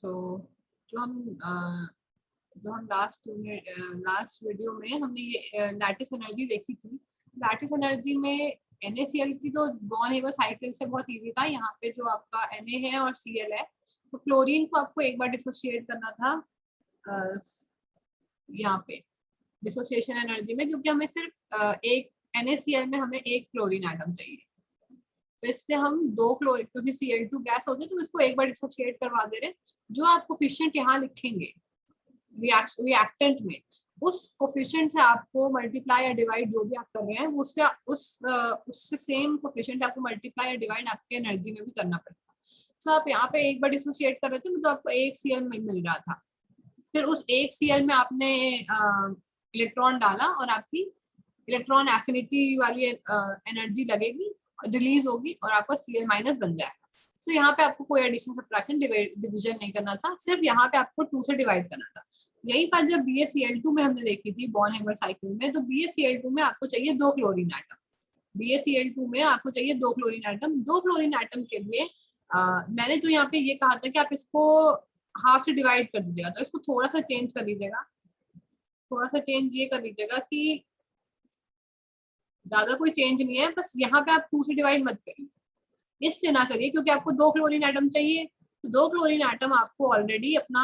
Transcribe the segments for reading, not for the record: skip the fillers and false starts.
सो जो हम last video में हमने ये लैटिस एनर्जी देखी थी। लैटिस एनर्जी में NaCl की तो बॉर्न हेबर साइकिल से बहुत इजी था। यहाँ पे जो आपका Na है और Cl है, तो क्लोरीन को आपको एक बार डिसोशिएट करना था यहाँ पे डिसोसिएशन एनर्जी में, क्योंकि हमें सिर्फ एक NaCl में हमें एक क्लोरीन एटम चाहिए। तो इससे हम दो क्लोरीन, क्योंकि Cl2 गैस होती है तो इसको एक बार डिसोशिएट करवा दे रहे हैं। जो आप कोफिशिएंट यहाँ लिखेंगे रिएक्टेंट में, उस कोफिशिएंट से आपको मल्टीप्लाई या डिवाइड जो भी आप कर रहे हैं उससे सेम कोफिशिएंट आपको मल्टीप्लाई या डिवाइड आपके एनर्जी में भी करना पड़ेगा। तो आप यहाँ पे एक बार डिसोशिएट कर रहे थे तो आपको एक Cl मिल रहा था। फिर उस एक Cl में आपने इलेक्ट्रॉन डाला और आपकी इलेक्ट्रॉन एफिनिटी वाली एनर्जी लगेगी, रिलीज होगी और आपका Cl माइनस बन जाएगा। तो यहाँ पे आपको कोई एडिशन सब्ट्रैक्शन डिवीजन नहीं करना था, सिर्फ यहाँ पे आपको 2 से डिवाइड करना था। यही बात जब BaCl2 में हमने देखी थी बॉर्न हेबर साइकिल में, तो BaCl2 में आपको चाहिए 2 क्लोरीन एटम। BaCl2 में आपको चाहिए 2 क्लोरीन एटम। 2 क्लोरीन एटम के लिए मैंने जो यहाँ पे ये कहा था कि आप इसको हाफ से डिवाइड कर दीजिएगा, तो इसको थोड़ा सा चेंज कर लीजिएगा। थोड़ा सा चेंज ये कर लीजिएगा कि ज्यादा कोई चेंज नहीं है, बस यहाँ पे आप 2 से डिवाइड मत करिए। इसलिए ना करिए क्योंकि आपको 2 क्लोरीन एटम चाहिए, तो 2 क्लोरीन एटम आपको ऑलरेडी अपना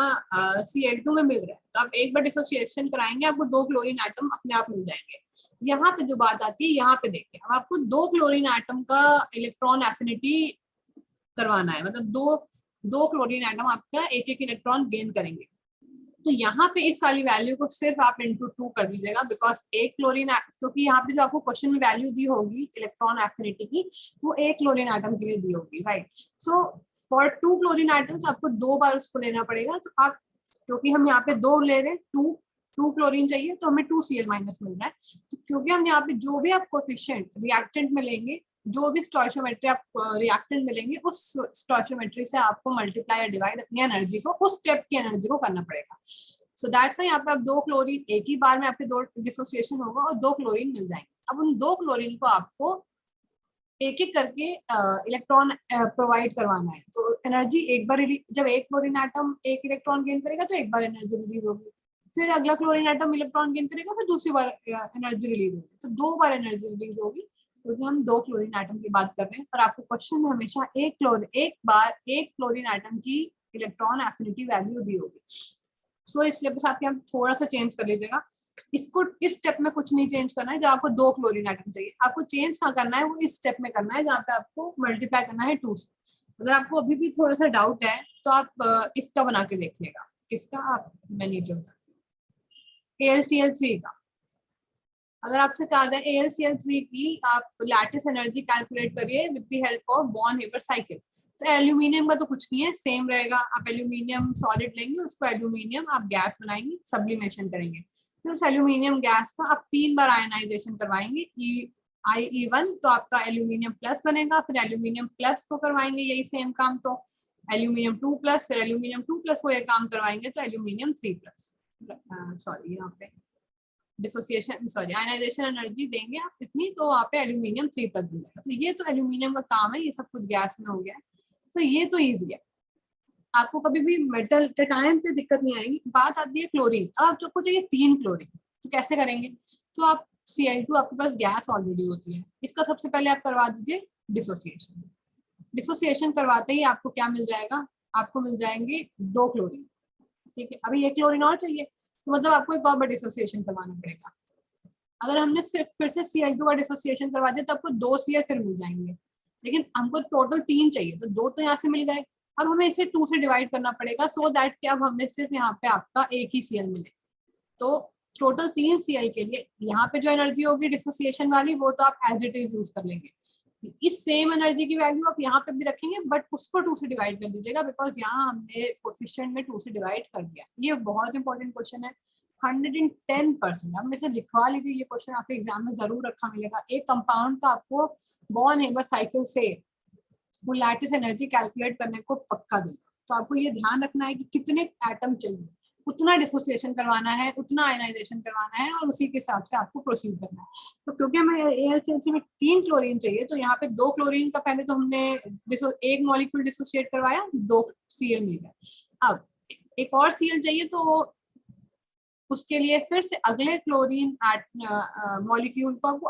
Cl2 में मिल रहा है, तो आप एक बार डिसोसिएशन कराएंगे आपको 2 क्लोरीन एटम अपने आप मिल जाएंगे। यहाँ पे जो बात आती है, यहाँ पे देखिए, अब आपको 2 क्लोरीन एटम का इलेक्ट्रॉन एफिनिटी करवाना है, मतलब दो क्लोरीन एटम आपका एक एक इलेक्ट्रॉन गेन करेंगे। तो यहाँ पे इस वाली वैल्यू को सिर्फ आप इंटू 2 कर दीजिएगा, बिकॉज एक क्लोरीन, क्योंकि यहाँ पे जो आपको क्वेश्चन में वैल्यू दी होगी इलेक्ट्रॉन एफिनिटी की, वो एक क्लोरीन एटम के लिए दी होगी, right. So for 2 chlorine atoms आपको 2 बार उसको लेना पड़ेगा। तो आप, क्योंकि हम यहाँ पे 2 ले रहे हैं, 2 क्लोरीन चाहिए तो हमें 2 Cl माइनस मिल रहा है। तो क्योंकि हम यहाँ पे जो भी आप कोफिशिएंट रिएक्टेंट में लेंगे, जो भी स्टोइचियोमेट्री आप रिएक्टेंट में लेंगे, उस स्टोइचियोमेट्री से आपको मल्टीप्लाई या डिवाइड अपनी एनर्जी को, उस स्टेप की एनर्जी को करना पड़ेगा। सो दैट्स व्हाई यहाँ पे आप 2 क्लोरीन एक ही बार में आपके 2 डिसोसिएशन होगा और 2 क्लोरीन मिल जाएंगे। अब उन 2 क्लोरीन को आपको एक एक करके इलेक्ट्रॉन प्रोवाइड करवाना है। तो एनर्जी एक बार, जब एक क्लोरीन एटम एक इलेक्ट्रॉन गेन करेगा तो एक बार एनर्जी रिलीज होगी, फिर अगला क्लोरीन एटम इलेक्ट्रॉन गेन करेगा, फिर दूसरी बार एनर्जी रिलीज होगी, तो 2 बार एनर्जी रिलीज होगी, क्योंकि हम 2 क्लोरीन एटम की बात कर रहे हैं। और आपको क्वेश्चन में हमेशा एक बार एक क्लोरीन एटम की इलेक्ट्रॉन एफिनिटी वैल्यू दी होगी। सो इसलिए बस आप यहाँ थोड़ा सा चेंज कर लीजिएगा, इसको इस स्टेप में कुछ नहीं चेंज करना है। जब आपको 2 क्लोरीन एटम चाहिए, आपको चेंज कहाँ करना है, वो इस स्टेप में करना है जहाँ पे आपको मल्टीप्लाई करना है 2 से। अगर आपको अभी भी थोड़ा सा डाउट है तो आप इसका बना के देखिएगा। किसका, आप मैं नीचे बताती हूँ, AlCl3 का। अगर आपसे कहा जाए AlCl3 की आप लैटिस एनर्जी कैलकुलेट करिए with the help of Born Haber cycle, तो एल्यूमिनियम का तो कुछ नहीं है, सेम रहेगा। आप एल्यूमिनियम सॉलिड लेंगे, उसको एल्यूमिनियम आप गैस बनाएंगे, सब्लिमेशन करेंगे, फिर उस एल्यूमिनियम गैस का आप 3 बार आयनाइजेशन करवाएंगे, IE1, तो आपका एल्यूमिनियम प्लस बनेगा। फिर एल्यूमिनियम प्लस को करवाएंगे यही सेम काम, तो एल्यूमिनियम 2 प्लस, फिर एल्यूमिनियम 2 प्लस को ये काम करवाएंगे तो एल्यूमिनियम 3 प्लस, सॉरी यहाँ पे डिसोसिएशन, सॉरी आयनाइजेशन एनर्जी देंगे आप इतनी, तो वहाँ पे एल्यूमिनियम 3 प्लस मिल जाएगा। तो ये तो एल्यूमिनियम का काम है, ये सब कुछ गैस में हो गया है, तो ये तो ईजी है, आपको कभी भी मेटल टाइम पे दिक्कत नहीं आएगी। बात आती है क्लोरीन। अब आपको चाहिए 3 क्लोरीन, तो कैसे करेंगे, तो आप Cl2 आपके पास गैस ऑलरेडी होती है, इसका सबसे पहले आप करवा दीजिए डिसोसिएशन। डिसोसिएशन करवाते ही आपको क्या मिल जाएगा, आपको मिल जाएंगे 2 क्लोरीन, ठीक है। अभी 1 क्लोरीन और चाहिए, तो मतलब आपको एक और बार डिसोसिएशन करवाना पड़ेगा। अगर हमने सिर्फ फिर से Cl2 का डिसोसिएशन करवा दिया तो आपको 2 Cl फिर मिल जाएंगे, लेकिन हमको टोटल 3 चाहिए, तो 2 तो यहाँ से मिल गए। अब हमें इसे 2 से डिवाइड करना पड़ेगा, सो दैट कि अब हमें सिर्फ यहाँ पे आपका एक ही Cl मिले। तो टोटल 3 Cl के लिए यहाँ पे जो एनर्जी होगी डिसोसिएशन वाली, वो तो आप एज इट इज यूज कर लेंगे। इस सेम एनर्जी की वैल्यू आप यहाँ पे भी रखेंगे, बट उसको 2 से डिवाइड कर दीजिएगा, बिकॉज यहाँ हमने कोफिशिएंट में 2 से डिवाइड कर दिया। ये बहुत इंपॉर्टेंट क्वेश्चन है, 110%। अब मेरे से लिखवा लीजिए, ये क्वेश्चन आपके एग्जाम में जरूर रखा मिलेगा। एक कंपाउंड का आपको बॉर्न हेबर साइकिल से वो लैटिस एनर्जी कैलकुलेट करने को पक्का देगा। तो आपको ये ध्यान रखना है कि कितने एटम चाहिए, उतना डिसोसिएशन करवाना है, उतना आयनाइजेशन करवाना है, और उसी के हिसाब से आपको प्रोसीड करना है। तो क्योंकि हमें AlCl3 में 3 क्लोरीन चाहिए, तो यहाँ पे 2 क्लोरीन का पहले तो हमने एक मॉलिक्यूल डिसोसिएट करवाया, 2 Cl मिल गया। अब एक और Cl चाहिए तो उसके लिए फिर से अगले क्लोरीन मॉलिक्यूल को आपको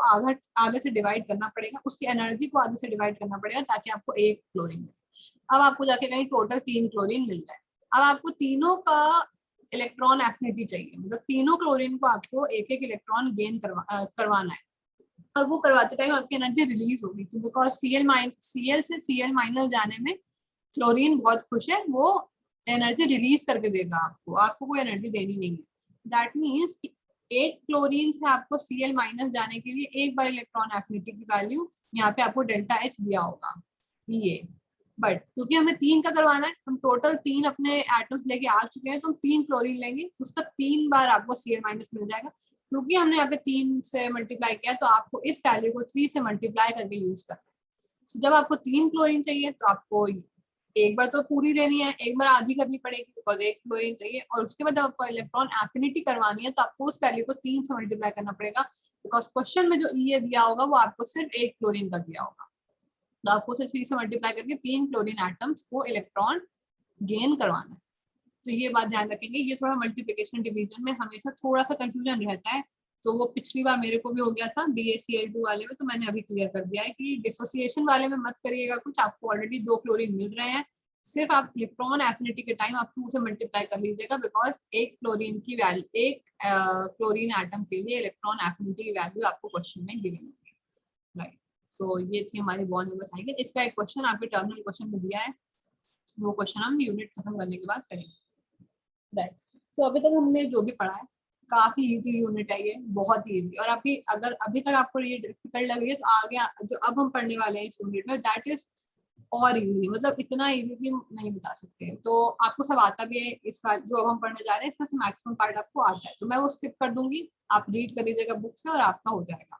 आधे से डिवाइड करना पड़ेगा, उसकी एनर्जी को आधे से डिवाइड करना पड़ेगा ताकि आपको एक क्लोरीन मिले। अब आपको जाके कहीं टोटल 3 क्लोरीन मिल जाए। अब आपको तीनों का इलेक्ट्रॉन एफिनिटी चाहिए, मतलब तीनों क्लोरीन को आपको एक एक इलेक्ट्रॉन गेन करवाना है। और वो करवाते टाइम आपकी एनर्जी रिलीज होगी, बिकॉज Cl से Cl- जाने में क्लोरीन बहुत खुश है, वो एनर्जी रिलीज करके देगा आपको, आपको कोई एनर्जी देनी नहीं है। दैट मीन्स एक क्लोरीन से आपको Cl- जाने के लिए एक बार इलेक्ट्रॉन एफिनिटी की वैल्यू यहाँ पे आपको डेल्टा H दिया होगा ये। बट क्योंकि हमें 3 का करवाना है, हम टोटल 3 अपने एटम्स लेके आ चुके हैं, तो हम 3 क्लोरीन लेंगे, उसका 3 बार आपको Cl- मिल जाएगा। क्योंकि हमने यहाँ पे 3 से मल्टीप्लाई किया तो आपको इस वैल्यू को 3 से मल्टीप्लाई करके यूज करना है। So, जब आपको 3 क्लोरीन चाहिए तो आपको एक बार तो पूरी लेनी है, एक बार आधी करनी पड़ेगी बिकॉज एक क्लोरीन चाहिए, और उसके बाद आपको इलेक्ट्रॉन एफिनिटी करवानी है तो आपको उस वैल्यू को 3 से मल्टीप्लाई करना पड़ेगा, बिकॉज क्वेश्चन में जो ये दिया होगा वो आपको सिर्फ एक क्लोरीन का दिया होगा। तो आपको उसे 3 से मल्टीप्लाई करके 3 क्लोरीन एटम्स को इलेक्ट्रॉन गेन करवाना है। तो ये बात ध्यान रखेंगे, ये थोड़ा मल्टीप्लिकेशन डिवीजन में हमेशा थोड़ा सा कंफ्यूजन रहता है, तो वो पिछली बार मेरे को भी हो गया था BaCl2 वाले में, तो मैंने अभी क्लियर कर दिया है कि डिसोसिएशन वाले में मत करिएगा कुछ, आपको ऑलरेडी 2 क्लोरीन मिल रहे हैं, सिर्फ आप इलेक्ट्रॉन एफिनिटी के टाइम आप 2 से मल्टीप्लाई कर लीजिएगा, बिकॉज एक क्लोरीन की वैल्यू, एक क्लोरीन एटम के लिए इलेक्ट्रॉन एफिनिटी की वैल्यू आपको क्वेश्चन में गिवन होगी, राइट। सो ये थी हमारी बॉन्ड नंबर साइकिल। इसका एक क्वेश्चन आपके टर्मिनल क्वेश्चन में दिया है, वो क्वेश्चन हम यूनिट खत्म करने के बाद करेंगे, राइट। तो अभी तक हमने जो भी पढ़ा है काफी इजी यूनिट है ये, बहुत ही इजी, और अभी अगर अभी तक आपको ये डिफिकल्ट लग रही है तो आगे जो अब हम पढ़ने वाले हैं इस यूनिट में दैट इज और इजी, मतलब इतना इजी भी नहीं बता सकते। तो आपको सब आता भी है, इस बार जो अब हम पढ़ने जा रहे हैं इसमें से मैक्सिमम पार्ट आपको आता है, तो मैं वो स्किप कर दूंगी, आप रीड कर लीजिएगा बुक से और आपका हो जाएगा।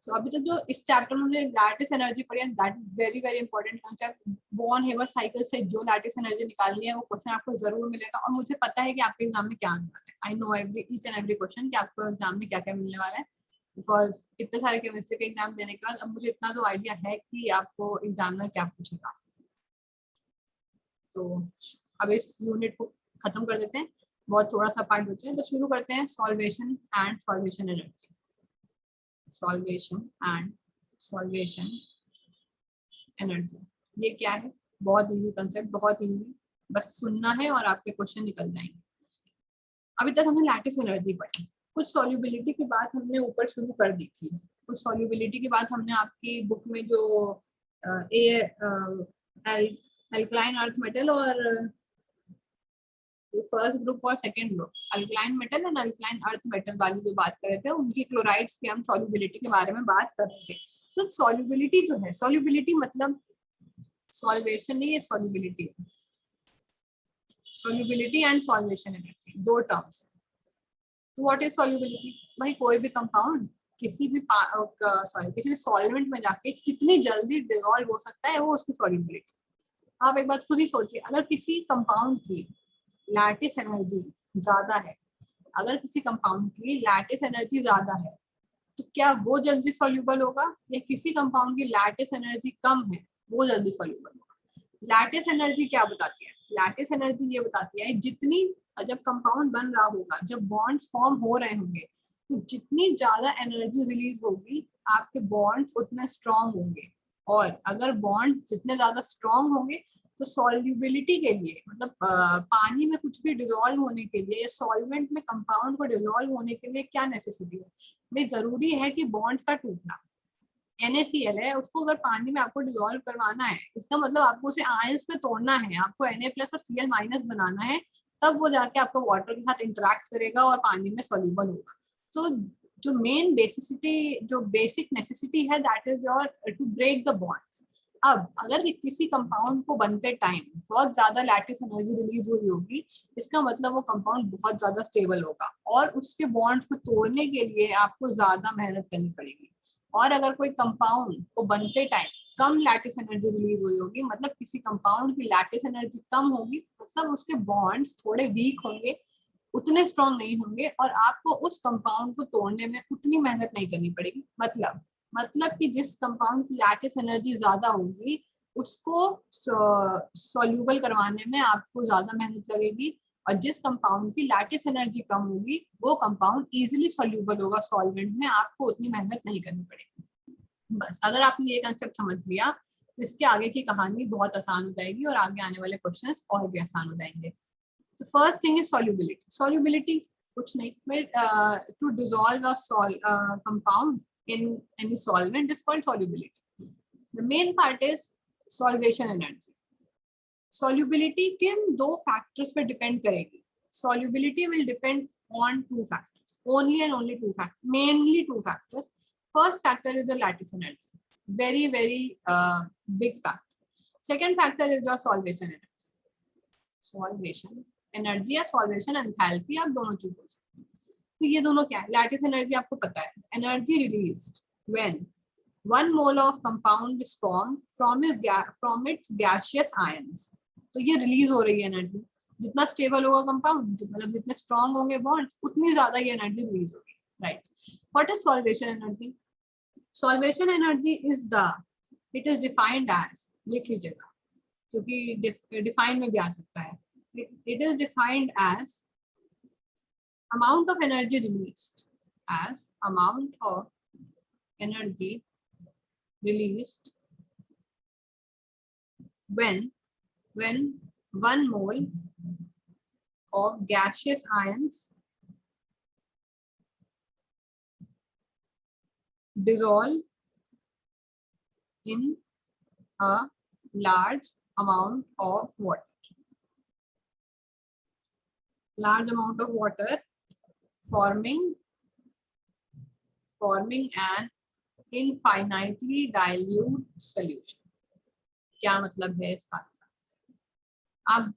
सो अभी तक जो इस चैप्टर में हमने लैटिस एनर्जी पढ़ी है, that is very very important concept. Born Haber cycle से जो लैटिस एनर्जी निकालनी है वो क्वेश्चन आपको जरूर मिलेगा, और मुझे पता है कि आपके एग्जाम में क्या आने वाला है। I know every each and every question कि आपको एग्जाम में क्या क्या मिलने वाला है, बिकॉज इतने सारे केमिस्ट्री के एग्जाम देने के बाद अब मुझे इतना तो आइडिया है कि आपको एग्जाम में क्या पूछेगा। तो अब इस यूनिट को खत्म कर देते हैं, बहुत थोड़ा सा पार्ट बचे हैं, तो शुरू करते हैं solvation and solvation energy. Solvation and solvation energy, ये क्या है? बहुत इजी कंसेप्ट, बहुत इजी, बस सुनना है और आपके क्वेश्चन निकल जाएंगे। अभी तक हमने लैटिस एनर्जी पढ़ी, कुछ सॉल्युबिलिटी की बात हमने ऊपर शुरू कर दी थी, कुछ सॉल्युबिलिटी की बात हमने आपकी बुक में जो एल्कलाइन अर्थ मेटल और फर्स्ट ग्रुप और second group alkaline metal and alkaline earth metal वाली जो बात कर रहे थे, उनकी क्लोराइड्स की हम सॉल्युबिलिटी के बारे में बात कर रहे थे। तो सॉल्युबिलिटी जो है, सॉल्युबिलिटी मतलब सॉल्वेशन नहीं है, सॉल्युबिलिटी है, सॉल्युबिलिटी एंड सॉल्वेशन एनर्जी दो टर्म्स है। तो व्हाट इज सॉल्युबिलिटी? भाई कोई भी कंपाउंड किसी भी किसी भी सॉल्वेंट में जाके कितनी जल्दी डिसॉल्व हो सकता है, वो उसकी सॉल्युबिलिटी। आप एक बात खुद ही सोचिए, अगर किसी कंपाउंड की लैटिस एनर्जी ज्यादा है, अगर किसी कंपाउंड की लैटिस एनर्जी ज्यादा है तो क्या वो जल्दी सॉल्युबल होगा, या किसी कंपाउंड की लैटिस एनर्जी कम है वो जल्दी सॉल्युबल होगा? लैटिस एनर्जी क्या बताती है? लैटिस एनर्जी ये बताती है जितनी, जब कंपाउंड बन रहा होगा, जब बॉन्ड्स फॉर्म हो रहे होंगे, तो जितनी ज्यादा एनर्जी रिलीज होगी आपके बॉन्ड्स उतने स्ट्रॉन्ग होंगे, और अगर बॉन्ड जितने ज्यादा स्ट्रॉन्ग होंगे तो सॉल्युबिलिटी के लिए, मतलब पानी में कुछ भी डिजोल्व होने के लिए या सॉल्वेंट में कंपाउंड को डिजोल्व होने के लिए क्या नेसेसिटी है? भाई जरूरी है कि बॉन्ड्स का टूटना। NaCl है, उसको अगर पानी में आपको डिजोल्व करवाना है, इसका मतलब आपको उसे आयंस में तोड़ना है, आपको Na+ और Cl- बनाना है, तब वो जाके आपको वाटर के साथ इंटरेक्ट करेगा और पानी में सॉल्युबल होगा। तो जो मेन बेसिसिटी, जो बेसिक नेसेसिटी है, that is your to break the bonds. अब अगर किसी कंपाउंड को बनते टाइम बहुत ज्यादा लैटिस एनर्जी रिलीज हुई होगी, इसका मतलब वो कंपाउंड बहुत ज्यादा स्टेबल होगा, और उसके बॉन्ड्स को तोड़ने के लिए आपको ज्यादा मेहनत करनी पड़ेगी। और अगर कोई कंपाउंड को बनते टाइम कम लैटिस एनर्जी रिलीज हुई होगी, मतलब किसी कंपाउंड की लैटिस एनर्जी कम होगी, मतलब उसके बॉन्ड्स थोड़े वीक होंगे, उतने स्ट्रॉन्ग नहीं होंगे, और आपको उस कंपाउंड को तोड़ने में उतनी मेहनत नहीं करनी पड़ेगी। मतलब कि जिस कंपाउंड की लैटिस एनर्जी ज्यादा होगी उसको सॉल्यूबल करवाने में आपको ज्यादा मेहनत लगेगी, और जिस कंपाउंड की लैटिस एनर्जी कम होगी वो कंपाउंड इजीली सॉल्यूबल होगा सॉल्वेंट में, आपको उतनी मेहनत नहीं करनी पड़ेगी। बस अगर आपने ये कंसेप्ट समझ लिया तो इसके आगे की कहानी बहुत आसान हो जाएगी और आगे आने वाले क्वेश्चंस और भी आसान हो जाएंगे। तो first thing is solubility. Solubility कुछ नहीं, to dissolve a compound in any solvent is called solubility. The main part is solvation energy. Solubility किन दो फैक्टर्स पे डिपेंड करेगी? Solubility will depend on two factors, only and only two factors, mainly two factors. First factor is the lattice energy, very very big factor. Second factor is your solvation energy. Solvation energy या solvation enthalpy, आप दोनों चीज बोल सकते हैं। तो ये दोनों क्या है? लैटिस एनर्जी आपको पता है, energy released when 1 mole of compound is formed from its gaseous ions। तो ये रिलीज हो रही है एनर्जी, जितना स्टेबल होगा कंपाउंड, मतलब जितने स्ट्रॉन्ग होंगे बॉन्ड्स, उतनी ज्यादा ये एनर्जी रिलीज होगी, right. What is solvation energy? Solvation energy is the, it is defined as, लिख लीजिएगा क्योंकि डिफाइन में भी आ सकता है, it is defined as amount of energy released, as amount of energy released when 1 mole of gaseous ions dissolve in a large amount of water. Large amount of water forming an infinitely dilute solution। क्या मतलब है इस बात का? आप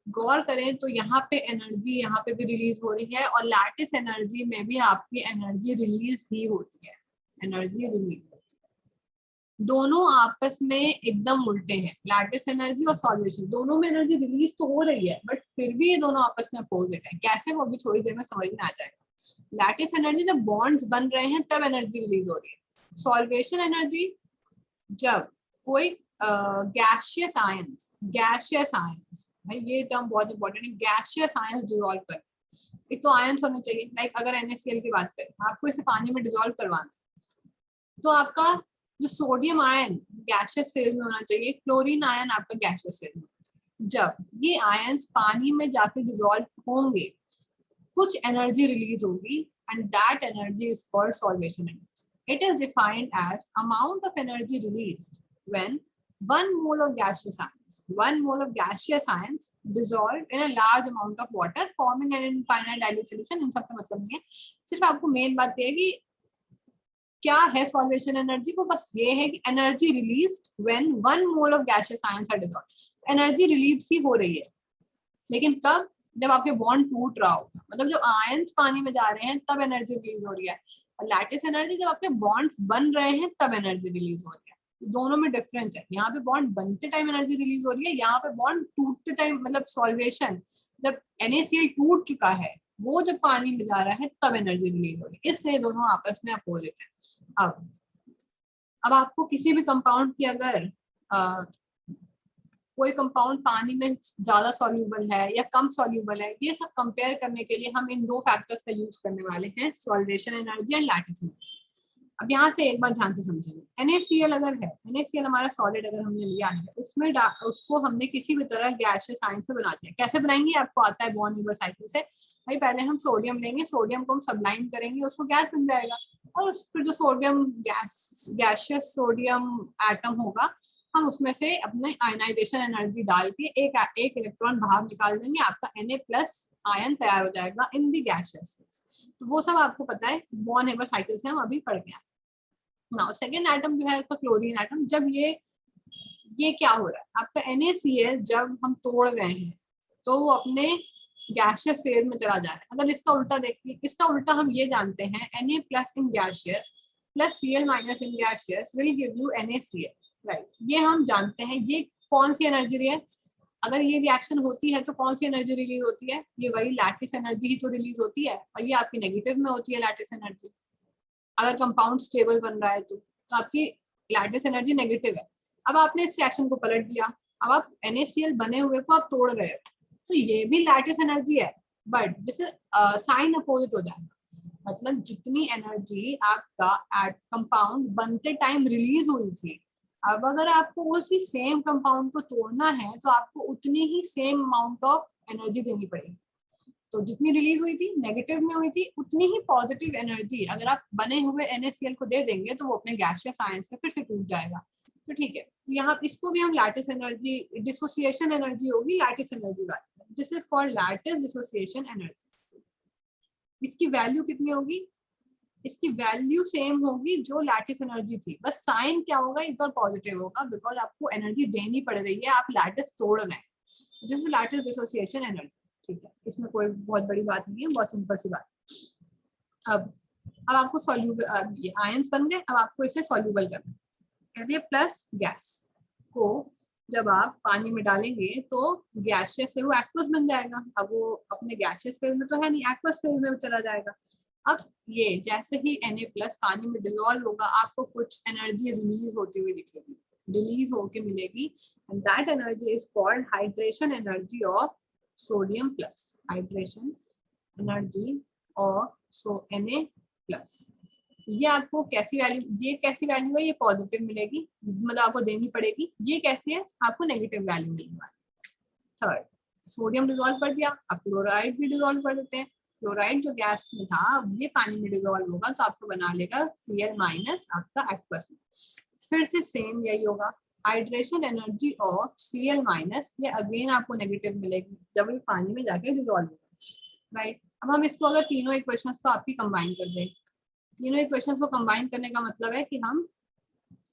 गौर करें तो यहाँ पे एनर्जी यहाँ पे भी रिलीज हो रही है, और लैटिस एनर्जी में भी आपकी एनर्जी रिलीज ही होती है, एनर्जी रिलीज। दोनों आपस में एकदम उल्टे हैं, लैटिस एनर्जी और सॉल्वेशन, दोनों में एनर्जी रिलीज तो हो रही है बट फिर भी ये दोनों आपस में अपोजिट है। कैसे, वो भी थोड़ी देर में समझ में आ जाएगा। लैटिस एनर्जी जब बॉन्ड्स बन रहे हैं तब एनर्जी रिलीज हो रही है। सॉल्वेशन एनर्जी जब कोई गैसियस आयंस, भाई ये टर्म बहुत इंपॉर्टेंट है, गैसियस आयंस डिसॉल्व कर, एक तो आयंस होने चाहिए, लाइक अगर NaCl की बात करें, आपको इसे पानी में डिसॉल्व करवाना, तो आपका जो सोडियम आयन गैसियस फेज में होना चाहिए, क्लोरीन आयन आपका गैसियस फेज में। जब ये आयंस पानी में जाके डिसॉल्व होंगे, कुछ एनर्जी रिलीज होगी, and that energy is called solvation energy. It is defined as amount of energy released when 1 mole of gaseous ions dissolved in a large amount of water forming an infinite dilute solution। इन सब का मतलब नहीं है, सिर्फ आपको main बात ये है कि क्या है सॉल्वेशन एनर्जी, को बस ये है कि energy released when 1 mole of gaseous ions are dissolved। Energy release ही हो रही है, लेकिन कब? जब आपके बॉन्ड टूट रहा हो, मतलब जब आयंस पानी में जा रहे हैं तब एनर्जी रिलीज हो रही है। और लैटिस एनर्जी जब आपके बॉन्ड्स बन रहे हैं तब एनर्जी रिलीज हो रही है। दोनों में डिफरेंस है, यहाँ पे बॉन्ड बनते टाइम एनर्जी रिलीज हो रही है, यहाँ पे बॉन्ड टूटते टाइम, मतलब सॉल्वेशन जब NaCl टूट चुका है, वो जब पानी में जा रहा है तब एनर्जी रिलीज हो रही है, इसलिए दोनों आपस में अपोजिट है। अब आपको किसी भी कंपाउंड की अगर कोई कंपाउंड पानी में ज्यादा सॉल्यूबल है या कम सॉल्यूबल है, ये सब कंपेयर करने के लिए हम इन दो फैक्टर्स का यूज करने वाले हैं, solvation energy and lattice energy. अब यहाँ से एक बार ध्यान से समझेंगे, NaCl अगर है, NaCl हमारा सॉलिड अगर हमने लिया है, उसमें उसको हमने किसी भी तरह गैसियस आयन से बना दिया। कैसे बनाएंगे? आपको आता है बॉन लीवर साइकिल से। भाई पहले हम सोडियम लेंगे, सोडियम को हम सबलाइम करेंगे, उसको गैस बन जाएगा, और फिर जो सोडियम गैसियस सोडियम एटम होगा, हम उसमें से अपने आयनाइजेशन एनर्जी डाल के एक इलेक्ट्रॉन बाहर निकाल देंगे, आपका Na+ आयन तैयार हो जाएगा इन दी गैसियस। तो वो सब आपको पता है, बॉन लीवर साइकिल से हम अभी पढ़ गए। नाउ सेकेंड एटम जो है उसका क्लोरीन एटम। जब ये क्या हो रहा है, आपका NaCl जब हम तोड़ रहे हैं तो वो अपने गैसियस फेज में चला जा रहा है। अगर इसका उल्टा देखिए, इसका उल्टा हम ये जानते हैं, Na+ in gaseous plus Cl- in gaseous will give you NaCl, right. ये हम जानते हैं। ये कौन सी एनर्जी है? अगर ये रिएक्शन होती है तो कौन सी एनर्जी रिलीज होती है? ये वही लैटिस एनर्जी ही तो रिलीज होती है, और ये आपकी नेगेटिव में होती है लैटिस एनर्जी। अगर कंपाउंड स्टेबल बन रहा है तो आपकी लैटिस एनर्जी नेगेटिव है। अब आपने इस रिएक्शन को पलट दिया, अब आप NaCl बने हुए को आप तोड़ रहे हो, तो ये भी लैटिस एनर्जी है, बट जैसे साइन अपोजिट हो जाएगा। मतलब जितनी एनर्जी आपका एट कंपाउंड बनते टाइम रिलीज हुई थी, अब अगर आपको उसी सेम कंपाउंड को तोड़ना है तो आपको उतनी ही सेम अमाउंट ऑफ एनर्जी देनी पड़ेगी। तो जितनी रिलीज हुई थी नेगेटिव में हुई थी, उतनी ही पॉजिटिव एनर्जी अगर आप बने हुए NaCl को दे देंगे तो वो अपने गैसियस आयंस में फिर से टूट जाएगा। तो ठीक है, यहाँ इसको भी हम लैटिस एनर्जी, डिसोसिएशन एनर्जी होगी लैटिस एनर्जी वाली, this is called lattice dissociation energy. इसकी वैल्यू कितनी होगी? इसकी वैल्यू सेम होगी जो लैटिस एनर्जी थी, बस साइन क्या होगा, इस बार पॉजिटिव होगा, बिकॉज आपको एनर्जी देनी पड़ रही है, आप लैटिस तोड़ रहे हैं, this is lattice dissociation energy. ठीक है, इसमें कोई बहुत बड़ी बात नहीं है, बहुत सिंपल सी बात। अब आपको सॉल्यूबल, ये आयंस बन गए, अब आपको इसे सॉल्यूबल करना है। प्लस गैस को जब आप पानी में डालेंगे तो गैसियस से वो एक्वस बन जाएगा। अब वो अपने गैसियस फेज में तो है नहीं, एक्वस फेज में चला जाएगा। अब ये जैसे ही Na+ पानी में डिसॉल्व होगा, आपको कुछ एनर्जी रिलीज होती हुई दिखेगी, रिलीज होके मिलेगी, and that energy is called hydration energy of sodium plus, hydration energy of Na+। ये आपको कैसी वैल्यू, ये कैसी वैल्यू है, ये पॉजिटिव मिलेगी, मतलब आपको देनी पड़ेगी। ये कैसी है, आपको नेगेटिव वैल्यू मिलने वाली। थर्ड, सोडियम डिसॉल्व कर दिया, अब क्लोराइड भी डिसॉल्व कर देते हैं। क्लोराइड जो गैस में था, अब ये पानी में डिसॉल्व होगा तो आपको बना लेगा Cl- आपका एक्वस में। फिर से सेम यही होगा, हाइड्रेशन एनर्जी ऑफ Cl-, ये अगेन आपको नेगेटिव मिलेगी जब ये पानी में जाके डिसॉल्व होगा, राइट। अब हम इसको अगर तीनों इक्वेशंस को आपकी कंबाइन कर दें, तीनों इक्वेशंस को कंबाइन करने का मतलब है कि हम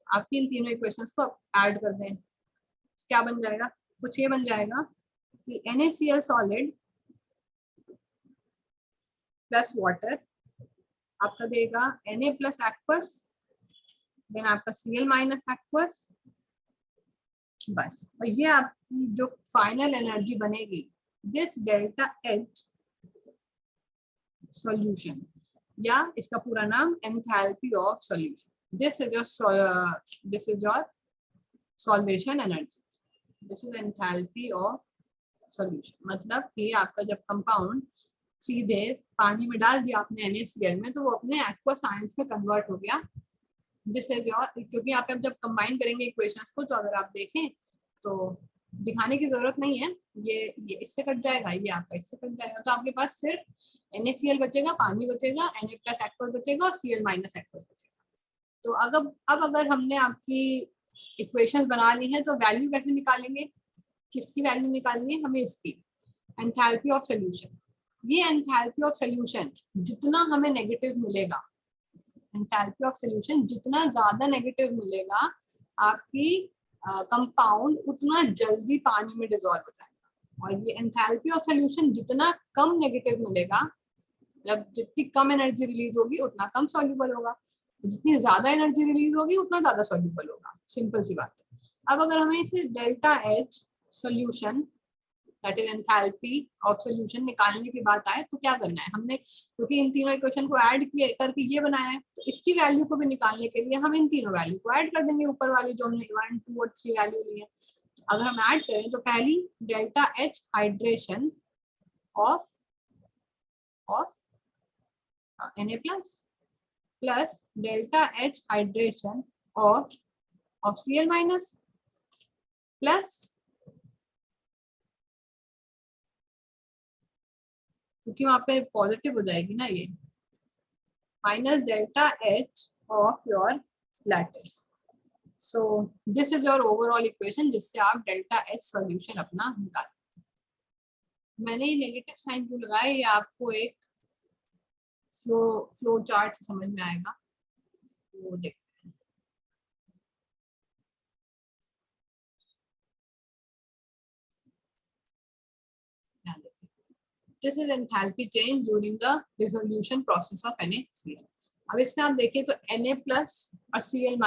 आपकी इन तीनों इक्वेशंस को ऐड कर दें, क्या बन जाएगा, कुछ ये बन जाएगा कि NaCl सॉलिड प्लस वाटर आपका देगा Na+ एक्वस, देन आपका Cl- एक्वस, बस। और ये आपकी जो फाइनल एनर्जी बनेगी, दिस डेल्टा H सॉल्यूशन, या इसका पूरा नाम enthalpy of solution, this is your solvation energy, this is enthalpy of solution. मतलब कि आपका जब कंपाउंड सीधे पानी में डाल दिया आपने NaCl में, तो वो अपने एक्वस आयंस में कन्वर्ट हो गया, दिस इज योर। क्योंकि आप जब कंबाइन करेंगे इक्वेशंस को, तो अगर आप देखें तो दिखाने की जरूरत नहीं है, ये इससे कट जाएगा, ये आपका इससे कट जाएगा, तो आपके पास सिर्फ NaCl बचेगा, पानी बचेगा, Na+ एक्वस बचेगा और Cl- एक्वस बचेगा। तो अब अगर हमने आपकी इक्वेशंस बना ली हैं, तो वैल्यू कैसे निकालेंगे, किसकी वैल्यू निकालनी है हमें, इसकी एंथैल्पी ऑफ सोल्यूशन। ये एंथैल्पी ऑफ सोल्यूशन जितना हमें नेगेटिव मिलेगा, एंथैल्पी ऑफ सोल्यूशन जितना ज्यादा नेगेटिव मिलेगा, आपकी कंपाउंड उतना जल्दी पानी में डिसॉल्व हो जाएगा। और ये एंथैल्पी ऑफ सोल्यूशन जितना कम नेगेटिव मिलेगा, जब जितनी कम एनर्जी रिलीज होगी उतना कम सॉल्यूबल होगा, जितनी ज्यादा एनर्जी रिलीज होगी उतना ज्यादा सॉल्यूबल होगा, सिंपल सी बात है। अब अगर हमें इसे delta H solution, that is enthalpy of solution निकालने की बात आए, तो क्या करना है हमने, क्योंकि इन तीनों इक्वेशन को ऐड किए करके ये बनाया है, तो इसकी वैल्यू को भी निकालने के लिए हम इन तीनों वैल्यू को ऐड कर देंगे, ऊपर वाली जो हमने 1, 2 और 3 वैल्यू ली है। अगर हम ऐड करें तो पहली delta H hydration of Na+ plus delta H hydration of Cl- plus, क्योंकि वहां पे पॉजिटिव हो जाएगी ना ये, minus delta H of your lattice. So this is your overall equation, जिससे आप डेल्टा H सॉल्यूशन अपना निकालें। मैंने ये नेगेटिव साइन क्यों लगाया, ये आपको एक फ्लो चार्ट से समझ में आएगा, वो देखते हैं। This is enthalpy change during the dissolution process of NaCl। अब इसमें आप देखिए तो Na+ और Cl-,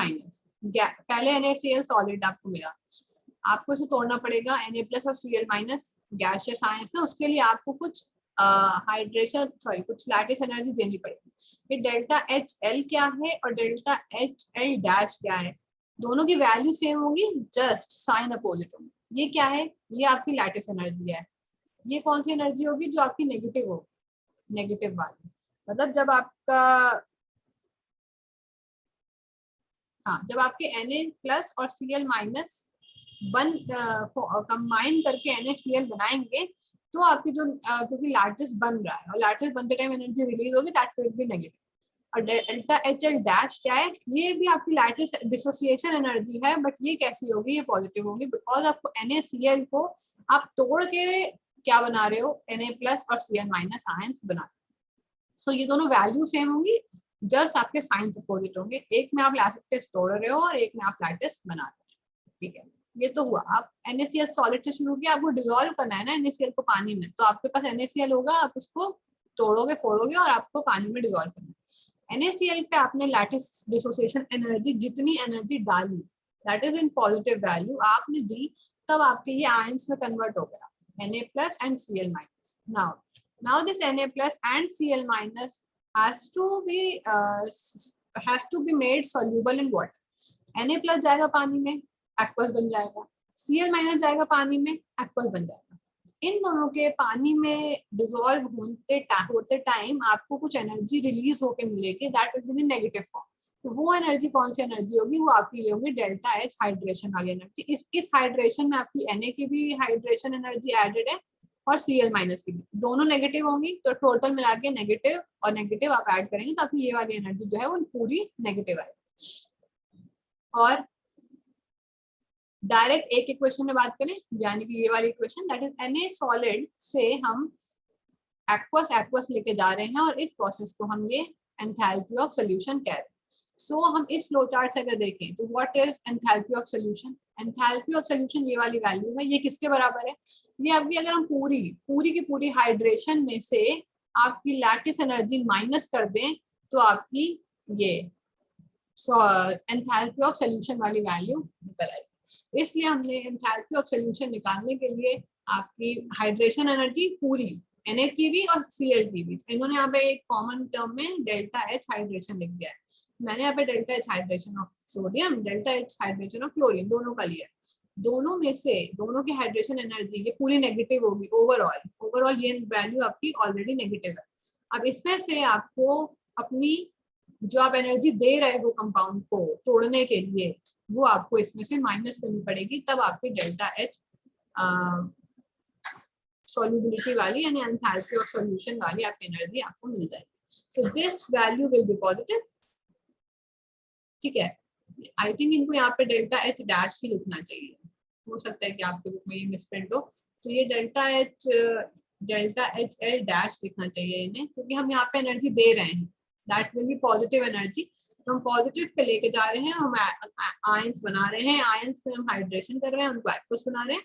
पहले NaCl सॉलिड आपको मिला, आपको इसे तोड़ना पड़ेगा Na+ और Cl- गैसियस आयंस में, उसके लिए आपको कुछ हाइड्रेशन कुछ लैटिस एनर्जी देनी पड़ेगी। ये डेल्टा HL क्या है और डेल्टा HL डैश क्या है, दोनों की वैल्यू सेम होगी, जस्ट साइन अपोजिट होंगे। ये क्या है, ये आपकी लैटिस एनर्जी है। ये कौन सी एनर्जी होगी, जो आपकी नेगेटिव हो, नेगेटिव वाली। मतलब जब आपका, हाँ, जब आपके Na+ और Cl- बन कंबाइन करके NaCl बनाएंगे, तो आपकी जो क्योंकि लैटिस बन रहा है और लैटिस बनते टाइम एनर्जी रिलीज होगी, दैट विल बी नेगेटिव। और डेल्टा HL- क्या है, ये भी आपकी लैटिस डिसोसिएशन एनर्जी है, बट ये कैसी होगी, ये पॉजिटिव होगी, बिकॉज आपको NaCl को आप तोड़ के क्या बना रहे हो, Na+ और Cl- आयंस बना रहे हो। सो ये दोनों वैल्यू सेम होंगी, जस्ट आपके साइंस अपोजिट होंगे। एक में आप लैटिस तोड़ रहे हो और एक में आप लैटिस बना रहे हो। ठीक है, ये तो हुआ। आप NaCl सॉलिड से शुरू किया, आपको डिसॉल्व करना है ना NaCl को पानी में, तो आपके पास NaCl होगा, आप उसको तोड़ोगे फोड़ोगे और आपको पानी में डिसॉल्व करना है। NaCl पे आपने लैटिस डिसोसिएशन एनर्जी, जितनी एनर्जी डाली that is in positive value आपने दी, तब आपके ये आयंस में कन्वर्ट हो गया, Na+ and Cl-। now this Na+ and Cl- has to be made soluble in water. Na+ जाएगा पानी में, एक्वस बन जाएगा, Cl- जाएगा पानी में, एक्वस बन जाएगा। इन दोनों के पानी में डिसॉल्व होते टाइम आपको कुछ एनर्जी रिलीज होके मिलेगी, that will be negative form. तो वो एनर्जी कौन सी एनर्जी होगी, वो आपकी ये होगी डेल्टा H हाइड्रेशन वाली एनर्जी। इस हाइड्रेशन में आपकी Na की भी हाइड्रेशन एनर्जी एडेड है और Cl- की भी, दोनों नेगेटिव होंगी, तो टोटल मिला के नेगेटिव और नेगेटिव आप ऐड करेंगे तो आपकी ये वाली एनर्जी जो है वो पूरी नेगेटिव आएगी। और डायरेक्ट एक इक्वेशन में बात करें, यानी कि ये वाली equation, that is Na solid से हम एक्वस लेके जा रहे हैं, और इस प्रोसेस को हम ये एंथैल्पी ऑफ सॉल्यूशन कह रहे हैं। सो हम इस फ्लो चार्ट से अगर देखें तो what is enthalpy of solution, enthalpy of solution ये वाली वैल्यू है, ये किसके बराबर है, ये आपकी, अगर हम पूरी की पूरी हाइड्रेशन में से आपकी लैटिस एनर्जी माइनस कर दें, तो आपकी ये एंथैल्पी ऑफ सॉल्यूशन वाली वैल्यू निकल आएगी। इसलिए हमने एंथैल्पी ऑफ सॉल्यूशन निकालने के लिए आपकी हाइड्रेशन एनर्जी पूरी Na की भी और Cl की भी, इन्होंने यहाँ पे एक कॉमन टर्म में डेल्टा H हाइड्रेशन लिख दिया है। मैंने यहाँ पे delta H hydration of sodium, delta H hydration of chlorine दोनों का लिया है। दोनों में से दोनों की हाइड्रेशन एनर्जी ये पूरी नेगेटिव होगी ओवरऑल ये वैल्यू आपकी ऑलरेडी नेगेटिव है। अब इसमें से आपको अपनी जो आप एनर्जी दे रहे हो कंपाउंड को तोड़ने के लिए, वो आपको इसमें से माइनस करनी पड़ेगी, तब आपकी डेल्टा H solubility वाली यानी एंथैल्पी ऑफ सॉल्यूशन वाली आपकी एनर्जी आपको मिल जाएगी। So this value will be positive. ठीक है, आई थिंक इनको यहाँ पे डेल्टा H- ही लिखना चाहिए, हो सकता है कि आपके बुक में ये मिसप्रिंट हो, तो ये डेल्टा HL- लिखना चाहिए इन्हें, क्योंकि हम यहाँ पे एनर्जी दे रहे हैं, that will be positive energy. तो हम पॉजिटिव पे लेके जा रहे हैं, हम आयंस बना रहे हैं, आयंस में हम हाइड्रेशन कर रहे हैं, उनको एक्वस बना रहे हैं,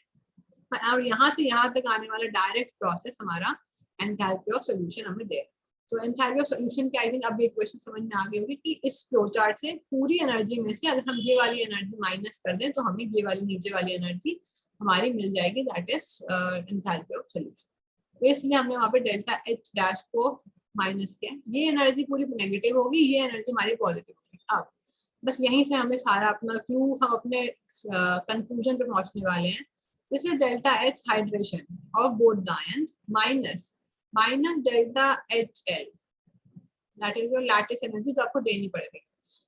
और यहाँ से यहाँ तक आने वाला डायरेक्ट प्रोसेस हमारा एंथैल्पी ऑफ सॉल्यूशन हमें दे। तो एंथैल्पी ऑफ सॉल्यूशन की आई थिंक अब ये क्वेश्चन समझ में आ गई होगी कि इस फ्लो चार्ट से पूरी एनर्जी में से अगर हम ये वाली एनर्जी माइनस कर दें, तो हमें ये वाली नीचे वाली एनर्जी हमारी मिल जाएगी, that is enthalpy of solution. तो इसलिए हमने वहाँ पे डेल्टा H- को माइनस किया, ये एनर्जी पूरी नेगेटिव होगी, ये एनर्जी हमारी पॉजिटिव होगी। अब बस यहीं से हमें सारा अपना क्लू, हम अपने कंक्लूजन पे पहुंचने वाले हैं। This is delta H hydration of both the ions minus delta HL, that is your lattice energy जो आपको देनी पड़ेगी।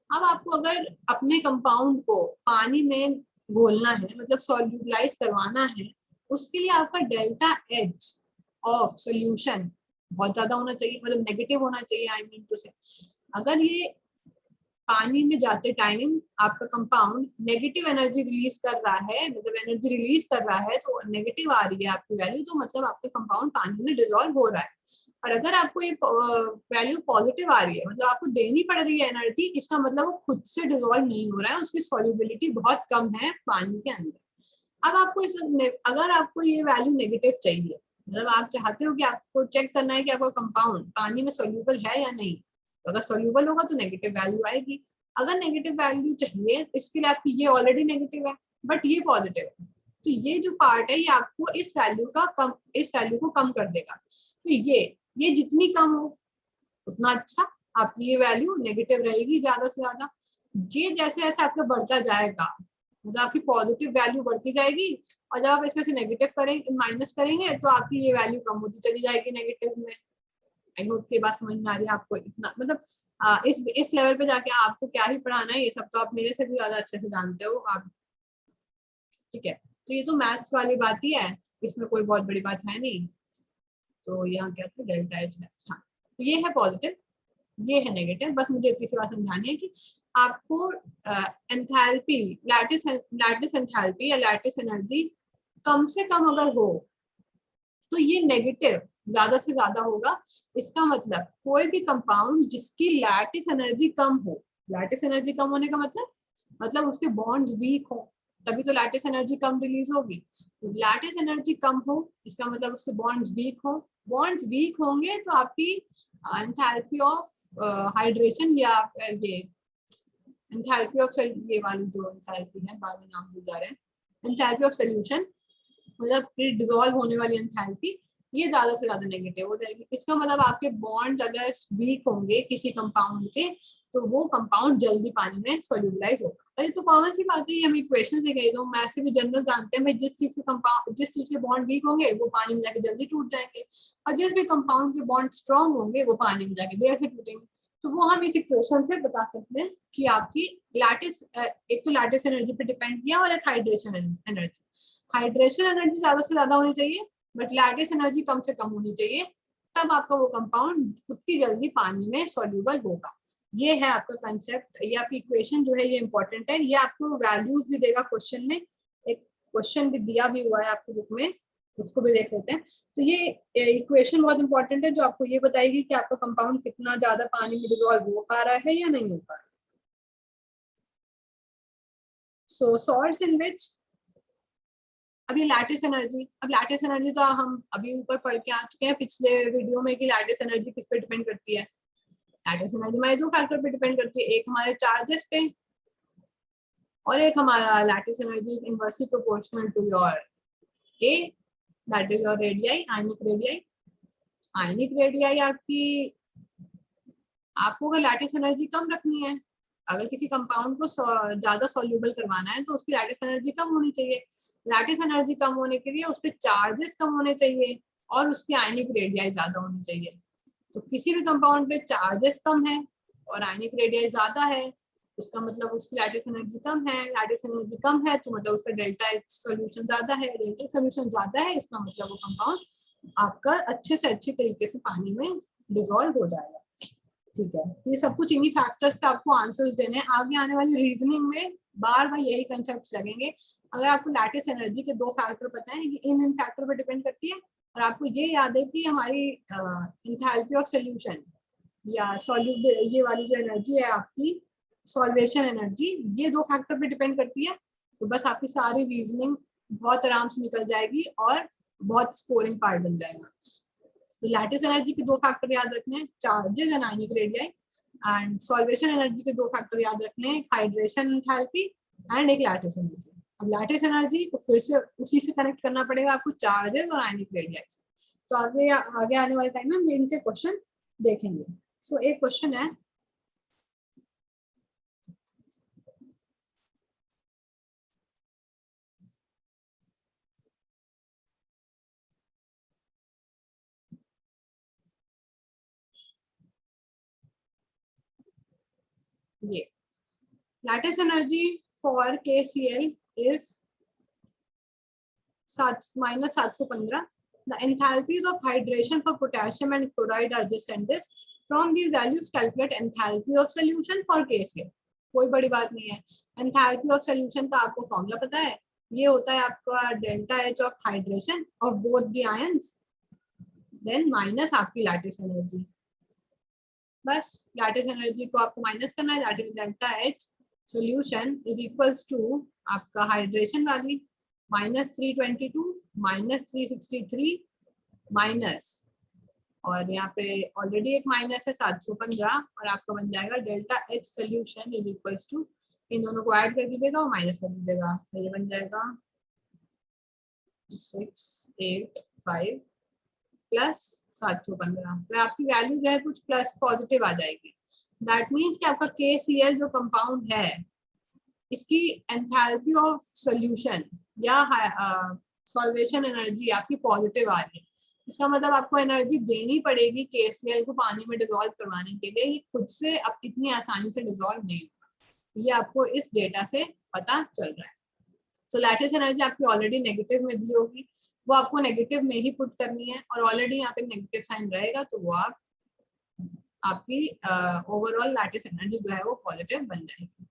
अब आपको अगर अपने कंपाउंड को पानी में घोलना है, मतलब सॉल्यूबलाइज करवाना है, उसके लिए आपका डेल्टा H ऑफ सॉल्यूशन बहुत ज्यादा होना चाहिए, मतलब नेगेटिव होना चाहिए, आई मीन टू से। अगर ये पानी में जाते टाइम आपका कंपाउंड नेगेटिव एनर्जी रिलीज कर रहा है, मतलब एनर्जी रिलीज कर रहा है, तो नेगेटिव आ रही है आपकी वैल्यू, तो मतलब आपका कंपाउंड पानी में डिसॉल्व हो रहा है। और अगर आपको ये वैल्यू पॉजिटिव आ रही है, मतलब आपको देनी पड़ रही है एनर्जी, इसका मतलब वो खुद से डिसॉल्व नहीं हो रहा है, उसकी सॉल्युबिलिटी बहुत कम है पानी के अंदर। अब आपको अगर आपको ये वैल्यू नेगेटिव चाहिए, मतलब आप चाहते हो कि आपको चेक करना है कि आपका कंपाउंड पानी में सोल्यूबल है या नहीं, तो अगर सोल्यूबल होगा तो नेगेटिव वैल्यू आएगी। अगर नेगेटिव वैल्यू चाहिए तो इसके लिए आपकी ये ऑलरेडी नेगेटिव है, बट ये पॉजिटिव है, तो ये जो पार्ट है ये आपको इस वैल्यू को कम कर देगा। तो ये जितनी कम हो उतना अच्छा, आपकी ये वैल्यू नेगेटिव रहेगी ज्यादा से ज्यादा। ये जैसे जैसे आपका बढ़ता जाएगा, मतलब आपकी पॉजिटिव वैल्यू बढ़ती जाएगी, और जब आप इसमें से नेगेटिव करेंगे, माइनस करेंगे, तो आपकी ये वैल्यू कम होती चली जाएगी नेगेटिव में। आई होप की बात समझ में आ रही है आपको। इतना मतलब इस लेवल पे जाके आपको क्या ही पढ़ाना है, ये सब तो आप मेरे से भी ज्यादा अच्छे से जानते हो आप। ठीक है, तो ये तो मैथ्स वाली बात ही है, इसमें कोई बहुत बड़ी बात है नहीं। तो यहाँ क्या था, डेल्टा एच। हाँ, तो ये है पॉजिटिव, ये है नेगेटिव। बस मुझे इतनी सी बात समझानी है कि आपको एंथैल्पी, लैटिस एंथैल्पी या लैटिस एनर्जी कम से कम अगर हो तो ये नेगेटिव ज्यादा से ज्यादा होगा। इसका मतलब कोई भी कंपाउंड जिसकी लैटिस एनर्जी कम हो, लैटिस एनर्जी कम होने का मतलब उसके बॉन्ड्स वीक हो, तभी तो लैटिस एनर्जी कम रिलीज होगी। लैटिस एनर्जी कम हो इसका मतलब उसके बॉन्ड्स वीक हो, बॉन्ड्स वीक होंगे तो आपकी एंथैल्पी ऑफ हाइड्रेशन या ये एंथैल्पी ऑफ ये वाली जो एंथैल्पी है, बार बार नाम भूल जा रहे हैं, एंथैल्पी ऑफ सोल्यूशन, मतलब डिसॉल्व होने वाली एंथैल्पी, ये ज्यादा से ज्यादा नेगेटिव हो जाएगी। इसका मतलब आपके बॉन्ड अगर वीक होंगे किसी कंपाउंड के, तो वो कंपाउंड जल्दी पानी में सोल्यूबलाइज होगा। अरे तो कॉमन सी बात है, हम इक्वेशन से गए तो मैसे भी जनरल जानते हैं भाई, जिस चीज के कंपाउंड, जिस चीज के बॉन्ड वीक होंगे वो पानी में जाके जल्दी टूट जाएंगे, और जिस भी कंपाउंड के बॉन्ड स्ट्रॉन्ग होंगे वो पानी में जाके देर से टूटेंगे। तो वो हम इस इक्वेशन से बता सकते हैं कि आपकी लैटिस, एक तो लैटिस एनर्जी पे डिपेंड किया और एक हाइड्रेशन एनर्जी। हाइड्रेशन एनर्जी ज्यादा से ज्यादा होनी चाहिए, बट लैटिस एनर्जी कम से कम होनी चाहिए, तब आपका वो कंपाउंड उतनी जल्दी पानी में सॉल्यूबल होगा। ये है आपका कंसेप्ट। ये आपकी इक्वेशन जो है ये इंपॉर्टेंट है, ये आपको वैल्यूज भी देगा क्वेश्चन में, एक क्वेश्चन भी दिया भी हुआ है आपकी बुक में, उसको भी देख लेते हैं। तो ये इक्वेशन बहुत इंपॉर्टेंट है, जो आपको ये बताएगी कि आपका कंपाउंड कितना ज्यादा पानी में डिसॉल्व हो पा रहा है या नहीं हो पा रहा है। सो सॉल्ट्स इन विच, अब ये लैटिस एनर्जी, अब लैटिस एनर्जी तो हम अभी ऊपर पढ़ के आ चुके हैं पिछले वीडियो में कि लैटिस एनर्जी किस पे डिपेंड करती है। लैटिस एनर्जी हमारे दो फैक्टर पे डिपेंड करती है, एक हमारे चार्जेस पे और एक हमारा lattice energy inversely proportional to your A, that is your radii, ionic radii. Ionic radii आपकी, आपको अगर लैटिस एनर्जी कम रखनी है, अगर किसी कंपाउंड को ज्यादा सॉल्यूबल करवाना है तो उसकी लैटिस एनर्जी कम होनी चाहिए। लैटिस एनर्जी कम होने के लिए उस पर चार्जेस कम होने चाहिए और उसकी आयनिक रेडियाई ज्यादा होनी चाहिए। तो किसी भी कंपाउंड पे चार्जेस कम है और आयनिक रेडियाई ज्यादा है, इसका मतलब उसकी लैटिस एनर्जी कम है। लैटिस एनर्जी कम है तो मतलब उसका डेल्टा एच सोल्यूशन ज्यादा है, डेल्टा सोल्यूशन ज्यादा है, इसका मतलब वो कंपाउंड आपका अच्छे से अच्छे तरीके से पानी में डिसॉल्व हो जाएगा। ठीक है, ये सब कुछ इन्हीं फैक्टर्स पे आपको आंसर्स देने हैं। आगे आने वाली रीजनिंग में बार बार यही कंसेप्ट लगेंगे। अगर आपको लैटिस एनर्जी के दो फैक्टर पता है कि इन फैक्टर पर डिपेंड करती है, और आपको ये याद है कि हमारी इंथैल्पी ऑफ सोल्यूशन या सॉल्यूबल, ये वाली जो एनर्जी है आपकी सॉल्वेशन एनर्जी, ये दो फैक्टर पे डिपेंड करती है, तो बस आपकी सारी रीजनिंग बहुत आराम से निकल जाएगी और बहुत स्कोरिंग पार्ट बन जाएगा। तो लैटिस एनर्जी के दो फैक्टर याद रखने हैं, charges and ionic radii, and solvation energy के दो फैक्टर याद रखने हैं, हाइड्रेशन एंथैल्पी एंड एक लैटिस एनर्जी। अब लैटिस एनर्जी को फिर से उसी से कनेक्ट करना पड़ेगा आपको चार्जेस और आयनिक रेडियाई से। तो आगे आगे आने वाले टाइम में हम इनके क्वेश्चन देखेंगे। सो एक क्वेश्चन है, ये lattice energy for KCl is -715. The enthalpies of hydration for potassium and chloride are this and this. From these values calculate enthalpy of solution for KCl. कोई बड़ी बात नहीं है। एंथैल्पी ऑफ सोल्यूशन का आपको फॉर्मूला पता है, ये होता है आपका delta H of hydration of both the ions, then minus आपकी लैटिस एनर्जी। बस लैटिस एनर्जी को आपको माइनस करना है, that is delta H solution is equals to आपका हाइड्रेशन वाली -322 -363 माइनस, और यहाँ पे ऑलरेडी एक माइनस है 715, और आपका बन जाएगा delta H solution is equals to, इन दोनों को ऐड कर दीजिएगा और माइनस कर दीजिएगा, तो ये बन जाएगा 685 प्लस 715। तो आपकी वैल्यू जो है कुछ प्लस पॉजिटिव आ जाएगी। दैट मीन्स कि आपका KCl जो कंपाउंड है इसकी एंथैल्पी ऑफ सोल्यूशन या सॉल्वेशन एनर्जी आपकी पॉजिटिव आ रही है। इसका मतलब आपको एनर्जी देनी पड़ेगी KCl को पानी में डिसॉल्व करवाने के लिए, ये खुद से अब इतनी आसानी से डिसॉल्व नहीं होगा। ये आपको इस डेटा से पता चल रहा है। सो लैटिस एनर्जी आपकी ऑलरेडी नेगेटिव में दी होगी, वो आपको नेगेटिव में ही पुट करनी है, और ऑलरेडी यहाँ पे नेगेटिव साइन रहेगा तो वो आपकी ओवरऑल लैटिस एनर्जी जो है वो पॉजिटिव बन जाएगी।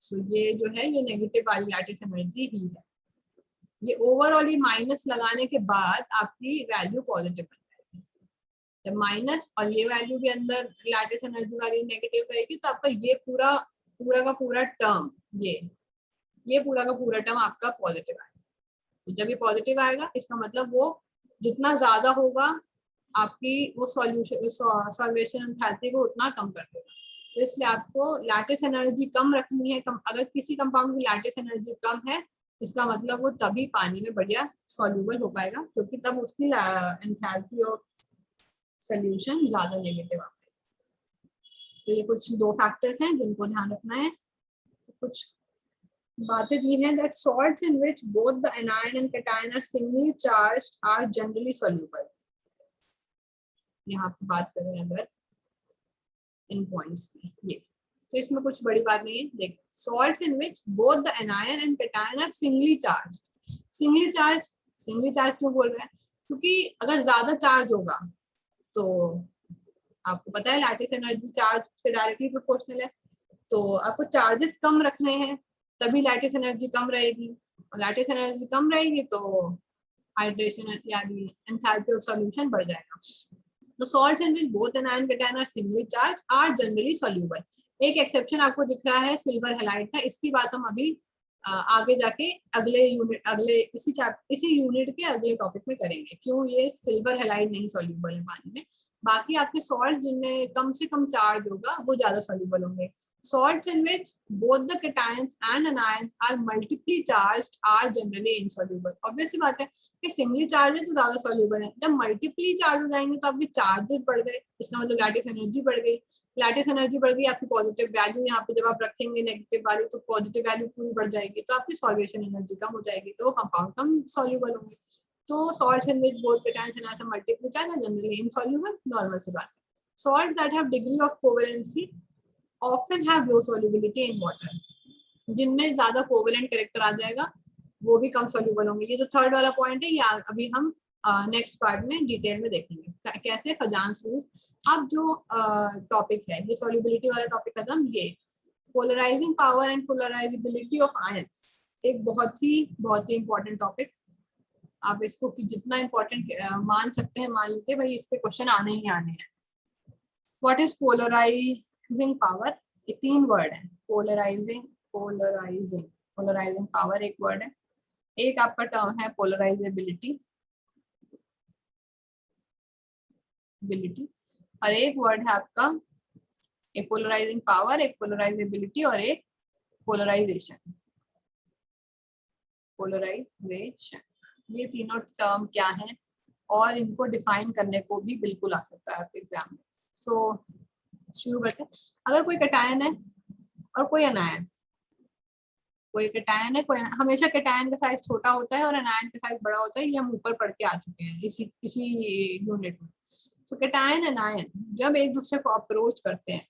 सो ये जो है ये नेगेटिव वाली लैटिस एनर्जी ही है। ये ओवरऑल ही माइनस लगाने के बाद आपकी वैल्यू पॉजिटिव बन जाएगी। जब माइनस और ये वैल्यू भी अंदर लैटिस एनर्जी वाली नेगेटिव रहेगी तो आपका ये पूरा का पूरा टर्म ये पूरा का पूरा टर्म आपका पॉजिटिव आएगा। तो जब ये पॉजिटिव आएगा इसका मतलब वो जितना ज्यादा होगा आपकी वो सॉल्वेशन एंथैल्पी को उतना कम कर देगा। तो इसलिए आपको लैटिस एनर्जी कम रखनी है। अगर किसी कंपाउंड की लैटिस एनर्जी कम है इसका मतलब वो तभी पानी में बढ़िया सॉल्यूबल हो पाएगा, क्योंकि तब उसकी एंथैल्पी ऑफ सॉल्यूशन ज्यादा नेगेटिव आ पाएगी। तो ये कुछ 2 फैक्टर्स हैं जिनको ध्यान रखना है। कुछ बातें दी हैं that salts in which both the anion and cation are singly charged are generally soluble। यहाँ पे बात करें अगर इन पॉइंट्स की, ये तो इसमें कुछ बड़ी बात नहीं है। देख, salts in which both the anion and cation are singly charged। Singly charge क्यों बोल रहे हैं? क्योंकि अगर ज्यादा चार्ज होगा तो आपको पता है लैटिस एनर्जी चार्ज से डायरेक्टली प्रोपोर्शनल है। तो आपको चार्जेस कम रखने हैं तभी लैटिस एनर्जी कम रहेगी, और लैटिस एनर्जी कम रहेगी तो हाइड्रेशन यानी एंथैल्पी ऑफ सॉल्यूशन बढ़ जाएगा। तो salts in which both anion cation are singly charge are generally soluble. एक एक्सेप्शन आपको दिख रहा है सिल्वर हैलाइड का, इसकी बात हम अभी आगे जाके अगले इसी यूनिट के अगले टॉपिक में करेंगे, क्यों ये सिल्वर हैलाइड नहीं सॉल्यूबल है पानी में। बाकी आपके सॉल्ट जिनमें कम से कम चार्ज होगा वो ज्यादा सॉल्यूबल होंगे। Salts in which both the cations and anions are multiply charged are generally insoluble। obvious बात है कि सिंगली चार्ज है तो ज्यादा soluble है, जब मल्टीपली चार्ज हो जाएंगे तो आपके चार्जेस बढ़ गए, इसका मतलब लैटिस एनर्जी बढ़ गई। लैटिस एनर्जी बढ़ गई, आपकी पॉजिटिव वैल्यू यहाँ पे जब आप रखेंगे नेगेटिव वैल्यू तो पॉजिटिव वैल्यू पूरी बढ़ जाएगी, तो आपकी सॉल्वेशन एनर्जी कम हो जाएगी, तो कंपाउंड कम सॉल्यूबल होंगे। तो salts in which both cations and anions are multiply charged are generally insoluble, normal सी बात है। Salt that have degree of covalency often have low solubility in water। जिनमें ज्यादा कोवेलेंट कैरेक्टर आ जाएगा वो भी कम सोल्यूबल होंगे। ये जो थर्ड वाला पॉइंट है ये अभी हम नेक्स्ट पार्ट में डिटेल में देखेंगे कैसे फजांस रूल। अब जो टॉपिक है ये सॉल्युबिलिटी वाला टॉपिक खत्म। ये polarising power and polarisability of ions एक बहुत ही इंपॉर्टेंट टॉपिक। आप इसको जितना इंपॉर्टेंट मान सकते हैं मान लीजिए, भाई इसके क्वेश्चन आने ही आने हैं। What is polarising power? ये 3 वर्ड है, पोलराइजिंग पावर एक वर्ड है, एक आपका टर्म है पोलराइजेबिलिटी और एक वर्ड है आपका एक पोलराइजिंग पावर, एक पोलराइजेबिलिटी और एक पोलराइजेशन। ये तीनों टर्म क्या हैं और इनको डिफाइन करने को भी बिल्कुल आ सकता है आपके एग्जाम में। सो शुरू करते हैं। अगर कोई कैटायन है और कोई एनायन, हमेशा कैटायन का साइज छोटा होता है और एनायन का साइज बड़ा होता है, ये हम ऊपर पढ़ के आ चुके हैं इसी यूनिट में। तो कैटायन एनायन जब एक दूसरे को अप्रोच करते हैं,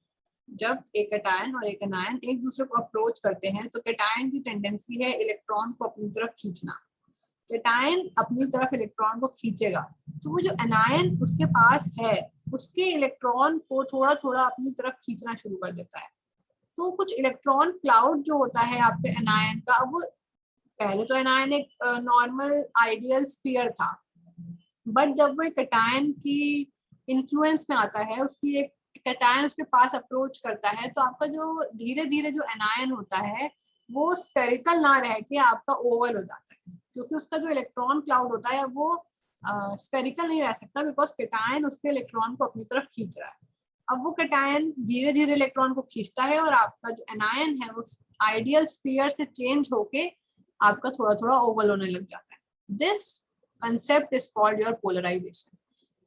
जब एक कैटायन और एक एनायन एक दूसरे को अप्रोच करते हैं तो कैटायन की टेंडेंसी है इलेक्ट्रॉन को अपनी तरफ खींचना। कैटायन अपनी तरफ इलेक्ट्रॉन को खींचेगा तो वो जो एनायन उसके पास है उसके इलेक्ट्रॉन को थोड़ा थोड़ा अपनी तरफ खींचना शुरू कर देता है। तो कुछ इलेक्ट्रॉन क्लाउड जो होता है आपके एनायन का, वो पहले तो एनायन एक नॉर्मल आइडियल स्फीयर था, बट जब वो कैटायन की इन्फ्लुएंस में आता है, उसकी एक कैटायन उसके पास अप्रोच करता है, तो आपका जो धीरे धीरे जो एनायन होता है वो स्फेरिकल ना रह के आपका ओवल हो जाता है, क्योंकि उसका जो इलेक्ट्रॉन क्लाउड होता है वो स्फेरिकल नहीं रह सकता, बिकॉज कैटायन उसके इलेक्ट्रॉन को अपनी तरफ खींच रहा है। अब वो कैटायन धीरे धीरे इलेक्ट्रॉन को खींचता है और आपका जो एनायन है वो आइडियल स्फीयर से चेंज होके आपका थोड़ा थोड़ा ओवल होने लग जाता है। This concept is called your polarisation.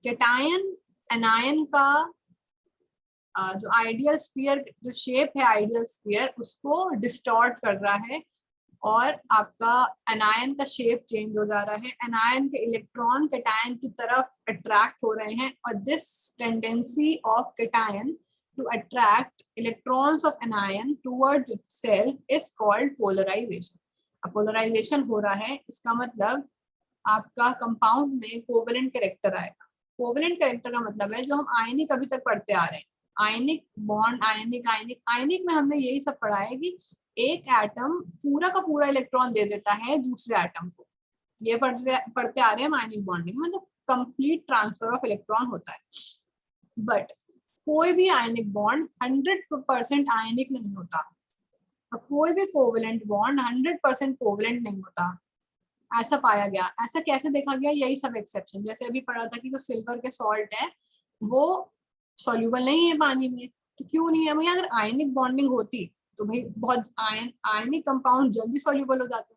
Cation anion का जो आइडियल स्फीयर जो शेप है आइडियल स्फीयर उसको डिस्टॉर्ट कर रहा है और आपका एनायन का शेप चेंज हो जा रहा है, एनायन के इलेक्ट्रॉन कैटायन की तरफ अट्रैक्ट हो रहे हैं और this tendency of cation to attract electrons of anion towards itself is called polarization. अब पोलराइजेशन हो रहा है, इसका मतलब आपका कंपाउंड में कोवेलेंट कैरेक्टर आएगा। कोवेलेंट कैरेक्टर का मतलब है जो हम आयनिक अभी तक पढ़ते आ रहे हैं, आयनिक बॉन्ड, आयनिक आयनिक आयनिक में हमने यही सब पढ़ा है कि एक एटम पूरा का पूरा इलेक्ट्रॉन दे देता है दूसरे एटम को, ये पढ़ते आ रहे हैं आयनिक बॉन्डिंग, मतलब कंप्लीट ट्रांसफर ऑफ इलेक्ट्रॉन होता है। बट कोई भी आयनिक बॉन्ड 100% आयनिक नहीं होता और कोई भी कोवेलेंट बॉन्ड 100% कोवेलेंट नहीं होता, ऐसा पाया गया। ऐसा कैसे देखा गया? यही सब एक्सेप्शन, जैसे अभी पढ़ा था कि जो सिल्वर के सॉल्ट है वो सॉल्यूबल नहीं है पानी में, तो क्यों नहीं है भाई? अगर आयनिक बॉन्डिंग होती तो भाई बहुत आयनिक कंपाउंड जल्दी सॉल्यूबल हो जाते,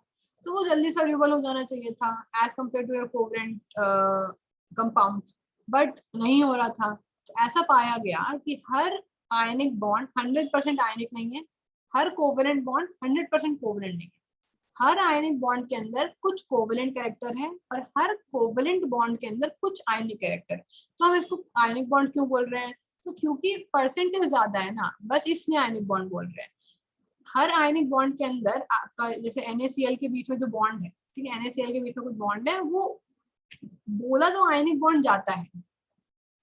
तो वो जल्दी सॉल्यूबल हो जाना चाहिए था as compare to your covalent compounds, but नहीं हो रहा था। तो ऐसा पाया गया कि हर आयनिक बॉन्ड 100% आयनिक नहीं है, हर कोवेलेंट बॉन्ड 100% कोवेलेंट नहीं है, हर आयनिक बॉन्ड के अंदर कुछ कोवेलेंट कैरेक्टर है और हर कोवेलेंट बॉन्ड के अंदर कुछ आयनिक कैरेक्टर है। तो हम इसको आयनिक बॉन्ड क्यों बोल रहे हैं? तो क्योंकि परसेंटेज ज्यादा है ना, बस इसलिए आयनिक बॉन्ड बोल रहे हैं। हर आयनिक बॉन्ड के अंदर आपका जैसे NaCl के बीच में जो बॉन्ड है, ठीक है, NaCl के बीच में कुछ बॉन्ड है, वो बोला तो आयनिक बॉन्ड जाता है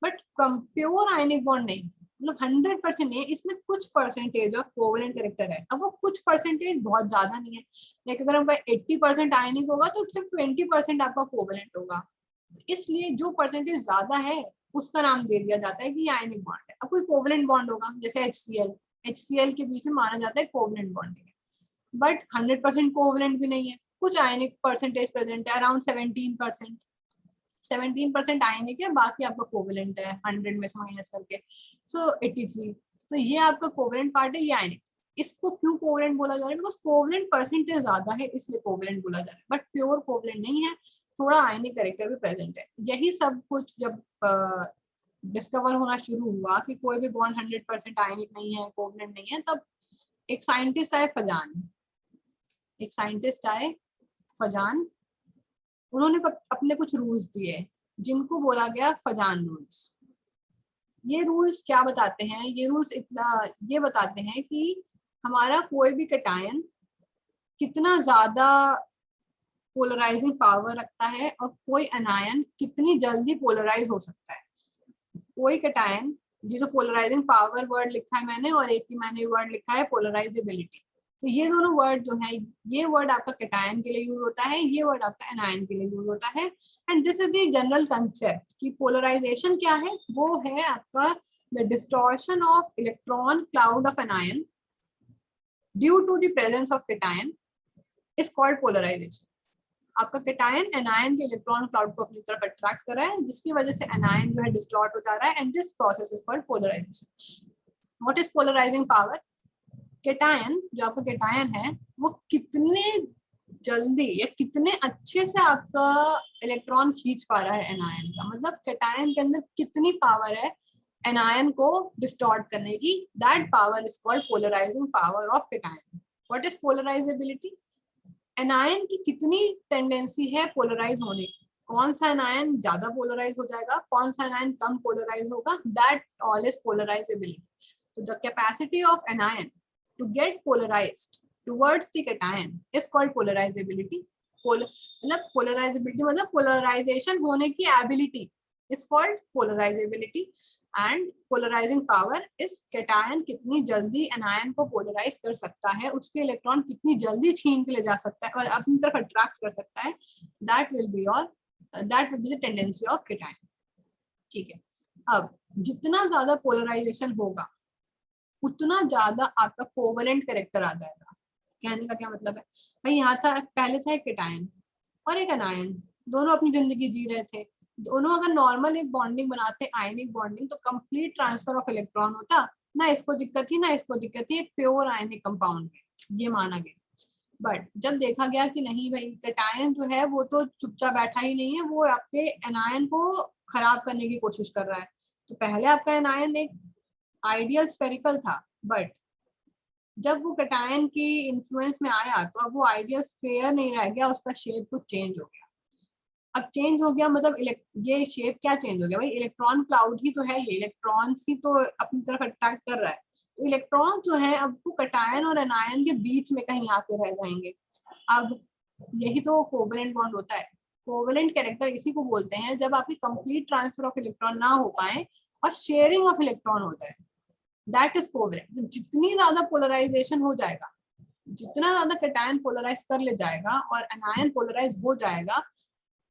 बट प्योर आयनिक बॉन्ड नहीं, मतलब 100% नहीं, इसमें कुछ परसेंटेज ऑफ कोवेलेंट कैरेक्टर है। अब वो कुछ परसेंटेज बहुत ज्यादा नहीं है, लेकिन अगर आपका 80% आयनिक होगा तो सिर्फ 20% आपका कोवेलेंट होगा, इसलिए जो परसेंटेज ज्यादा है उसका नाम दे दिया जाता है कि आयनिक बॉन्ड है। अब कोई कोवेलेंट बॉन्ड होगा जैसे HCl के बीच में माना जाता है कोवेलेंट बॉन्ड है, बट 100% कोवेलेंट भी नहीं है, कुछ आयनिक परसेंटेज प्रेजेंट है, अराउंड 17% आयनिक है, बाकी आपका कोवेलेंट है 100 में से माइनस करके, सो 83। तो ये आपका कोवेलेंट पार्ट है, ये आयनिक। इसको क्यों कोवेलेंट बोला जा रहा है? बिकॉज कोवेलेंट परसेंटेज ज्यादा है इसलिए कोवेलेंट बोला जा रहा है, बट प्योर कोवेलेंट नहीं है, थोड़ा आयनिक कैरेक्टर भी प्रेजेंट है। यही सब कुछ जब डिस्कवर होना शुरू हुआ कि कोई भी बॉन्ड 100% आयनिक नहीं है, कोवेलेंट नहीं है, तब एक साइंटिस्ट आए फजान, उन्होंने अपने कुछ रूल्स दिए जिनको बोला गया फजान रूल्स। ये रूल्स क्या बताते हैं? ये रूल्स ये बताते हैं कि हमारा कोई भी कैटायन कितना ज्यादा पोलराइजिंग पावर रखता है और कोई एनायन कितनी जल्दी पोलराइज हो सकता है। कोई कैटायन, जो पोलराइजिंग पावर वर्ड लिखा है मैंने और एक ही मैंने वर्ड लिखा है पोलराइजेबिलिटी, तो ये दोनों वर्ड जो है, ये वर्ड आपका कैटायन के लिए यूज होता है, ये वर्ड आपका एनायन के लिए यूज होता है। And this is the general concept कि पोलराइजेशन क्या है? वो है आपका the distortion of electron cloud of anion due to the presence of cation is called polarisation. आपका कैटायन एनायन के इलेक्ट्रॉन क्लाउड को अपनी तरफ अट्रैक्ट कर रहा है, जिसकी वजह से एनायन जो है डिस्टॉर्ट हो जा रहा है, and this process is called polarisation. What is polarising power? Cation, जो आपका कैटायन है, वो कितने जल्दी या कितने अच्छे से आपका इलेक्ट्रॉन खींच पा रहा है एनायन का, मतलब कैटायन के अंदर कितनी पावर है एनायन को डिस्टॉर्ट करने की, that power is called polarising power of cation. What is polarisability? Anion की कितनी टेंडेंसी है पोलराइज होने की, कौन सा एनायन ज्यादा पोलराइज हो जाएगा, कौन सा एनायन कम पोलराइज होगा, दैट ऑल इज पोलराइजेबिलिटी। तो the capacity of anion to get polarized towards the cation is called polarizability. मतलब polarizability मतलब polarization होने की ability is called polarizability, and polarizing power is cation कितनी जल्दी anion को polarize कर सकता है, उसके इलेक्ट्रॉन कितनी जल्दी छीन के ले जा सकता है और अपनी तरफ अट्रैक्ट कर सकता है, that will be the tendency of cation। ठीक है, अब जितना ज्यादा पोलराइजेशन होगा उतना ज्यादा आपका कोवेलेंट कैरेक्टर आ जाएगा। कहने का क्या मतलब है भाई, यहाँ था पहले था एक कैटायन और एक एनायन, दोनों अपनी जिंदगी जी रहे थे, दोनों अगर नॉर्मल एक बॉन्डिंग बनाते आयनिक बॉन्डिंग तो कंप्लीट ट्रांसफर ऑफ इलेक्ट्रॉन होता, ना इसको दिक्कत थी ना इसको दिक्कत थी, एक प्योर आयनिक कंपाउंड है, ये माना गया। बट जब देखा गया कि नहीं भाई, कैटायन जो है वो तो चुपचाप बैठा ही नहीं है, वो आपके एनायन को खराब करने की कोशिश कर रहा है, तो पहले आपका एनायन एक आइडियल स्फेरिकल था, बट जब वो कटायन की इन्फ्लुएंस में आया तो अब वो आइडियल स्फेयर नहीं रह गया, उसका शेप कुछ चेंज हो गया। अब चेंज हो गया मतलब ये शेप क्या चेंज हो गया भाई, इलेक्ट्रॉन क्लाउड ही तो है, ये इलेक्ट्रॉन ही तो अपनी तरफ अट्रैक्ट कर रहा है। तो इलेक्ट्रॉन जो है अब वो कटायन और एनायन के बीच में कहीं आके रह जाएंगे। अब यही तो कोवेलेंट बॉन्ड होता है। कोवेलेंट कैरेक्टर इसी को बोलते हैं जब आपकी कंप्लीट ट्रांसफर ऑफ इलेक्ट्रॉन ना हो पाए और शेयरिंग ऑफ इलेक्ट्रॉन होता है, दैट इज कोवेलेंट। जितनी ज्यादा पोलराइजेशन हो जाएगा, जितना ज्यादा कटायन पोलराइज कर ले जाएगा और एनायन पोलराइज हो जाएगा,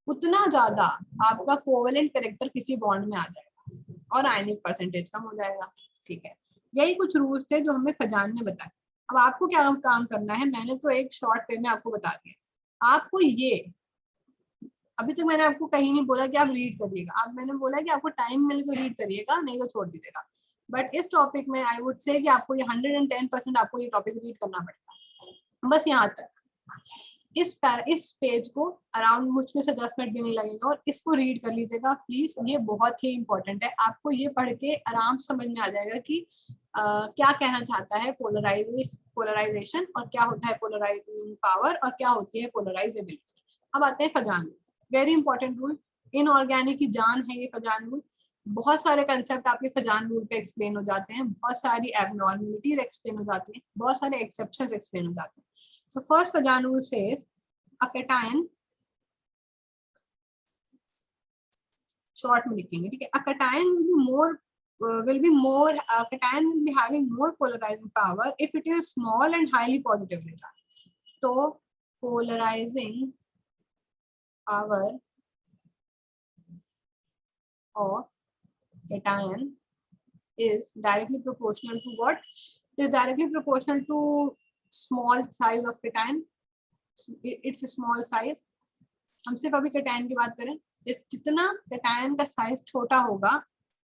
उतना ज्यादा आपका कोवेलेंट कैरेक्टर किसी बॉन्ड में आ जाएगा और आयनिक परसेंटेज कम हो जाएगा। ठीक है, यही कुछ रूल्स थे जो हमें फजान ने बताए। अब आपको क्या काम करना है, मैंने तो एक शॉर्ट वे में आपको बता दिया। आपको ये, अभी तक मैंने आपको कहीं नहीं बोला कि आप रीड करिएगा, अब मैंने बोला कि आपको टाइम मिले तो रीड करिएगा, नहीं तो छोड़ दीजिएगा। बट इस टॉपिक में आई वुड से कि आपको ये 110% आपको ये टॉपिक रीड करना पड़ेगा, बस यहाँ तक। इस पेज को अराउंड मुश्किल से 10 मिनट भी नहीं लगेगा और इसको रीड कर लीजिएगा प्लीज, ये बहुत ही इंपॉर्टेंट है। आपको ये पढ़ के आराम से समझ में आ जाएगा कि क्या कहना चाहता है पोलराइजेशन और क्या होता है पोलराइजिंग पावर और क्या होती है पोलराइजेबिलिटी। अब आते हैं Fajan rule, very important rule, inorganic की जान है ये फजान रूल। बहुत सारे कंसेप्ट आपके फजान रूल पे एक्सप्लेन हो जाते हैं, बहुत सारी एबनॉर्मलिटीज एक्सप्लेन हो जाती हैं, बहुत सारे एक्सेप्शंस एक्सप्लेन हो जाते हैं। So first Fajan rule says a cation, short में लिखेंगे, ठीक है, a cation cation will be having more polarizing power if it is small and highly positively charged. So polarizing power of cation is directly proportional to what? It is directly proportional to small size of cation. It's a small size. हम सिर्फ अभी cation की बात करें, जितना cation का size छोटा होगा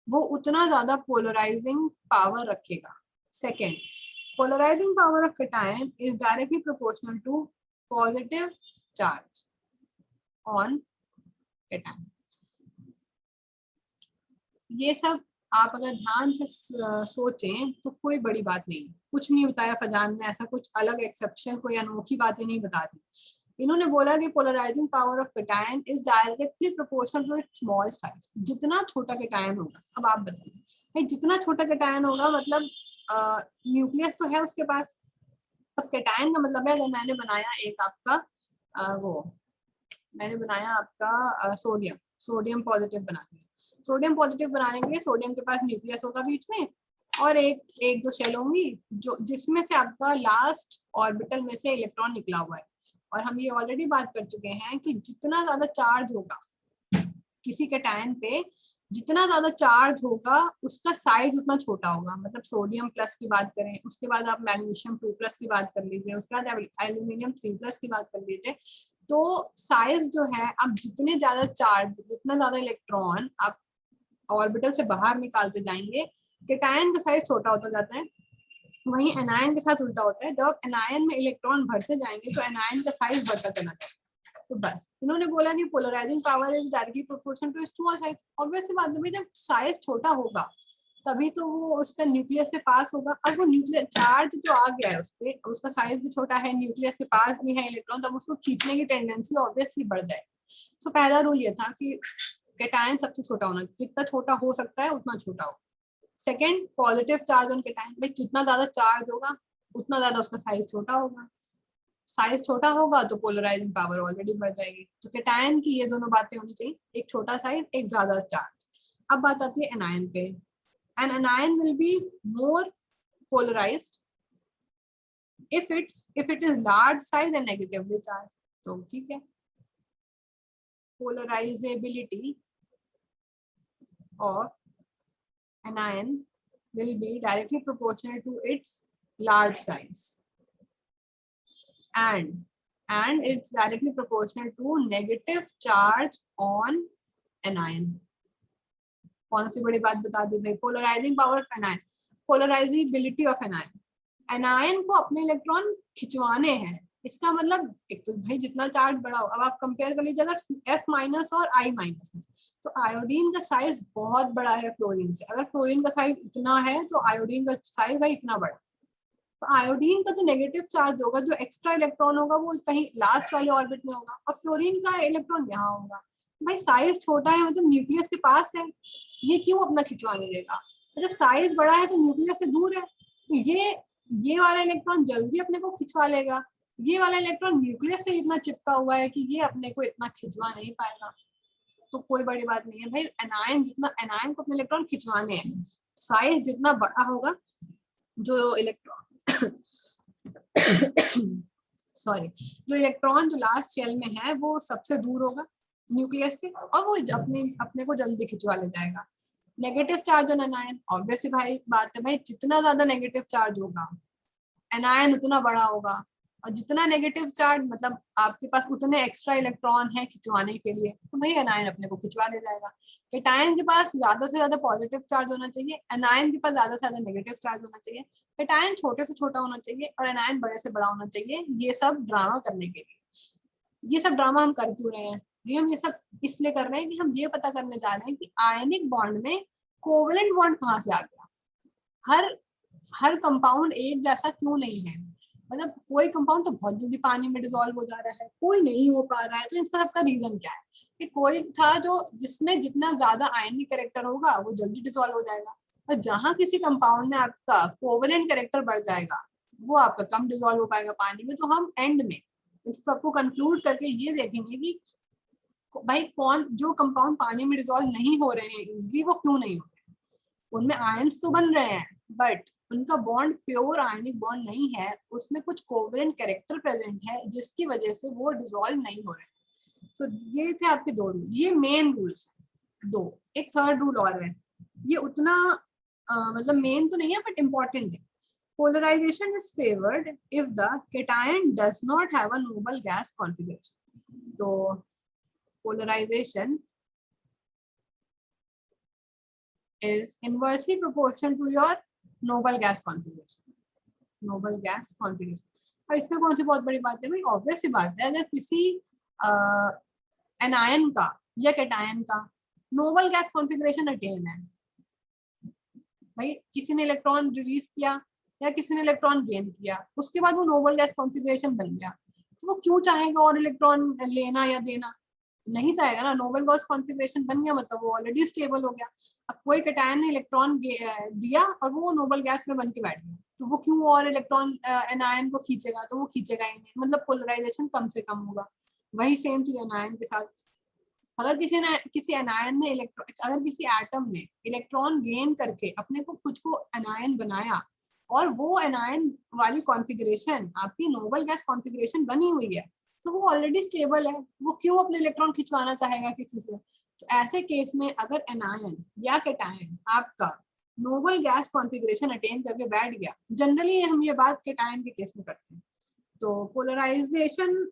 वो उतना ज्यादा पोलराइजिंग पावर रखेगा। Second, polarising power of cation is directly proportional to positive charge on cation. ये सब आप अगर ध्यान से सोचें तो कोई बड़ी बात नहीं, कुछ नहीं बताया फजान ने, ऐसा कुछ अलग एक्सेप्शन कोई अनोखी बातें नहीं बता दी। इन्होंने बोला कि polarising power of cation is directly proportional to its small size. जितना छोटा कैटायन होगा, अब आप बताइए भाई, जितना छोटा कैटायन होगा मतलब न्यूक्लियस तो है उसके पास। अब कैटायन का मतलब है, अगर मैंने बनाया एक आपका मैंने बनाया आपका सोडियम पॉजिटिव बना दिया। सोडियम पॉजिटिव बनाने के लिए सोडियम के पास न्यूक्लियस होगा बीच में और एक दो शेल होंगी जो जिसमें से आपका लास्ट ऑर्बिटल में से इलेक्ट्रॉन निकला हुआ है। और हम ये ऑलरेडी बात कर चुके हैं कि जितना ज्यादा चार्ज होगा किसी कैटायन पे, जितना ज्यादा चार्ज होगा उसका साइज उतना छोटा होगा। मतलब सोडियम प्लस की बात करें, उसके बाद आप मैग्नीशियम 2+ की बात कर लीजिए, उसके बाद एल्यूमिनियम 3+ की बात कर लीजिए, तो साइज जो है, आप जितने ज्यादा चार्ज, जितना ज्यादा इलेक्ट्रॉन आप ऑर्बिटल से बाहर निकालते जाएंगे, कैटायन का साइज छोटा होता जाता है। वहीं एनायन के साथ उल्टा होता है, जब एनायन में इलेक्ट्रॉन भरते जाएंगे तो एनायन का साइज बढ़ता चला जाता है। तो बस इन्होंने बोला कि polarising power is directly proportional to small size. Obvious सी बात है, जब साइज छोटा होगा तभी तो वो उसका न्यूक्लियस के पास होगा। अब वो न्यूक्लियस चार्ज जो आ गया है उस पे, उसका साइज भी छोटा है, न्यूक्लियस के पास भी है इलेक्ट्रॉन, तब उसको खींचने की टेंडेंसी ऑब्वियसली बढ़ जाएगी। तो पहला रूल ये था कि कैटायन सबसे छोटा होना, जितना छोटा हो सकता है उतना छोटा हो। Second, positive charge on cation, भाई जितना ज्यादा चार्ज होगा उतना ज्यादा उसका साइज छोटा होगा, साइज छोटा होगा तो पोलराइजिंग पावर ऑलरेडी बढ़ जाएगी। तो कैटायन की ये दोनों बातें होनी चाहिए, एक छोटा साइज, एक ज्यादा चार्ज। अब बात आती है एनायन पे। An anion will be more polarised if it is large size and negatively charged। तो ठीक है, polarizability of anion will be directly proportional to its large size and it's directly proportional to negative charge on anion। कौन सी बड़ी बात बता दी भाई, polarising power of anion, polarisability of anion. Anion को अपने इलेक्ट्रॉन खिंचवाने हैं, इसका मतलब एक तो भाई जितना चार्ज बड़ा हो, अब आप कंपेयर कर लीजिए अगर F माइनस और I माइनस में, तो आयोडीन का साइज बहुत बड़ा है फ्लोरीन से। अगर फ्लोरीन का साइज इतना है तो आयोडीन का साइज भाई इतना बड़ा। तो आयोडीन का जो नेगेटिव चार्ज होगा, जो एक्स्ट्रा इलेक्ट्रॉन होगा, वो कहीं लास्ट वाले ऑर्बिट में होगा और फ्लोरीन का इलेक्ट्रॉन यहाँ होगा। भाई साइज छोटा है मतलब न्यूक्लियस के पास है, ये क्यों अपना खिंचवाने देगा? जब साइज बड़ा है तो न्यूक्लियस से दूर है, तो ये वाला इलेक्ट्रॉन जल्दी अपने को खिंचवा लेगा। ये वाला इलेक्ट्रॉन न्यूक्लियस से इतना चिपका हुआ है कि ये अपने को इतना खिंचवा नहीं पाएगा। तो कोई बड़ी बात नहीं है भाई, एनायन जितना, एनायन को अपने इलेक्ट्रॉन खिंचवाने हैं, साइज जितना बड़ा होगा जो इलेक्ट्रॉन सॉरी, जो इलेक्ट्रॉन जो लास्ट शेल में है वो सबसे दूर होगा न्यूक्लियस से, और वो अपने को जल्दी खिंचवा ले जाएगा। Negative charge on anion, obvious भाई बात है भाई, जितना ज्यादा नेगेटिव चार्ज होगा एनायन उतना बड़ा होगा, और जितना नेगेटिव चार्ज मतलब आपके पास उतने एक्स्ट्रा इलेक्ट्रॉन है खिंचवाने के लिए, तो भाई एनायन अपने को खिंचवा ले जाएगा। कैटायन के पास ज्यादा से ज्यादा पॉजिटिव चार्ज होना चाहिए, एनायन के पास ज्यादा से ज्यादा नेगेटिव चार्ज होना चाहिए। कैटायन छोटे से छोटा होना चाहिए और एनायन बड़े से बड़ा होना चाहिए। ये सब ड्रामा करने के लिए, ये सब ड्रामा हम कर क्यों रहे हैं? हम ये सब इसलिए कर रहे हैं कि हम ये पता करने जा रहे हैं कि आयनिक बॉन्ड में कोवेलेंट बॉन्ड कहाँ से आ गया। हर कंपाउंड एक जैसा क्यों नहीं है? मतलब कोई कंपाउंड तो बहुत जल्दी पानी में डिसॉल्व हो जा रहा है, कोई नहीं हो पा रहा है, तो इसका सबका रीजन क्या है? कि कोई था जो जिसमें जितना ज्यादा आयनिक कैरेक्टर होगा वो जल्दी डिसॉल्व हो जाएगा, और जहां किसी कंपाउंड में आपका कोवेलेंट कैरेक्टर बढ़ जाएगा वो आपका कम डिसॉल्व हो पाएगा पानी में। तो हम एंड में इसको आपको कंक्लूड करके ये देखेंगे कि भाई कौन जो कंपाउंड पानी में डिसॉल्व नहीं हो रहे हैं इजिली, वो क्यों नहीं हो रहे। उनमें आयंस तो बन रहे हैं बट उनका बॉन्ड प्योर आयनिक बॉन्ड नहीं है, उसमें कुछ कोवेलेंट कैरेक्टर प्रेजेंट है जिसकी वजह से वो डिसॉल्व नहीं हो रहे। तो ये थे आपके दो रूल, ये मेन रूल्स दो। एक थर्ड रूल और है, ये उतना मतलब मेन तो नहीं है बट इम्पोर्टेंट है। Polarization is favored if the cation does not have a noble gas configuration. तो polarization is inversely proportional to your noble gas configuration. Noble gas configuration. अब इसमें कौन सी बहुत बड़ी बात है भाई? ऑब्वियस सी बात है, अगर किसी एनायन का या कैटायन का नोबल गैस कॉन्फ़िगरेशन अटेन है, भाई किसी ने इलेक्ट्रॉन रिलीज किया या किसी ने इलेक्ट्रॉन गेन किया, उसके बाद वो नोबल गैस कॉन्फ़िगरेशन बन गया, तो वो क्यों चाहेगा और इलेक्ट्रॉन लेना या देना? नहीं चाहेगा ना। नोबल गैस कॉन्फ़िगरेशन बन गया मतलब वो ऑलरेडी स्टेबल हो गया। अब कोई कैटायन ने इलेक्ट्रॉन दिया और वो नोबल गैस में बन के बैठ गया, तो वो क्यों और इलेक्ट्रॉन एनायन को खींचेगा? तो वो खींचेगा ही नहीं, मतलब पोलराइजेशन कम से कम होगा। वही सेम चीज एनायन के साथ। अगर किसी एनायन ने अगर किसी एटम ने इलेक्ट्रॉन गेन करके अपने को खुद को एनायन बनाया और वो एनायन वाली कॉन्फ़िगरेशन आपकी नोबल गैस कॉन्फ़िगरेशन बनी हुई है, तो वो ऑलरेडी स्टेबल है, वो क्यों अपने इलेक्ट्रॉन खिंचवाना चाहेगा किसी से? तो ऐसे केस में अगर एनायन या कैटायन आपका नोबल गैस कॉन्फ़िगरेशन अटेन करके बैठ गया, जनरली हम ये बात कैटायन के केस में करते हैं, तो polarisation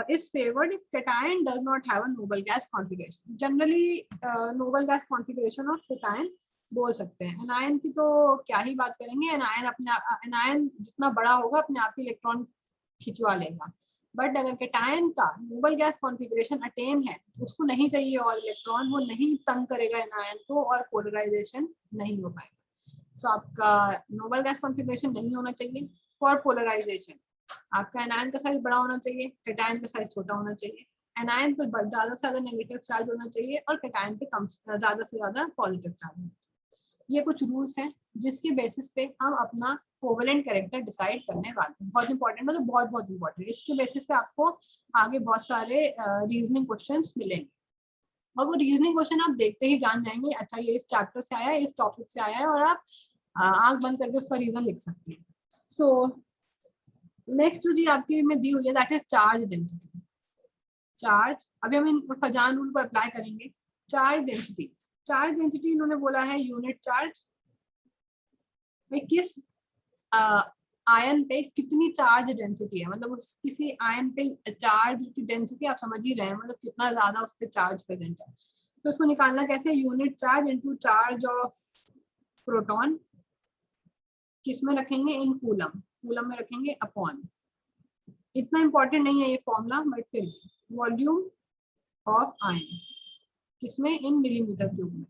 is favored if cation does not have a noble gas configuration. Generally noble gas configuration of cation बोल सकते हैं। एनायन की तो क्या ही बात करेंगे, एनायन जितना बड़ा होगा अपने आप ही इलेक्ट्रॉन खिंचवा लेगा। बट अगर कैटायन का नोबल गैस कॉन्फ़िगरेशन अटेन है, उसको नहीं चाहिए और इलेक्ट्रॉन, वो नहीं तंग करेगा एनायन को और पोलराइजेशन नहीं हो पाएगा। सो आपका नोबल गैस कॉन्फ़िगरेशन नहीं होना चाहिए फॉर पोलराइजेशन। आपका एनायन का साइज बड़ा होना चाहिए, कैटायन का साइज छोटा होना चाहिए। एनायन पे ज्यादा से ज्यादा नेगेटिव चार्ज होना चाहिए और कैटायन पे कम ज्यादा से ज्यादा पॉजिटिव चार्ज होना चाहिए। ये कुछ रूल्स हैं जिसके बेसिस पे हम अपना कोवेलेंट कैरेक्टर डिसाइड करने वाले हैं। बहुत इंपॉर्टेंट, मतलब बहुत बहुत इंपॉर्टेंट। इसके बेसिस पे आपको आगे बहुत सारे रीजनिंग क्वेश्चंस मिलेंगे और वो रीजनिंग क्वेश्चन आप देखते ही जान जाएंगे, अच्छा ये इस चैप्टर से आया है, इस टॉपिक से आया है, और आप आंख बंद करके उसका रीजन लिख सकते हैं। सो नेक्स्ट जो जी आपकी में दी हुई है that is charge density. Charge, अभी हम इन फजान रूल को अप्लाई करेंगे। चार्ज डेंसिटी इन्होंने बोला है यूनिट चार्ज, किस आयन पे कितनी चार्ज डेंसिटी है, मतलब उस किसी आयन पे चार्ज की डेंसिटी आप समझ ही रहे हैं, मतलब कितना ज्यादा उस पे चार्ज प्रेजेंट है। तो उसको निकालना कैसे? Unit charge into charge of proton, किस में रखेंगे? इन कूलम, कूलम में रखेंगे अपॉन इतना इंपॉर्टेंट नहीं है ये फॉर्मूला, बट फिर वॉल्यूम ऑफ आयन किसमें, इन मिलीमीटर क्यूब में।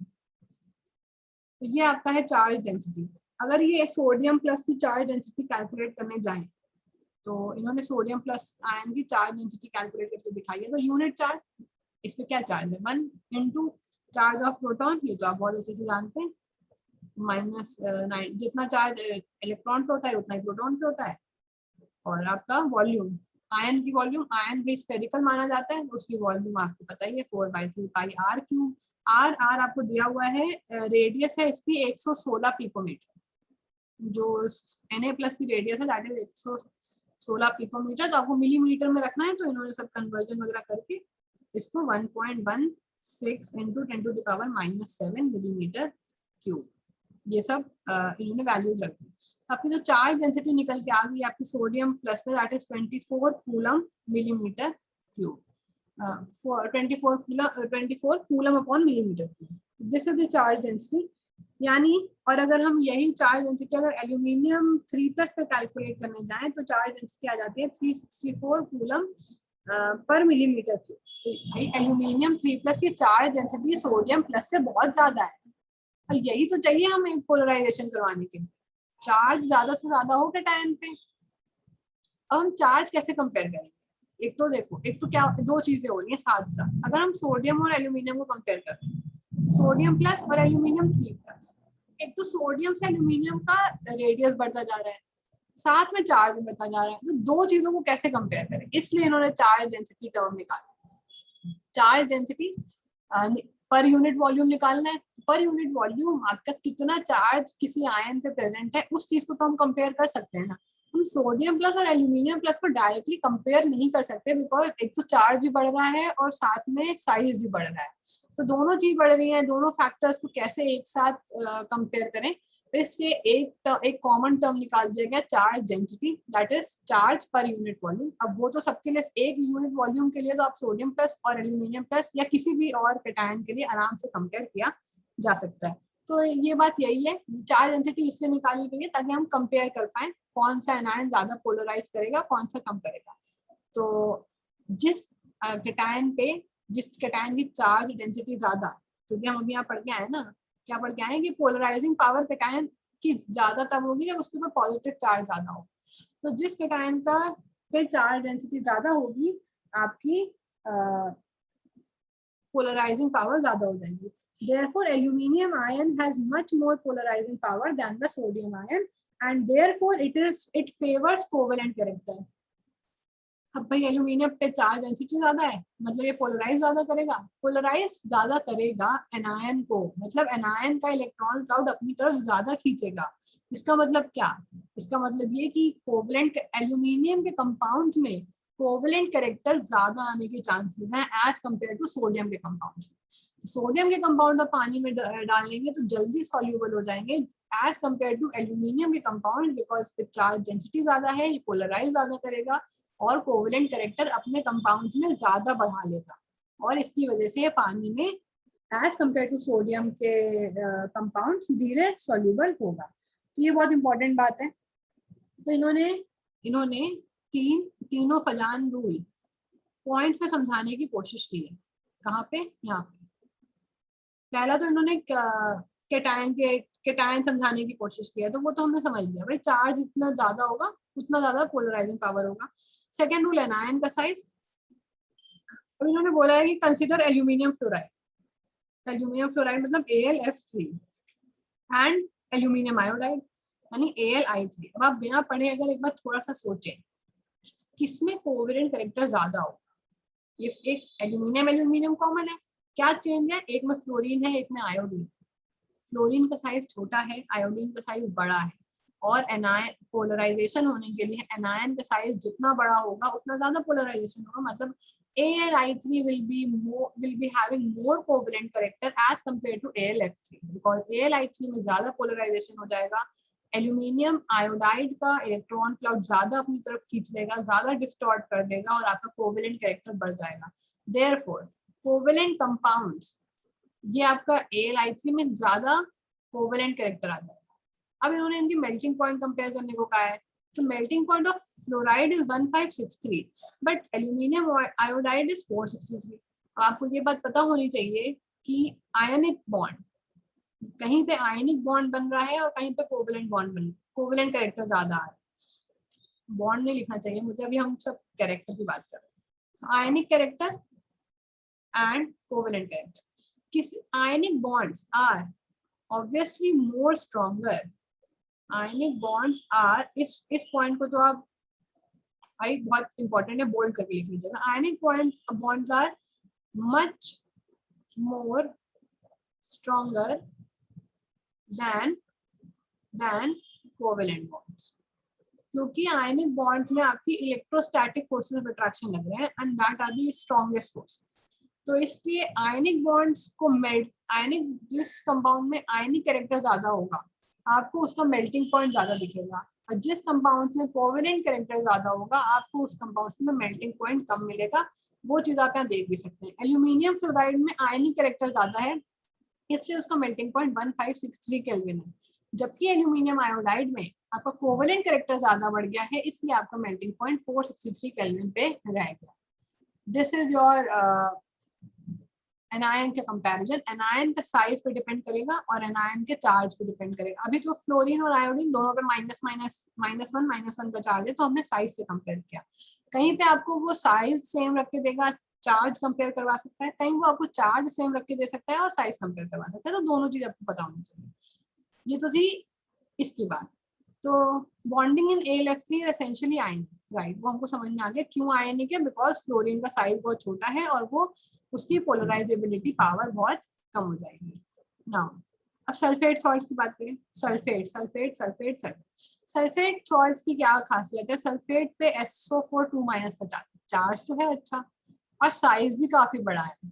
तो ये आपका है चार्ज डेंसिटी। अगर ये सोडियम प्लस की चार्ज डेंसिटी कैलकुलेट करने जाएं, तो इन्होंने सोडियम प्लस आयन की चार्ज डेंसिटी कैलकुलेट करके दिखाई है। तो यूनिट चार्ज, इस पे क्या चार्ज है, 1 इंटू चार्ज ऑफ प्रोटॉन, ये तो आप बहुत अच्छे से जानते हैं, -9, जितना चार्ज इलेक्ट्रॉन पे होता है उतना ही प्रोटॉन पे होता है। और आपका वॉल्यूम, आयन की वॉल्यूम, आयन भी स्फेरिकल माना जाता है, उसकी वॉल्यूम आपको पता ही है 4/3 पाई आर क्यूब। आर आपको दिया हुआ है, रेडियस है इसकी 116 पिकोमीटर, जो Na प्लस की रेडियस है दैट इज 116 पिकोमीटर। तो आपको मिलीमीटर में रखना है, तो इन्होंने सब कन्वर्जन वगैरह करके इसको 1.16 इंटू 10⁻⁻7 मिलीमीटर क्यूब, ये सब इन्होंने वैल्यूज रखी। आपकी जो चार्ज डेंसिटी निकल के आ गई आपकी सोडियम प्लस में, that is 24 coulomb millimetre cube, 24 coulomb upon millimetre cube, this is the charge density. यानी, और अगर हम यही चार्ज डेंसिटी अगर एल्यूमिनियम 3+ पे कैलकुलेट करने जाएं, तो चार्ज डेंसिटी आ जाती है 364 कूलम पर मिलीमीटर क्यूब। तो भाई एल्यूमिनियम 3+ की चार्ज डेंसिटी सोडियम प्लस से बहुत ज्यादा है, और यही तो चाहिए हमें पोलराइजेशन करवाने के लिए, चार्ज ज्यादा से ज्यादा हो कैटायन पे। अब हम चार्ज कैसे कंपेयर करेंगे, एक तो देखो, एक तो क्या, दो चीजें हो रही है साथ साथ। अगर हम सोडियम और एल्यूमिनियम को कंपेयर करें, सोडियम प्लस और एल्यूमिनियम 3+, एक तो सोडियम से एल्यूमिनियम का रेडियस बढ़ता जा रहा है, साथ में चार्ज बढ़ता जा रहा है, तो दो चीजों को कैसे कंपेयर करें, इसलिए इन्होंने चार्ज डेंसिटी टर्म निकाला। Charge density per unit volume निकालना है, पर यूनिट वॉल्यूम आपका कितना चार्ज किसी आयन पे प्रेजेंट है, उस चीज को तो हम कंपेयर कर सकते हैं ना। हम सोडियम प्लस और एल्यूमिनियम प्लस को डायरेक्टली कंपेयर नहीं कर सकते, बिकॉज एक तो चार्ज भी बढ़ रहा है और साथ में साइज भी बढ़ रहा है, तो दोनों चीज बढ़ रही है, दोनों फैक्टर्स को कैसे एक साथ कंपेयर करें। तो इसलिए एक कॉमन टर्म निकाल दिया गया, charge density, that is charge per unit volume. अब वो तो सबके लिए एक यूनिट वॉल्यूम के लिए तो आप सोडियम प्लस और एल्यूमिनियम प्लस या किसी भी और कैटायन के लिए आराम से कंपेयर किया जा सकता है। तो ये बात यही है, चार्ज डेंसिटी इसलिए निकाली गई है ताकि हम कंपेयर कर पाए कौन सा एनायन ज्यादा पोलराइज करेगा, कौन सा कम करेगा। तो जिस कैटायन पे, जिस कैटायन की चार्ज डेंसिटी ज्यादा, क्योंकि हम अभी यहाँ पढ़ के आए ना, क्या पढ़ के आए कि पोलराइजिंग पावर कैटायन की ज्यादा तब होगी जब उसके ऊपर पॉजिटिव चार्ज ज्यादा हो। तो जिस कैटायन का पे चार्ज डेंसिटी ज्यादा होगी, आपकी पोलराइजिंग पावर ज्यादा हो जाएगी। Therefore, aluminium ion has much more polarizing power than the sodium ion, and therefore it favors covalent character. अब भाई एल्यूमिनियम पे चार्ज डेंसिटी ज्यादा है, मतलब ये पोलराइज ज्यादा करेगा, पोलराइज ज्यादा करेगा एनायन को, मतलब एनायन का इलेक्ट्रॉन क्लाउड अपनी तरफ ज्यादा खींचेगा। इसका मतलब क्या, इसका मतलब ये कि कोवलेंट एल्यूमिनियम के कंपाउंड्स में कोवलेंट कैरेक्टर ज्यादा आने के चांसेस हैं एज कंपेयर टू सोडियम के कंपाउंड्स। तो सोडियम के कंपाउंड पानी में डालेंगे तो जल्दी सॉल्यूबल हो जाएंगे एज कंपेयर टू एल्यूमिनियम के कंपाउंड, बिकॉज चार्ज डेंसिटी ज्यादा है, ये पोलराइज ज्यादा करेगा और कोवलेंट कैरेक्टर अपने कंपाउंड्स में ज्यादा बढ़ा लेगा, और इसकी वजह से पानी में एज कंपेयर टू सोडियम के कंपाउंड्स धीरे सॉल्यूबल होगा। तो ये बहुत इंपॉर्टेंट बात है। तो इन्होंने तीनों फजान रूल पॉइंट्स में समझाने की कोशिश की है। कहाँ पे, यहाँ पे। पहला तो इन्होंने कैटायन समझाने की कोशिश की है, तो वो तो हमने समझ लिया भाई, चार्ज जितना ज्यादा होगा उतना ज्यादा पोलराइजिंग पावर होगा। सेकेंड रूल एनायन का साइज। अब इन्होंने बोला है कि consider aluminium fluoride, aluminium fluoride मतलब AlF3 एंड एल्यूमिनियम आयोडाइड यानी AlI3। अब आप बिना पढ़े अगर एक बार थोड़ा सा सोचें किसमें कोवेलेंट कैरेक्टर ज्यादा होगा, ये एक एल्यूमिनियम कॉमन है, क्या चेंज है, एक में फ्लोरीन है एक में आयोडीन। फ्लोरीन का साइज छोटा है, आयोडीन का साइज बड़ा है, और एनायन पोलराइजेशन होने के लिए एनायन का साइज जितना बड़ा होगा उतना ज्यादा पोलराइजेशन होगा, मतलब AlI3 will be having more covalent character as compared to AlF3 because AlI3 में ज्यादा पोलराइजेशन हो जाएगा, एल्यूमिनियम आयोडाइड का इलेक्ट्रॉन क्लाउड ज्यादा अपनी तरफ खींच लेगा, ज्यादा डिस्टॉर्ट कर देगा और आपका कोवेलेंट कैरेक्टर बढ़ जाएगा। देयरफॉर कोवेलेंट कंपाउंड्स, ये आपका AlI3 में ज्यादा कोवेलेंट कैरेक्टर आ जाएगा। अब इन्होंने इनकी मेल्टिंग पॉइंट कंपेयर करने को कहा है, तो melting point of fluoride is 1563 but aluminium iodide is 463। आपको ये बात पता होनी चाहिए कि आयनिक बॉन्ड, कहीं पे आयनिक बॉन्ड बन रहा है और कहीं पे कोवेलेंट बॉन्ड बन, कोवेलेंट कैरेक्टर ज्यादा आ रहा है। बॉन्ड नहीं लिखना चाहिए मुझे, अभी हम सब कैरेक्टर की बात कर रहे हैं। Ionic character and covalent character, किस ionic bonds are obviously more stronger, ionic bonds are, इस पॉइंट को तो आप भाई बहुत इंपॉर्टेंट है, बोल्ड करके लिख लीजिएगा। Ionic bonds are much more stronger than covalent bonds, क्योंकि आयनिक बॉन्ड्स में आपकी इलेक्ट्रोस्टैटिक फोर्सेस ऑफ अट्रैक्शन लग रहे हैं and that are the strongest forces. तो इसलिए आयनिक बॉन्ड्स को मेल्ट, आयनिक जिस कंपाउंड में आयनिक कैरेक्टर ज्यादा होगा आपको उसका मेल्टिंग पॉइंट ज्यादा दिखेगा, और जिस कंपाउंड में कोवेलेंट कैरेक्टर ज्यादा होगा आपको उस कंपाउंड में मेल्टिंग पॉइंट कम मिलेगा। वो चीज आप यहाँ देख भी सकते हैं। एल्यूमिनियम फ्लोराइड में आयनिक कैरेक्टर ज्यादा है इसलिए उसका मेल्टिंग पॉइंट 1563 केल्विन है, जबकि एल्यूमिनियम आयोडाइड में आपका कोवेलेंट कैरेक्टर ज्यादा बढ़ गया है इसलिए आपका मेल्टिंग पॉइंट 463 केल्विन पे रह गया। दिस इज योर एनायन का कंपैरिजन। एनायन का साइज पे डिपेंड करेगा और एनायन के चार्ज पे डिपेंड करेगा। अभी जो फ्लोरीन और आयोडीन दोनों पे -1 का चार्ज है तो हमने साइज से कंपेयर किया। कहीं पे आपको वो साइज सेम रख के देगा, चार्ज कंपेयर करवा सकता है, कहीं वो आपको चार्ज सेम रख के दे सकता है और साइज कंपेयर करवा सकता है। तो दोनों चीज आपको पता होनी चाहिए। ये तो थी इसकी बात। तो bonding in AlF3 essentially ionic, right, वो हमको समझ में आ गया क्यों आयनिक है, बिकॉज फ्लोरीन का साइज बहुत छोटा है और वो उसकी पोलराइजेबिलिटी पावर बहुत कम हो जाएगी। नाउ अब सल्फेट सॉल्ट्स की बात करें। Sulphate sulphate sulphate sulphate sulphate salts की क्या खासियत है? सल्फेट पे SO4 2- का चार्ज तो है अच्छा, और साइज भी काफी बड़ा है।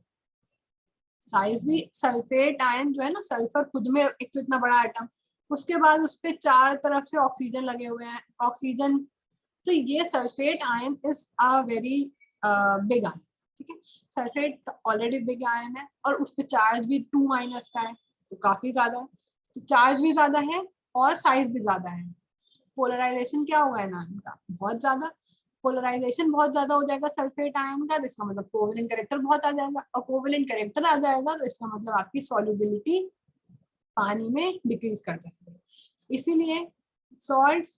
साइज भी, सल्फेट आयन जो है ना, सल्फर खुद में एक तो इतना बड़ा एटम, उसके बाद उस पे चार तरफ से ऑक्सीजन लगे हुए हैं, ऑक्सीजन, तो ये sulphate ion is a very big ion. ठीक है, सल्फेट ऑलरेडी बिग आयन है और उस पे चार्ज भी 2- का है, तो काफी ज्यादा है। तो चार्ज भी ज्यादा है और साइज भी ज्यादा है। पोलराइजेशन क्या होगा ना इनका? बहुत ज्यादा। पोलराइजेशन बहुत ज्यादा हो जाएगा सल्फेट आयन का, तो इसका मतलब कोवेलेंट कैरेक्टर बहुत आ जाएगा, और कोवेलेंट कैरेक्टर आ जाएगा तो इसका मतलब आपकी सॉल्युबिलिटी पानी में डिक्रीज कर जाएगी। इसीलिए salts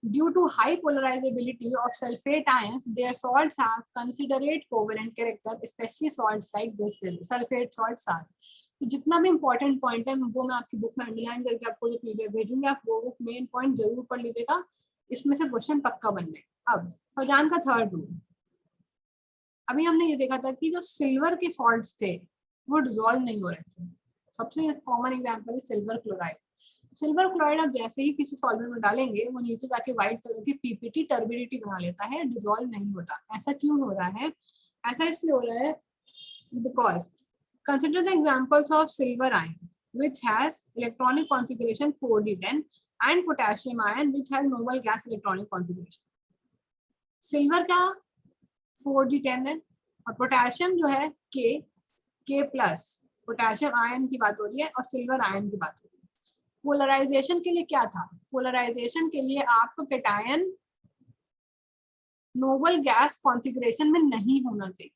due to high polarizability of sulfate ions, their salts have considerate covalent character, especially salts like this sulfate salts are। तो जितना भी इंपॉर्टेंट पॉइंट है वो मैं आपकी बुक में अंडरलाइन करके आपको जो पीडीएफ भेजूंगी, आप वो मेन पॉइंट जरूर पढ़ लीजिएगा, इसमें से क्वेश्चन पक्का बनने। अब फजान का थर्ड रूल, अभी हमने ये देखा था कि जो सिल्वर के सॉल्ट्स थे वो डिजोल्व नहीं हो रहे थे। सबसे कॉमन एग्जांपल है सिल्वर क्लोराइड। सिल्वर क्लोराइड आप जैसे ही किसी सॉल्वेंट में डालेंगे वो नीचे जाके व्हाइट कलर की पीपीटी टर्बिडिटी बना लेता है, डिजोल्व नहीं होता। ऐसा क्यों हो रहा है? ऐसा इसलिए हो रहा है because consider the examples of silver ion which has electronic configuration 4d10 and potassium ion which has noble gas electronic configuration। Silver का 4d10 है और पोटेशियम जो है K+, पोटेशियम आयन की बात हो रही है और सिल्वर आयन की बात हो रही है। पोलराइजेशन के लिए क्या था? पोलराइजेशन के लिए आपको कैटायन नोबल गैस कॉन्फ़िगरेशन में नहीं होना चाहिए।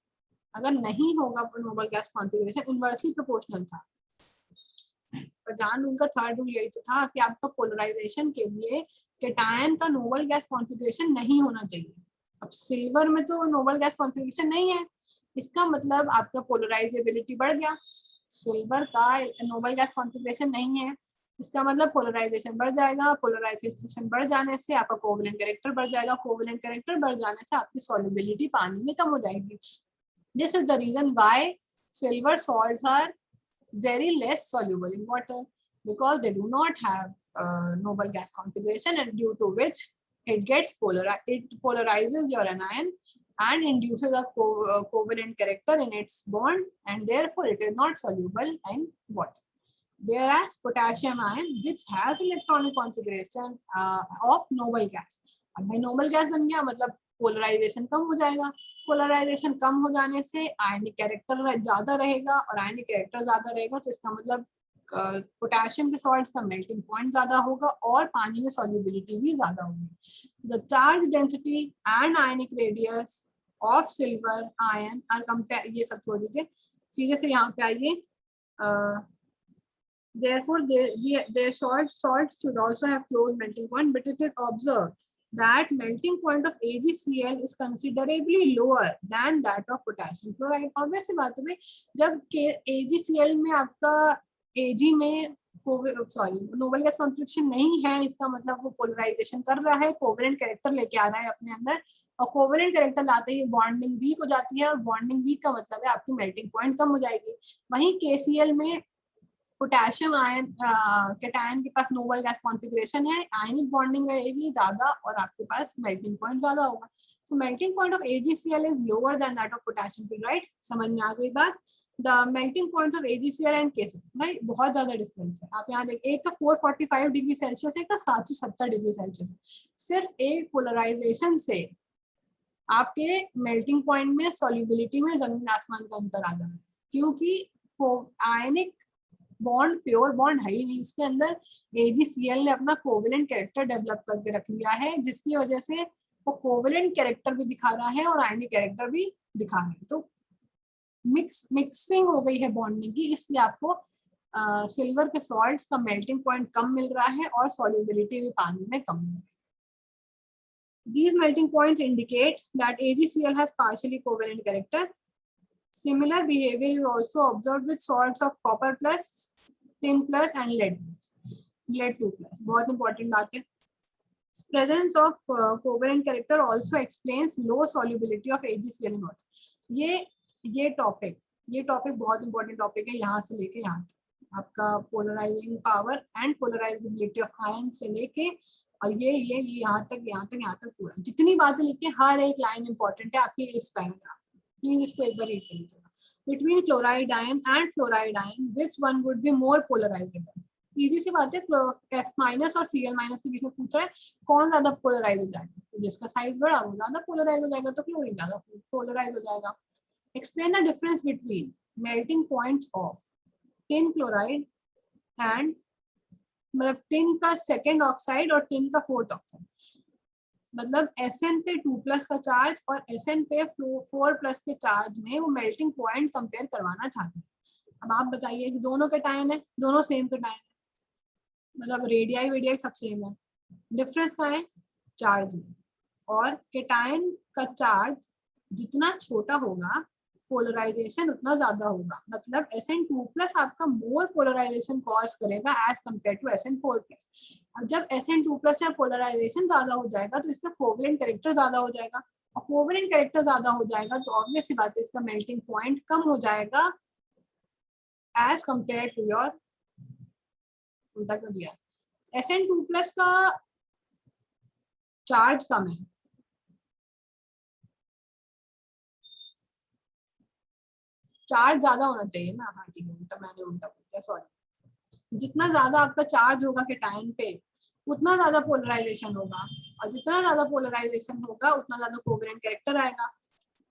अगर नहीं होगा noble gas configuration, inversely proportional था। प्रधान रूल का थर्ड रूल यही तो था कि आपका पोलराइजेशन के लिए कैटायन का नोबल गैस कॉन्फ़िगरेशन नहीं होना चाहिए। अब सिल्वर में तो नोबल गैस कॉन्फ़िगरेशन नहीं है, इसका मतलब आपका पोलराइजेबिलिटी बढ़ गया। सिल्वर का नोबल गैस कॉन्फ़िगरेशन नहीं है, इसका मतलब पोलराइजेशन बढ़ जाएगा। पोलराइजेशन बढ़ जाने से आपका कोवेलेंट कैरेक्टर बढ़ जाएगा, कोवेलेंट कैरेक्टर बढ़ जाने से आपकी सॉल्युबिलिटी पानी में कम हो जाएगी। This is the reason why silver salts are very less soluble in water because they do not have noble gas configuration, and due to which it gets polarizes your anion and induces a covalent character in its bond, and therefore it is not soluble in water. Whereas potassium ion which has electronic configuration of noble gas, अब भाई noble gas बन गया मतलब polarisation कम हो जाएगा। Polarisation कम हो जाने से आयनिक कैरेक्टर ज्यादा रहेगा और आयनिक कैरेक्टर ज्यादा रहेगा तो इसका मतलब पोटेशियम के सॉल्ट्स का मेल्टिंग पॉइंट ज्यादा होगा और पानी में सॉल्युबिलिटी भी ज्यादा होगी। The charge density and ionic radius of silver ion are compare, ये सब छोड़ दीजिए, सीधे से यहाँ पे आइए। Therefore, their salts should also have close melting point, but it is observed that melting point of AgCl is considerably lower than that of potassium chloride. Obvious बात है, जब AgCl में आपका Ag में नोबल गैस कॉन्फ्लिक्शन नहीं है, इसका मतलब वो पोलराइजेशन कर रहा है, कोवेलेंट कैरेक्टर लेके आ रहा है अपने अंदर, और कोवेलेंट कैरेक्टर लाते ही बॉन्डिंग वीक हो जाती है, और बॉन्डिंग वीक का मतलब है आपकी मेल्टिंग पॉइंट कम हो जाएगी। वहीं KCl में पोटेशियम आयन कैटायन के पास नोबल गैस कॉन्फिगरेशन है, आयनिक बॉन्डिंग रहेगी ज्यादा और आपके पास मेल्टिंग पॉइंट ज्यादा होगा। So melting point of AgCl is lower than that of potassium chloride. समझ में आ गई बात? The melting points of AgCl and KCl भाई बहुत ज्यादा डिफरेंस है। आप यहाँ देखिए, एक का 445 डिग्री सेल्सियस है, एक का 770 डिग्री सेल्सियस है। सिर्फ एक पोलराइजेशन से आपके मेल्टिंग पॉइंट में सॉल्युबिलिटी में जमीन आसमान का अंतर आ जाए, क्योंकि आयनिक बॉन्ड प्योर बॉन्ड है ही नहीं उसके अंदर। AgCl ने अपना कोवेलेंट कैरेक्टर डेवलप करके रख लिया है, जिसकी वजह से वो कोवेलेंट कैरेक्टर भी दिखा रहा है और आयनिक कैरेक्टर भी दिखा रहा है। तो मिक्सिंग हो गई है बॉन्डिंग की, इसलिए आपको सिल्वर के सॉल्ट्स का मेल्टिंग पॉइंट कम मिल रहा है और सॉल्युबिलिटी भी पानी में कम मिल रही है। These melting points indicate that AgCl has partially covalent character. Similar behavior is also observed with salts of copper plus, tin plus and lead 2 plus. बहुत important बात है। Presence of covalent character also explains low solubility of AgCl in water. ये topic बहुत important topic है, यहाँ से लेके यहाँ तक आपका polarising power and polarisability of ion से लेके और ये यहाँ तक पूरा जितनी बातें लिखी है, हर एक लाइन इंपॉर्टेंट है आपकी इस पैराग्राफ। प्लीज इसको एक बार रीड कर लीजिएगा। Between chloride ion and fluoride ion which one would be more polarizable? Easy सी बात है, F- और Cl- के बीच में पूछ रहा है कौन ज्यादा पोलराइज हो जाएगा, तो जिसका साइज बड़ा वो ज्यादा पोलराइज हो जाएगा, तो क्लोरीन ज्यादा पोलराइज हो जाएगा। Explain the difference between melting points of tin chloride and मतलब टिन का सेकेंड ऑक्साइड और टिन का फोर्थ ऑक्साइड, मतलब Sn पे 2+ का चार्ज और Sn पे 4+ के चार्ज में वो मेल्टिंग पॉइंट कंपेयर करवाना चाहते हैं। अब आप बताइए कि दोनों कैटायन है, दोनों सेम कैटायन है, मतलब रेडियाई सब सेम है, डिफरेंस कहाँ है? चार्ज में। और कैटायन का चार्ज जितना छोटा होगा पोलराइजेशन उतना ज्यादा होगा, मतलब Sn2+ आपका मोर पोलराइजेशन कॉज करेगा एज कम्पेयर टू Sn4+। अब जब Sn2+ में पोलराइजेशन ज्यादा हो जाएगा तो इसमें कोवेलेंट कैरेक्टर ज्यादा हो जाएगा, और कोवेलेंट कैरेक्टर ज्यादा हो जाएगा तो ऑब्वियस सी बात है इसका मेल्टिंग पॉइंट कम हो जाएगा एज कम्पेयर टू योर उल्टा कर दिया। Sn2+ का चार्ज कम है, चार्ज ज्यादा होना चाहिए ना, हाँ ठीक है, मैंने उल्टा बोल दिया, सॉरी। जितना ज्यादा आपका चार्ज होगा कैटायन पे उतना ज्यादा पोलराइजेशन होगा, और जितना ज्यादा पोलराइजेशन होगा उतना ज्यादा कोवेलेंट कैरेक्टर आएगा।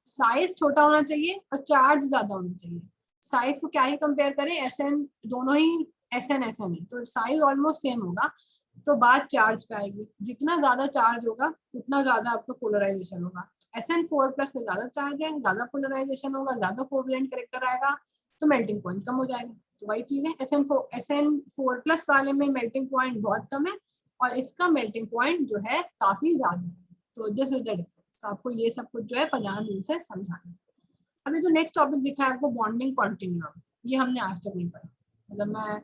साइज छोटा होना चाहिए और चार्ज ज्यादा होना चाहिए। साइज को क्या ही कंपेयर करें, Sn दोनों ही Sn है, तो साइज ऑलमोस्ट सेम होगा, तो बात चार्ज पे आएगी। जितना ज्यादा चार्ज होगा उतना ज्यादा आपका पोलराइजेशन होगा। Sn4+ में ज्यादा चार्ज है, ज्यादा पोलराइजेशन होगा, ज्यादा कोवेलेंट कैरेक्टर आएगा, तो मेल्टिंग पॉइंट कम हो जाएगा। तो वही चीज है, Sn4+ वाले में मेल्टिंग पॉइंट बहुत कम है और इसका मेल्टिंग पॉइंट जो है काफी ज्यादा है। तो दिस इज द डिफरेंस। आपको ये सब कुछ जो है 50 मिनट से समझाना। अभी जो नेक्स्ट टॉपिक दिखा है आपको बॉन्डिंग कॉन्टिन्यूम, ये हमने आज तक नहीं पढ़ा, मतलब मैं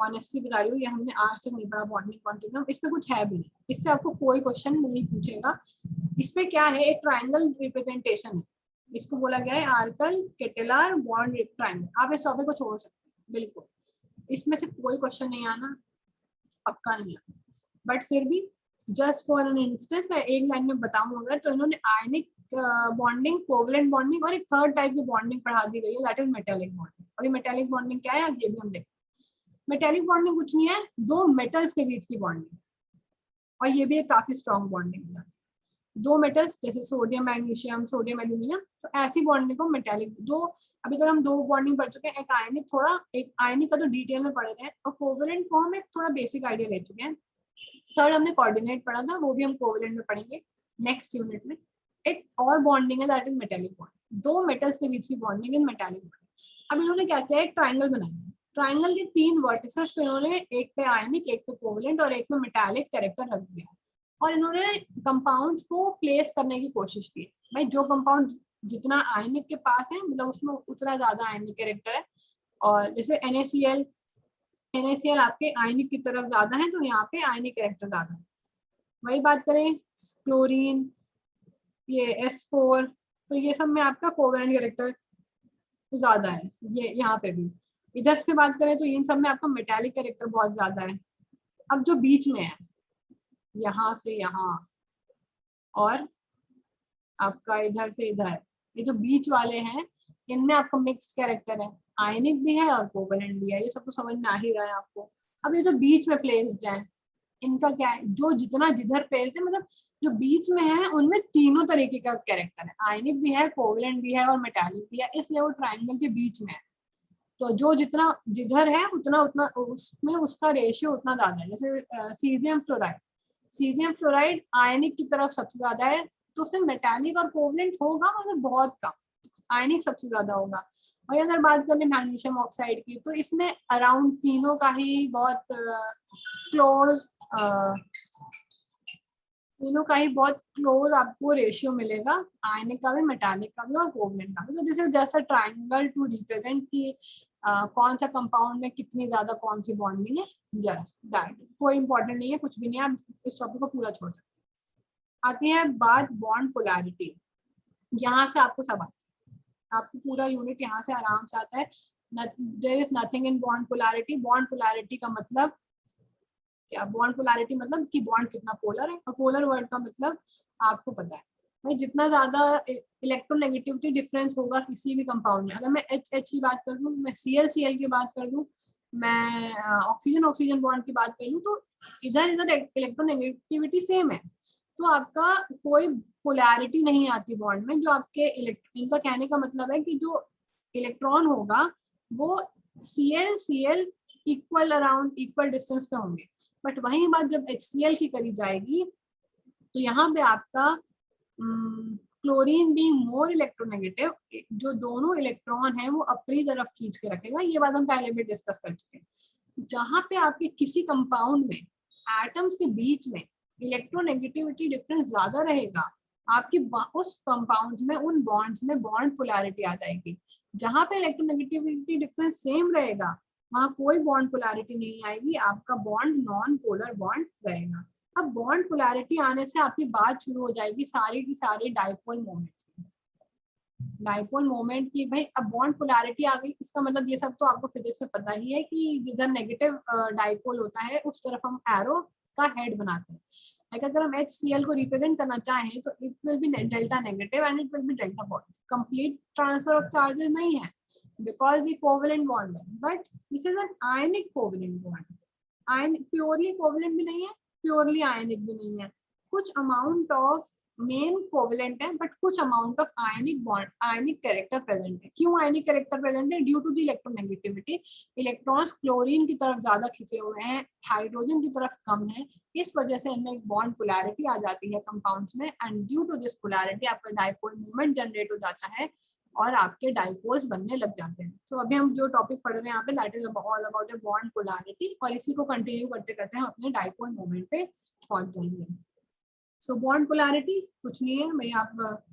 ऑनेस्टली बता रही हूँ, ये हमने आज तक नहीं पढ़ा बॉन्डिंग कॉन्टिन्यूम। इसमें कुछ है भी नहीं, इससे आपको कोई क्वेश्चन नहीं पूछेगा। इसमें क्या है, एक ट्राइंगल रिप्रेजेंटेशन है, इसको बोला गया है आर्कल केटेलर बॉन्ड ट्राइंगल। आप इस टॉपिक को छोड़ सकते हैं बिल्कुल, इसमें से कोई क्वेश्चन नहीं आना, पक्का नहीं आना, बट फिर भी जस्ट फॉर एन इंस्टेंस मैं एक लाइन में बताऊं अगर, तो इन्होंने आयनिक बॉन्डिंग, कोवेलेंट बॉन्डिंग और एक थर्ड टाइप की बॉन्डिंग पढ़ा दी गई है, दैट इज मेटेलिक बॉन्डिंग। और ये मेटेलिक बॉन्डिंग क्या है ये भी हम देखते हैं। मेटेलिक बॉन्डिंग कुछ नहीं है, दो मेटल्स के बीच की बॉन्डिंग, और ये भी एक काफी स्ट्रॉन्ग बॉन्डिंग है। दो मेटल्स जैसे सोडियम मैग्नीशियम, सोडियम एल्यूमिनियम, तो ऐसी बॉन्डिंग को मेटालिक। दो अभी तक हम दो बॉन्डिंग पढ़ चुके हैं, एक आयनिक, थोड़ा एक आयनिक का तो डिटेल में पढ़ रहे हैं, और कोवेलेंट को हम एक थोड़ा बेसिक आइडिया ले चुके हैं। थर्ड हमने कोऑर्डिनेट पढ़ा था, वो भी हम कोवेलेंट में पढ़ेंगे नेक्स्ट यूनिट में। एक और बॉन्डिंग है दैट इज मेटालिक बॉन्ड, दो मेटल्स के बीच की बॉन्डिंग इन मेटालिक बॉन्ड। अब इन्होंने क्या किया, एक ट्राइंगल बनाया। ट्राइंगल के तीन वर्टिसेस पे इन्होंने एक पे आयनिक, एक पे कोवेलेंट और एक पे मेटालिक कैरेक्टर रख दिया, और इन्होंने कंपाउंड्स को प्लेस करने की कोशिश की। भाई जो कंपाउंड जितना आयनिक के पास है, मतलब उसमें उतना ज्यादा आयनिक कैरेक्टर है, और जैसे NaCl, NaCl आपके आयनिक की तरफ ज्यादा है, तो यहाँ पे आयनिक कैरेक्टर ज्यादा है। वही बात करें क्लोरीन, ये S4, तो ये सब में आपका कोवेलेंट कैरेक्टर ज्यादा है, ये यहाँ पे भी। इधर से बात करें तो इन सब में आपका मेटालिक कैरेक्टर बहुत ज्यादा है। अब जो बीच में है, यहाँ से यहाँ और आपका इधर से इधर, ये जो बीच वाले हैं, इनमें आपका मिक्स कैरेक्टर है, आयनिक भी है और कोवेलेंट भी है, ये सब तो समझ में आ ही रहा है आपको। अब ये जो बीच में प्लेस्ड है, इनका क्या है, जो जितना जिधर प्लेस्ड है, मतलब जो बीच में है उनमें तीनों तरीके का कैरेक्टर है, आयनिक भी है, कोवेलेंट भी है और मेटालिक भी है, इसलिए वो ट्राइंगल के बीच में है। तो जो जितना जिधर है उतना उतना उसमें उसका रेशियो उतना ज्यादा है। जैसे सीजियम फ्लोराइड, सीजियम फ्लोराइड आयनिक की तरफ सबसे ज्यादा है, तो उसमें मेटालिक और कोवलेंट होगा मगर बहुत कम, आयनिक सबसे ज्यादा होगा। वही अगर बात करें मैग्नीशियम ऑक्साइड की, तो इसमें अराउंड तीनों का ही बहुत क्लोज, तीनों का ही बहुत क्लोज आपको रेशियो मिलेगा, आयनिक का भी, मेटालिक का भी और कोवलेंट का भी। तो this is just a triangle to represent कि कौन सा कंपाउंड में कितनी ज्यादा कौन सी बॉन्डिंग है, जस्ट दैट, कोई इंपॉर्टेंट नहीं है, कुछ भी नहीं है, आप इस टॉपिक को पूरा छोड़ सकते हैं। आती है बात बॉन्ड पोलैरिटी, यहाँ से आपको सब आता है, आपको पूरा यूनिट यहाँ से आराम से आता है। There is nothing in bond polarity. Bond polarity का मतलब क्या, बॉन्ड पोलैरिटी मतलब कि बॉन्ड कितना पोलर है, और पोलर वर्ड का मतलब आपको पता है भाई, जितना ज्यादा इलेक्ट्रोनेगेटिविटी डिफरेंस होगा किसी भी कंपाउंड में, अगर मैं H की बात कर दूं, मैं Cl की बात कर दूं, मैं ऑक्सीजन ऑक्सीजन बॉन्ड की बात कर लूं, तो इधर इधर इलेक्ट्रोनेगेटिविटी सेम है, तो आपका कोई पोलैरिटी नहीं आती बॉन्ड में। जो आपके इनका कहने का मतलब है कि जो इलेक्ट्रॉन होगा वो Cl equal around equal distance पे होंगे, बट वही बात जब HCl की करी जाएगी, तो यहाँ पे आपका क्लोरीन भी मोर इलेक्ट्रोनेगेटिव, जो दोनों इलेक्ट्रॉन है वो अपनी तरफ खींच के रखेगा, ये बात हम पहले भी डिस्कस कर चुके हैं। जहाँ पे आपके किसी कंपाउंड में एटम्स के बीच में इलेक्ट्रोनेगेटिविटी डिफरेंस ज्यादा रहेगा, आपकी उस कंपाउंड में, उन बॉन्ड्स में बॉन्ड पोलैरिटी आ जाएगी। जहाँ पे इलेक्ट्रोनेगेटिविटी डिफरेंस सेम रहेगा, वहाँ कोई बॉन्ड पोलैरिटी नहीं आएगी, आपका बॉन्ड नॉन पोलर बॉन्ड रहेगा। अब बॉन्ड पोलैरिटी आने से आपकी बात शुरू हो जाएगी सारी की सारी डाइपोल मोमेंट, डाइपोल मोमेंट की। भाई अब बॉन्ड पोलैरिटी आ गई, इसका मतलब ये सब तो आपको फिजिक्स में पता ही है कि जिधर नेगेटिव डाइपोल होता है उस तरफ हम एरो का हेड बनाते हैं। लाइक अगर हम HCl को रिप्रेजेंट करना चाहें तो it will be delta negative and it will be delta positive. Complete transfer of charges नहीं है बिकॉज ये कोवेलेंट बॉन्ड है, but this is an ionic covalent bond. Ion purely covalent भी नहीं है, प्योरली आयनिक भी नहीं है, कुछ अमाउंट ऑफ मेन कोवेलेंट है, बट कुछ amount of ionic bond, ionic character present है। क्यों आयनिक कैरेक्टर प्रेजेंट है? Due to the electronegativity, electrons chlorine की तरफ ज्यादा खिंचे हुए हैं, हाइड्रोजन की तरफ कम है, इस वजह से इनमें एक बॉन्ड पोलैरिटी आ जाती है कंपाउंड्स में, and due to this polarity आपका डाइपोल मूवमेंट जनरेट हो जाता है और आपके डाइपोल्स बनने लग जाते हैं। तो अभी हम जो टॉपिक पढ़ रहे हैं यहाँ पे, that is all about a bond polarity, और इसी को कंटिन्यू करते करते हम अपने डाइपोल मूवमेंट पे पहुंच जाएंगे। सो बॉन्ड पोलैरिटी कुछ नहीं है भाई, आप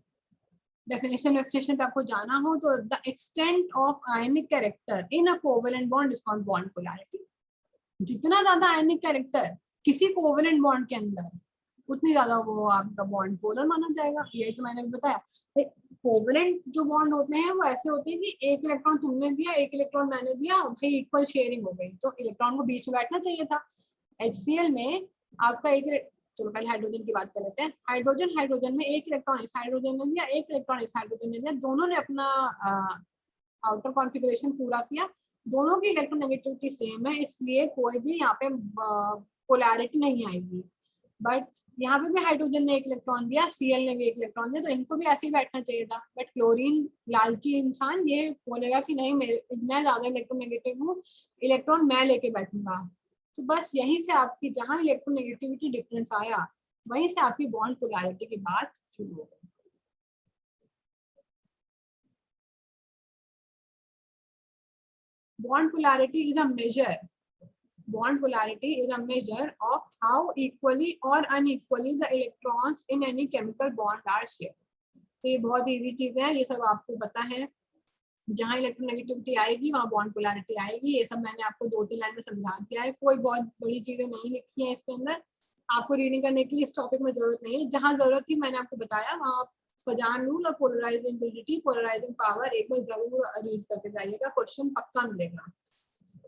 डेफिनेशन वेफिनेशन पे आपको जाना हो तो the extent of ionic character in a covalent bond is called bond polarity. जितना ज्यादा आयनिक कैरेक्टर किसी कोवेलेंट बॉन्ड के अंदर, उतनी ज्यादा वो आपका बॉन्ड पोलर माना जाएगा। यही तो मैंने भी बताया, कोवेलेंट जो बॉन्ड होते हैं वो ऐसे होते हैं कि एक इलेक्ट्रॉन तुमने दिया, एक इलेक्ट्रॉन मैंने दिया, भाई इक्वल शेयरिंग हो गई, तो इलेक्ट्रॉन को बीच में बैठना चाहिए था। HCl में आपका एक, चलो पहले हाइड्रोजन की बात कर लेते हैं। हाइड्रोजन में एक इलेक्ट्रॉन इस हाइड्रोजन ने दिया, एक इलेक्ट्रॉन इस हाइड्रोजन ने दिया, दोनों ने अपना आउटर कॉन्फ़िगरेशन पूरा किया, दोनों की इलेक्ट्रोनेगेटिविटी सेम है, इसलिए कोई भी यहाँ पे पोलैरिटी नहीं आएगी। बट यहाँ पे भी हाइड्रोजन ने एक इलेक्ट्रॉन दिया, Cl ने भी एक इलेक्ट्रॉन दिया, तो इनको भी ऐसे ही बैठना चाहिए था। बट क्लोरीन लालची इंसान ये बोलेगा कि नहीं मैं ज्यादा इलेक्ट्रोनेगेटिव हूँ, इलेक्ट्रॉन मैं लेके बैठूंगा। तो बस यहीं से आपकी जहाँ इलेक्ट्रोनेगेटिविटी डिफरेंस आया वहीं से आपकी बॉन्ड पोलैरिटी की बात शुरू हो गई। Bond polarity is a measure. Bond polarity is a measure of how equally or unequally the electrons in any chemical bond are shared. तो ये बहुत इजी चीज है, ये सब आपको पता है। जहाँ इलेक्ट्रोनेगेटिविटी आएगी वहाँ बॉन्ड पोलैरिटी आएगी। ये सब मैंने आपको 2-3 लाइन में समझा दिया है, कोई बहुत बड़ी चीजें नहीं लिखी है इसके अंदर। आपको रीडिंग करने की इस टॉपिक में जरूरत नहीं है, जहाँ जरूरत थी मैंने आपको बताया। वहाँ फजान रूल और पोलराइजिंग पोलराइजिंग पावर एक बार जरूर रीड करके जाइएगा, क्वेश्चन पक्का मिलेगा।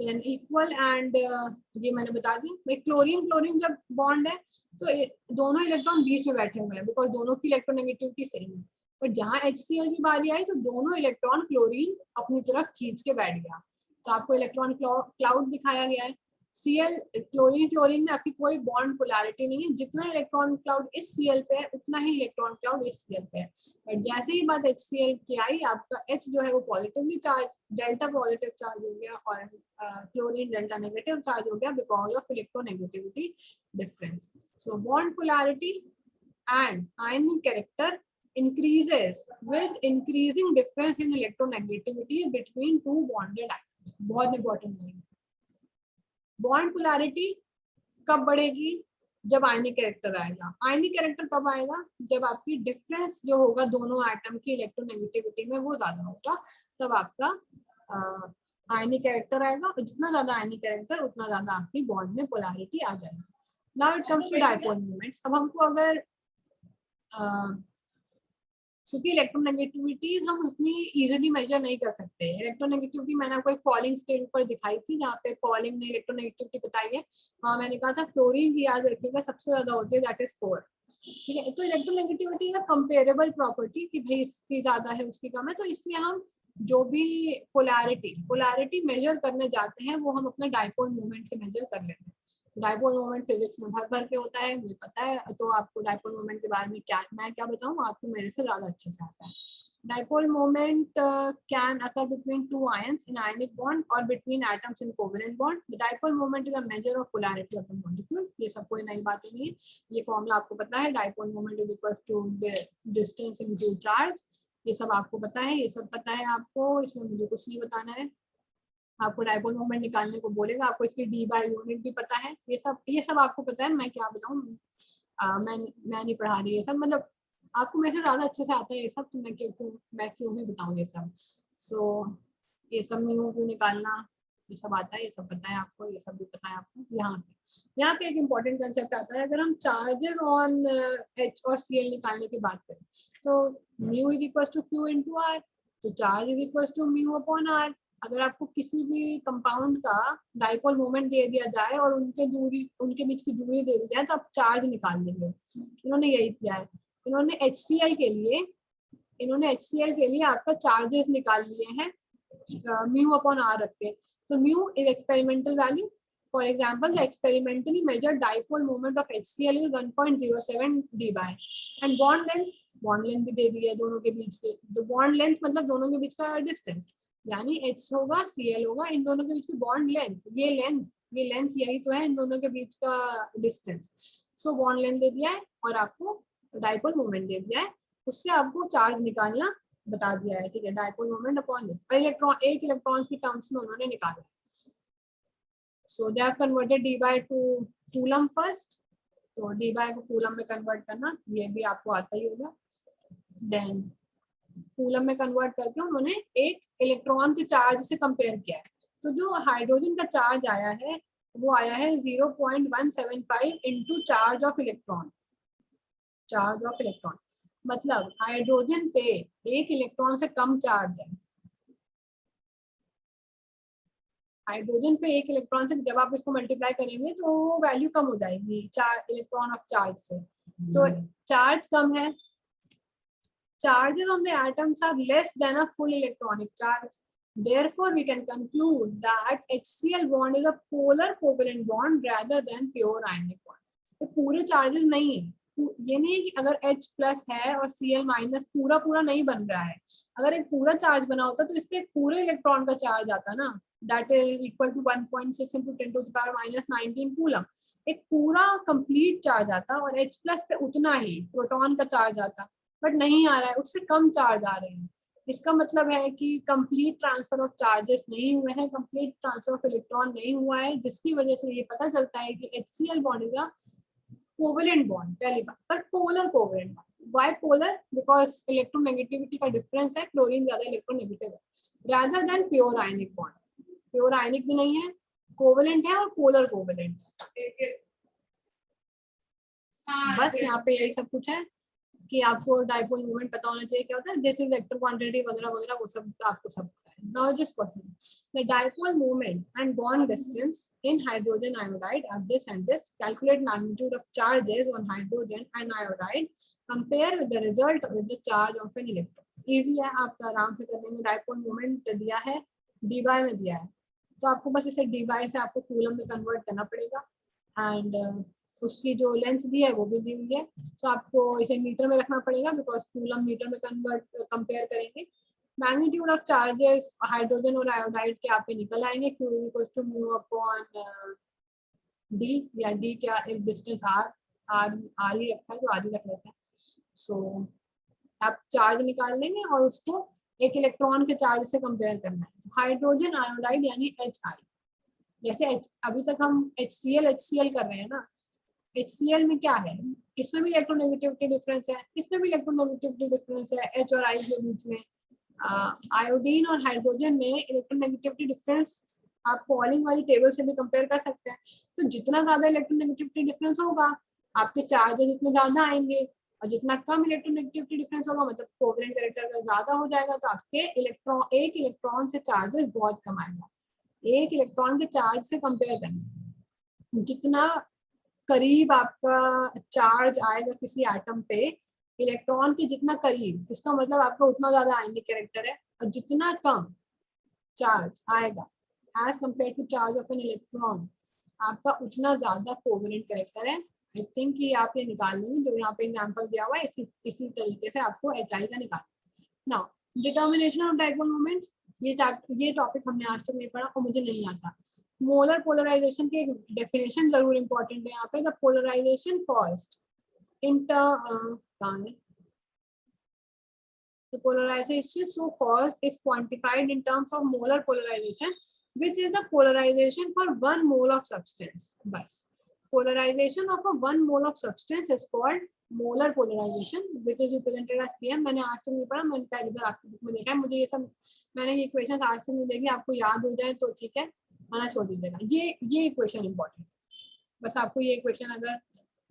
इक्वल एंड ये मैंने बता दी। भाई क्लोरीन क्लोरीन जब बॉन्ड है तो दोनों इलेक्ट्रॉन बीच में बैठे हुए हैं, बिकॉज दोनों की इलेक्ट्रोनेगेटिविटी सेम है। पर जहाँ HCl की बारी आई तो दोनों इलेक्ट्रॉन क्लोरीन अपनी तरफ खींच के बैठ गया, तो आपको इलेक्ट्रॉन क्लाउड दिखाया गया है। Cl क्लोरीन क्लोरीन में आपकी कोई बॉन्ड पोलैरिटी नहीं है, जितना इलेक्ट्रॉन क्लाउड इस Cl पे है उतना ही इलेक्ट्रॉन क्लाउड इस Cl पे है। बट जैसे ही बात HCl की आई, आपका H जो है वो positively charge, delta positive charge हो गया, और क्लोरीन डेल्टा नेगेटिव चार्ज हो गया because of electronegativity difference. So bond polarity and ionic character increases with increasing difference in electronegativity between two bonded atoms. बहुत इंपॉर्टेंट है। बॉन्ड पोलैरिटी कब बढ़ेगी? जब आयनिक कैरेक्टर आएगा। आयनिक कैरेक्टर कब आएगा? जब आपकी डिफरेंस जो होगा दोनों एटम की इलेक्ट्रोनेगेटिविटी में वो ज्यादा होगा, तब आपका आयनिक कैरेक्टर आएगा, और जितना ज्यादा आयनिक कैरेक्टर उतना ज्यादा आपकी बॉन्ड में पोलैरिटी आ जाएगी। Now it comes to dipole moments. अब हमको अगर क्योंकि इलेक्ट्रोनेगेटिविटी हम उतनी इजीली मेजर नहीं कर सकते। इलेक्ट्रोनेगेटिविटी मैंने आपको एक पॉलिंग स्केल ऊपर दिखाई थी, जहाँ पे पॉलिंग ने इलेक्ट्रोनेगेटिविटी बताई है। हाँ मैंने कहा था फ्लोरीन की याद रखिएगा सबसे ज्यादा होती है, दैट इज 4। ठीक है, तो इलेक्ट्रोनेगेटिविटी का कंपेरेबल प्रॉपर्टी कि भाई इसकी ज्यादा है उसकी कम है, तो इसलिए हम जो भी पोलैरिटी मेजर करने जाते हैं वो हम अपने डायपोल मोमेंट से मेजर कर लेते हैं। डायपोल मोमेंट फिजिक्स में भर भर के होता है, मुझे पता है, तो आपको डायपोल मोमेंट के बारे में मैं क्या बताऊं, आपको मेरे से ज्यादा अच्छे से आता है। Dipole moment can occur between two ions in ionic bond और between atoms in covalent bond. The dipole moment is a measure of polarity of the molecule. ये सब कोई नई बातें नहीं है, ये फॉर्मूला आपको पता है। Dipole moment is equal to distance into charge. ये सब आपको पता है, ये सब पता है आपको, इसमें मुझे कुछ नहीं बताना है। आपको डायपोल मोमेंट निकालने को बोलेगा, आपको इसकी डी बाई यूनिट भी पता है। ये सब आपको पता है, मैं क्या बताऊं, मैं नहीं पढ़ा रही ये सब, मतलब आपको मेरे से ज्यादा अच्छे से आता है ये सब, तो मैं क्यों भी बताऊं ये सब। सो ये सब म्यू को निकालना ये सब आता है, ये सब पता है आपको, ये सब भी पता है आपको। यहाँ पे एक इम्पोर्टेंट कंसेप्ट आता है। अगर हम चार्जेस ऑन H और Cl निकालने की बात करें तो mu is equal to q into r, तो charge is equal to mu upon r. अगर आपको किसी भी कंपाउंड का डाइपोल मोमेंट दे दिया जाए और उनके बीच की दूरी दे दी जाए तो आप चार्ज निकाल लेंगे। इन्होंने यही किया है। इन्होंने HCl के लिए आपका चार्जेस निकाल लिए हैं म्यू अपॉन आर रख के। तो mu is experimental value. For example the experimentally measured dipole moment of HCl is 1.07 d/, and bond length भी दे दी है दोनों के बीच के। तो बॉन्ड लेंथ मतलब दोनों के बीच का डिस्टेंस, यानी H होगा Cl होगा, इन दोनों के बीच की बॉन्ड लेंथ, ये लेंथ यही तो है इन दोनों के बीच का डिस्टेंस। सो बॉन्ड लेंथ दे दिया है और आपको डाइपोल मोमेंट दे दिया है, उससे आपको चार्ज निकालना बता दिया है। ठीक है, डाइपोल मोमेंट अपॉन दिस, एक इलेक्ट्रॉन की टर्म्स में उन्होंने निकाला। So they have converted Debye to coulomb first, तो डी बाय को कूलम में कन्वर्ट करना ये भी आपको आता ही होगा। देन कूलम में कन्वर्ट करके उन्होंने एक इलेक्ट्रॉन के चार्ज से कंपेयर किया है। तो जो हाइड्रोजन का चार्ज आया है वो आया है 0.175 इंटू चार्ज ऑफ इलेक्ट्रॉन। मतलब हाइड्रोजन पे एक इलेक्ट्रॉन से कम चार्ज है। हाइड्रोजन पे एक इलेक्ट्रॉन से जब आप इसको मल्टीप्लाई करेंगे तो वो वैल्यू कम हो जाएगी इलेक्ट्रॉन ऑफ चार्ज से। तो चार्ज कम है, charges on the atoms are less than a full electronic charge. Therefore, we can conclude that HCl bond is a polar covalent bond rather than pure ionic bond. तो पूरे charges नहीं है, ये नहीं है कि अगर H प्लस है और Cl माइनस पूरा पूरा नहीं बन रहा है। अगर एक पूरा चार्ज बना होता तो इसके पूरे इलेक्ट्रॉन का चार्ज आता ना, that is equal to 1.6 into 10 to the power minus 19 coulomb. एक पूरा कंप्लीट चार्ज आता और H प्लस पे उतना ही प्रोटॉन का चार्ज आता, बट नहीं आ रहा है, उससे कम चार्ज आ रहे हैं। इसका मतलब है कि कंप्लीट ट्रांसफर ऑफ चार्जेस नहीं हुए हैं, कंप्लीट ट्रांसफर ऑफ इलेक्ट्रॉन नहीं हुआ है, जिसकी वजह से ये पता चलता है कि HCl bond is a covalent bond पहली बात, पर polar covalent bond. Why polar? Because electronegativity का डिफरेंस है, क्लोरीन ज्यादा इलेक्ट्रोनेगेटिव है rather than pure ionic bond. Pure ionic भी नहीं है, कोवेलेंट है और पोलर कोवेलेंट है। बस यहाँ पे यही सब कुछ है कि आपको डाइपोल मोमेंट पता होना चाहिए क्या होता है, जैसे वेक्टर क्वांटिटी वगैरह वगैरह वो सब आपको सब पता है। Now just question, the dipole moment and bond distance in hydrogen iodide are this and this, calculate magnitude of charges on hydrogen and iodide, compare with the result with the charge of an electron. Easy है, आप आराम से कर देंगे। Dipole moment दिया है, dy में दिया है, तो आपको बस इसे dy से आपको कूलम में कन्वर्ट करना पड़ेगा, एंड उसकी जो लेंथ दी है वो भी दी हुई है, तो आपको इसे मीटर में रखना पड़ेगा बिकॉज कूलम मीटर में कन्वर्ट कंपेयर करेंगे। मैग्नीट्यूड ऑफ चार्जेस हाइड्रोजन और आयोडाइड के आप पे निकल आएंगे, Q equals to mu upon d, या d क्या एक डिस्टेंस r ही रखा है तो r ही रख लेते हैं। सो आप चार्ज निकाल लेंगे और उसको एक इलेक्ट्रॉन के चार्ज से कंपेयर करना है। हाइड्रोजन आयोडाइड यानी HI, जैसे अभी तक हम HCl कर रहे हैं ना, HCl में क्या है, इसमें भी इलेक्ट्रोनेगेटिविटी डिफरेंस है, इसमें भी इलेक्ट्रोनेगेटिविटी डिफरेंस है, H और I के बीच में। आयोडीन और हाइड्रोजन में इलेक्ट्रोनेगेटिविटी डिफरेंस आप पॉलिंग वाली टेबल से भी कंपेयर कर सकते हैं। तो जितना ज्यादा इलेक्ट्रोनेगेटिविटी डिफरेंस होगा आपके चार्जेस इतने ज्यादा आएंगे, और जितना कम इलेक्ट्रोनेगेटिविटी डिफरेंस होगा मतलब कोवेलेंट कैरेक्टर का ज्यादा हो जाएगा, तो आपके एक इलेक्ट्रॉन से चार्जेस बहुत कम आएगा। एक इलेक्ट्रॉन के चार्ज से कंपेयर करना, जितना करीब आपका चार्ज आएगा किसी एटम पे इलेक्ट्रॉन के जितना करीब, इसका मतलब आपका उतना ज्यादा आयनिक कैरेक्टर है, और जितना कम चार्ज आएगा as compare to charge of an electron आपका उतना ज्यादा कोवेलेंट कैरेक्टर है। आई थिंक कि आप ये निकाल लेंगे, जो यहाँ पे एग्जांपल दिया हुआ है इसी तरीके से आपको HI का निकालना। Now determination of dipole moment, ये टॉपिक हमने आज तक नहीं पढ़ा और मुझे नहीं आता। मोलर पोलराइजेशन की एक डेफिनेशन जरूर इंपॉर्टेंट है यहाँ पे, the polarization caused the polarization so caused is quantified in terms of molar polarization, which is the polarization for 1 mole of substance. बस polarization of a 1 mole of substance is called molar polarization, which is represented as PM। मैंने आज तक नहीं पढ़ा, मैंने पहली बार आपकी book में देखा है। मुझे ये सब मैंने ये इक्वेशंस आज तक नहीं देखी, आपको याद हो जाए तो ठीक है, आना छोड़ दीजिएगा। ये इक्वेशन इंपॉर्टेंट, बस आपको ये इक्वेशन अगर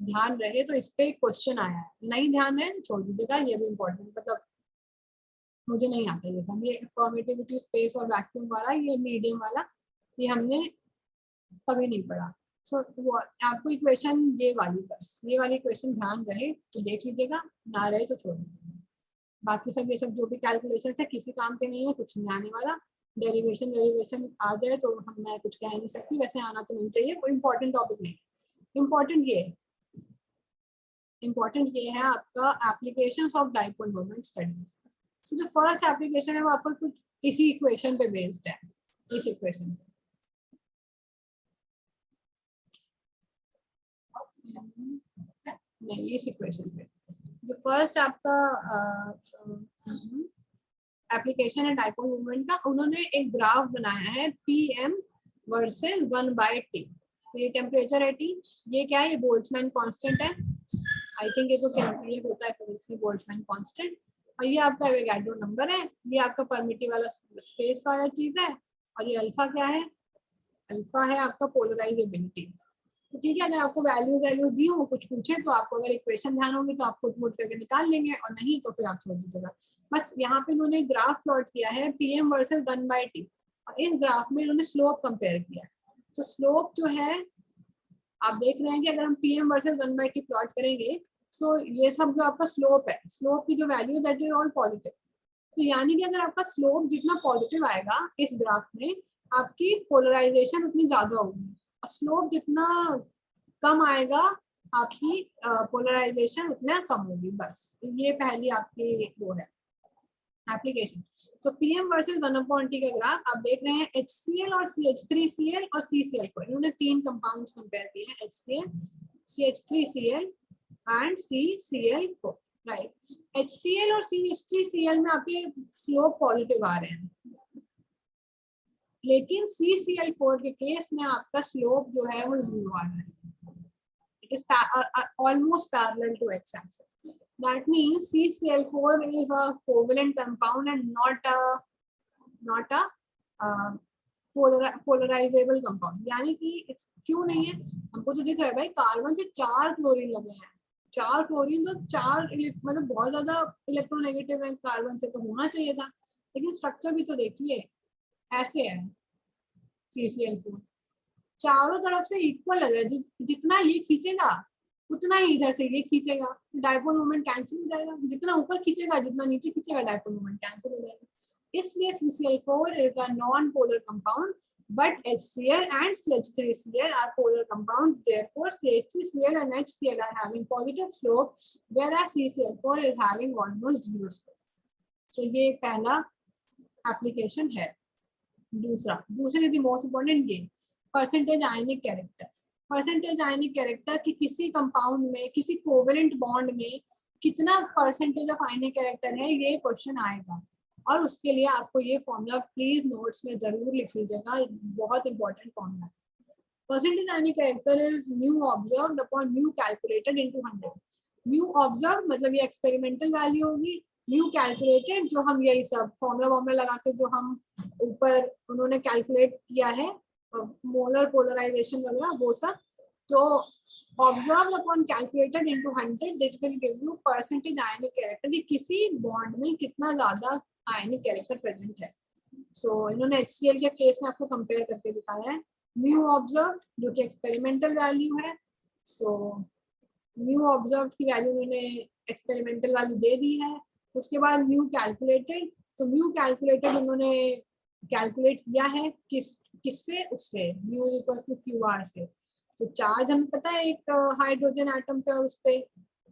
ध्यान रहे तो इस पे क्वेश्चन आया है, नहीं ध्यान रहे तो छोड़ दीजिएगा। ये भी इंपॉर्टेंट, मतलब मुझे नहीं आता ये सब, ये परमिटिविटी स्पेस और वैक्यूम वाला, ये मीडियम वाला, ये हमने कभी नहीं पढ़ा। सो आपको इक्वेशन ये वाली, बस ये वाली इक्वेशन ध्यान रहे तो देख लीजिएगा, ना रहे तो छोड़ दीजिएगा। बाकी सब ये सब जो भी कैलकुलेशन है किसी काम के नहीं है, कुछ नहीं आने वाला। डेरिवेशन आ जाए तो मैं कुछ कह नहीं सकती, वैसे आना तो नहीं चाहिए, कोई इंपॉर्टेंट टॉपिक नहीं। इम्पोर्टेंट ये है आपका applications of dipole moment studies. तो जो फर्स्ट एप्लीकेशन है वो आपको कुछ इसी इक्वेशन पे बेस्ड है, इस इक्वेशन पे। नहीं, इस इक्वेशन पे जो फर्स्ट आपका एप्लीकेशन है डाइपोल मोमेंट का, उन्होंने एक ग्राफ बनाया है PM वर्सेस 1/T। ये टेम्परेचर है T, ये क्या है, ये बोल्ट्जमैन कांस्टेंट है। आई थिंक ये तो ये होता है फिजिक्स में बोल्ट्जमैन कांस्टेंट, और ये आपका एवोगाड्रो नंबर है, ये आपका परमिटिव वाला स्पेस वाला चीज है, और ये अल्फा क्या है, अल्फा है आपका पोलराइजेबिलिटी। तो ठीक है, अगर आपको वैल्यू दी हो, कुछ पूछे तो आपको अगर इक्वेशन ध्यान होगी तो आप पुट करके निकाल लेंगे, और नहीं तो फिर आप छोड़ दीजिएगा। बस यहाँ पे इन्होंने ग्राफ प्लॉट किया है PM वर्सेस 1/T, और इस ग्राफ में इन्होंने स्लोप कंपेयर किया है। तो स्लोप जो है आप देख रहे हैं कि अगर हम PM वर्सेस 1/T प्लॉट करेंगे, सो ये सब जो आपका स्लोप है, स्लोप की जो value that is all positive. तो यानी कि अगर आपका स्लोप जितना पॉजिटिव आएगा इस ग्राफ में, आपकी पोलराइजेशन उतनी ज्यादा होगी, और स्लोप जितना कम आएगा आपकी पोलराइजेशन उतना कम होगी। बस ये पहली आपकी वो है एप्लीकेशन। तो पीएम वर्सेस 1/T का ग्राफ आप देख रहे हैं, HCl और CH3Cl और CCl4, इन्होंने 3 कंपाउंड्स कंपेयर किए हैं, HCl, CH3Cl and CCl4, right. HCl और CH3Cl में आपके स्लोप पॉजिटिव आ रहे हैं, लेकिन CCl4 के केस में आपका स्लोप जो है वो 0 आ रहा है। It is almost parallel to x-axis. That means CCl4 is a covalent compound and not a polarizable compound. यानी कि क्यों नहीं है, हमको तो दिख रहा है भाई कार्बन से 4 क्लोरीन लगे हैं, 4 क्लोरीन तो 4 मतलब बहुत ज्यादा इलेक्ट्रोनेगेटिव है कार्बन से, तो होना चाहिए था, लेकिन स्ट्रक्चर भी तो देखिए ऐसे है। CCl4 चारों तरफ से इक्वल लग रहा है, जितना ये खींचेगा उतना ही इधर से ये खींचेगा, डायपोल मोमेंट कैंसिल हो जाएगा, जितना ऊपर खींचेगा जितना नीचे खींचेगा डायपोल मोमेंट कैंसिल हो जाएगा। इसलिए CCl4 is a non-polar compound, but HCl and CH3Cl are polar compounds. Therefore, CH3Cl and HCl are having positive slope, whereas CCl4 is having almost zero slope. So ये पहला application है। दूसरा is most important, ये percentage आयनिक character. Percentage आयनिक character कि किसी compound में, किसी covalent bond में कितना परसेंटेज ऑफ आयनिक कैरेक्टर है, ये क्वेश्चन आएगा। और उसके लिए आपको ये फॉर्मूला प्लीज नोट्स में जरूर लिख लीजिएगा, बहुत important formula. Percentage ionic character is mu observed upon mu calculated into 100। Mu observe मतलब ये एक्सपेरिमेंटल वैल्यू होगी, म्यू कैलकुलेटेड जो हम यही सब फॉर्मूला लगा के जो हम ऊपर उन्होंने कैलकुलेट किया है, मोलर पोलराइजेशन वगैरह वो सब, तो observe upon calculated into 100 that will give you percentage ionic character, किसी बॉन्ड में कितना ज्यादा आयनिक कैरेक्टर प्रेजेंट है। सो इन्होंने HCl के केस में आपको कंपेयर करके दिखाया है। म्यू ऑब्जर्व जो कि एक्सपेरिमेंटल वैल्यू है, सो म्यू ऑब्जर्व की वैल्यू उन्होंने एक्सपेरिमेंटल वैल्यू दे दी है। उसके बाद म्यू कैलकुलेटेड, तो म्यू कैलकुलेटेड उन्होंने कैलकुलेट किया है किससे, उससे म्यू इक्वल टू QR से। तो चार्ज हमें पता है एक हाइड्रोजन एटम पे उस पे,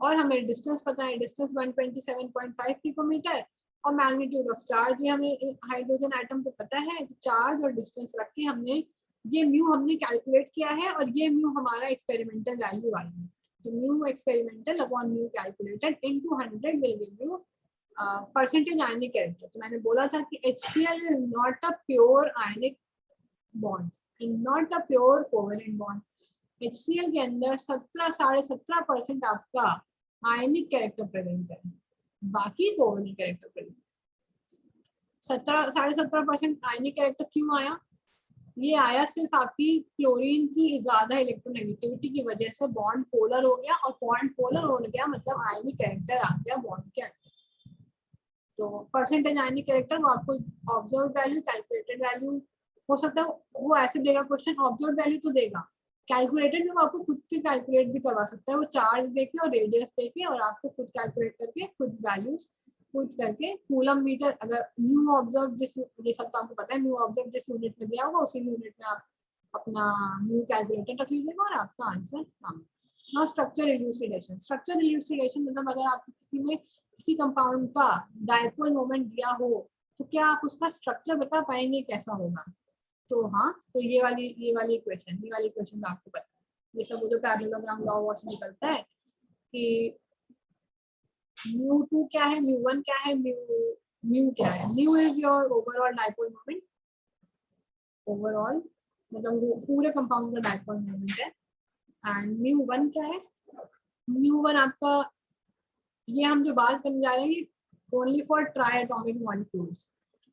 और हमें डिस्टेंस पता है, डिस्टेंस 127.5 पिकोमीटर, और मैग्नीट्यूड ऑफ चार्ज भी हमें हाइड्रोजन एटम पे पता है। तो चार्ज और डिस्टेंस रख के हमने ये म्यू हमने कैलकुलेट किया है, और ये म्यू हमारा एक्सपेरिमेंटल वैल्यू आई है। तो mu experimental upon mu calculated into 100 will give you percentage ionic character. तो मैंने बोला था कि HCl is not a pure ionic bond and not a pure covalent bond. HCl के अंदर 17.5% आपका आयनिक कैरेक्टर प्रेजेंट है, बाकी कोवेलेंट कैरेक्टर प्रेजेंट। 17.5% आयनिक कैरेक्टर क्यों आया? ये आया सिर्फ आपकी क्लोरीन की ज्यादा इलेक्ट्रोनेगेटिविटी की वजह से बॉन्ड पोलर हो गया, और बॉन्ड पोलर हो गया मतलब आयनिक कैरेक्टर आ गया बॉन्ड के अंदर। तो परसेंटेज आयनिक कैरेक्टर वो आपको ऑब्जर्व वैल्यू, कैलकुलेटेड वैल्यू हो सकता है वो ऐसे देगा क्वेश्चन, ऑब्जर्व वैल्यू तो देगा, कैलकुलेटेड में वो आपको खुद से कैलकुलेट भी करवा सकता है, वो चार्ज देके और रेडियस देके और आपको खुद कैलकुलेट करके खुद वैल्यूज पुट करके कूलम मीटर, अगर न्यू ऑब्जर्व जिस, ये सब तो आपको पता है, न्यू ऑब्जर्व जिस यूनिट में दिया होगा उसी यूनिट में आप अपना न्यू कैलकुलेटर रख लीजिएगा और आपका आंसर सामने। Now structure elucidation. Structure elucidation मतलब अगर आपको किसी कंपाउंड का डायपोल मोमेंट दिया हो तो क्या आप उसका स्ट्रक्चर बता पाएंगे कैसा होगा? तो हाँ, तो ये वाली क्वेश्चन आपको पता है, ये सब वो जो पैरेललोग्राम लॉ वॉस निकलता है कि μ2 क्या है, μ1 क्या है, म्यू क्या है। Mu is your overall dipole moment, overall मतलब वो पूरे कंपाउंड का डायपोल मोमेंट है। एंड μ1 क्या है? μ1 आपका, ये हम जो बात करने जा रहे हैं only for try atomic molecules,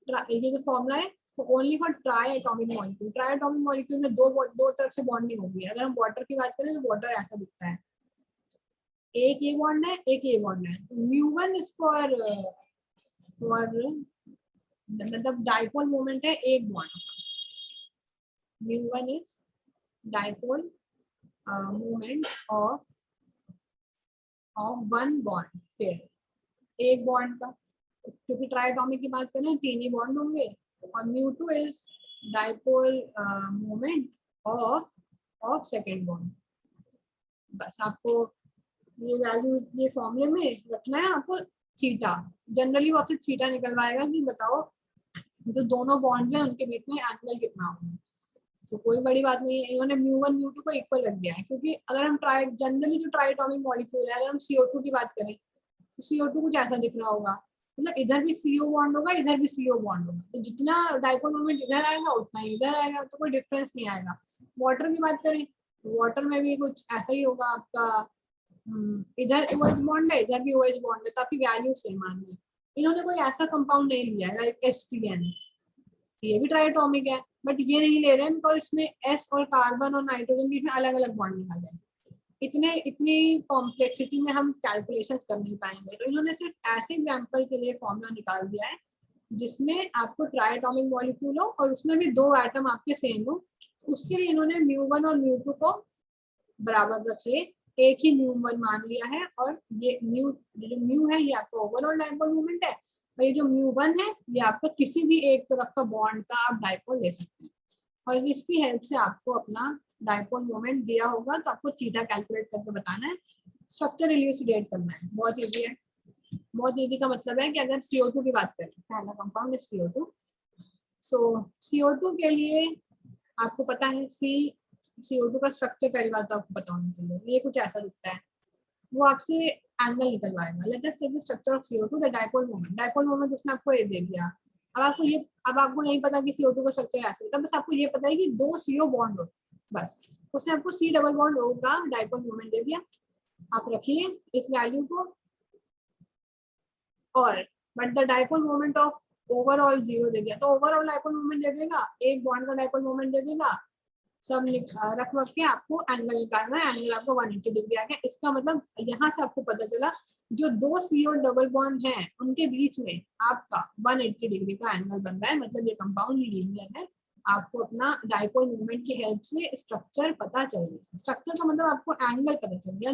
ये जो फॉर्मूला है only for try atomic molecule. Try atomic molecule में दो तरफ से बॉन्डिंग होगी। अगर हम वाटर की बात करें तो वाटर ऐसा दिखता है, एक ये बॉन्ड है एक ये बॉन्ड है। μ1 इज फॉर मतलब डायपोल मोमेंट है एक bond, μ1 is dipole moment of one bond pair, एक बॉन्ड का, क्योंकि ट्राइटॉमिक की बात करें 3 ही बॉन्ड होंगे। और μ2 is dipole moment of second bond. बस आपको ये वैल्यू ये फॉर्मूले में रखना है आपको थीटा। जनरली वो आपसे थीटा निकलवाएगा कि बताओ जो दोनों बॉन्ड्स हैं उनके बीच में एंगल कितना होगा। तो कोई बड़ी बात नहीं है, इन्होंने म्यू1 म्यू2 को इक्वल रख दिया है, क्योंकि अगर हम जनरली जो ट्राइटोमिक मॉलिक्यूल है, अगर हम CO2 की बात करें तो CO2 कुछ ऐसा दिख रहा होगा, मतलब इधर भी CO बॉन्ड होगा, इधर भी CO बॉन्ड होगा, तो जितना डाइपोल मोमेंट इधर आएगा उतना ही इधर आएगा, तो कोई डिफरेंस नहीं आएगा। वाटर की बात करें, वाटर में भी कुछ ऐसा ही होगा आपका, इधर OH बॉन्ड है, इधर भी OH बॉन्ड है, तो आपकी वैल्यू सेम आनी है। इन्होंने कोई ऐसा कंपाउंड नहीं लिया है लाइक HCN, ये भी ट्राइटोमिक है, बट ये नहीं ले रहे हैं बिकॉज इसमें S और कार्बन और नाइट्रोजन बीच में अलग अलग बॉन्ड निकाले हैं। इतनी कॉम्प्लेक्सिटी में हम कैलकुलेशंस कर नहीं पाएंगे, तो इन्होंने सिर्फ ऐसे एग्जांपल के लिए फॉर्मूला निकाल दिया है जिसमें आपको ट्राइटोमिक मॉलिक्यूल हो और उसमें भी 2 एटम आपके सेम हो। उसके लिए इन्होंने म्यू1 और म्यू2 को बराबर रखिए, एक ही म्यू1 मान लिया है, और ये म्यू है ये आपका ओवरऑल डाइपोल मोमेंट है, और ये जो म्यू1 है ये आपका किसी भी एक तरफ का बॉन्ड का आप डाइपोल ले सकते हैं। और इसकी हेल्प से आपको अपना डाइपोल मोमेंट दिया होगा तो आपको थीटा कैलकुलेट करके बताना है, स्ट्रक्चर इल्यूसिडेट करना है, बहुत इजी है। बहुत इजी का मतलब है कि अगर CO2 की बात करें, पहला कंपाउंड है CO2, सो CO2 के लिए आपको पता है CO2 का स्ट्रक्चर पहली बात तो आपको पता होना चाहिए, ये कुछ ऐसा दिखता है, वो आपसे एंगल निकलवाएगा। Let us take the structure of CO2, the dipole moment उसने आपको ये दे दिया। अब आपको नहीं पता कि CO2 का स्ट्रक्चर ऐसा होता है, बस आपको ये पता है कि 2 CO बॉन्ड हो, बस उसने आपको C डबल बॉन्ड O का डाइपोल मोमेंट दे दिया। आप रखिए इस वैल्यू को, और but the dipole moment of overall 0 दे दिया, तो ओवरऑल डाइपोल मोमेंट दे देगा, एक बॉन्ड का डाइपोल मोमेंट दे देगा, सब रख वक्त के आपको एंगल निकालना है, एंगल आपको 180 डिग्री आ गया। इसका मतलब यहाँ से आपको पता चला जो 2 CO डबल बॉन्ड है उनके बीच में आपका 180 डिग्री का एंगल बन रहा है, मतलब ये कंपाउंड लीनियर है। आपको अपना डाइपोल मोमेंट की हेल्प से स्ट्रक्चर पता चल गया, स्ट्रक्चर का मतलब आपको एंगल पता चल गया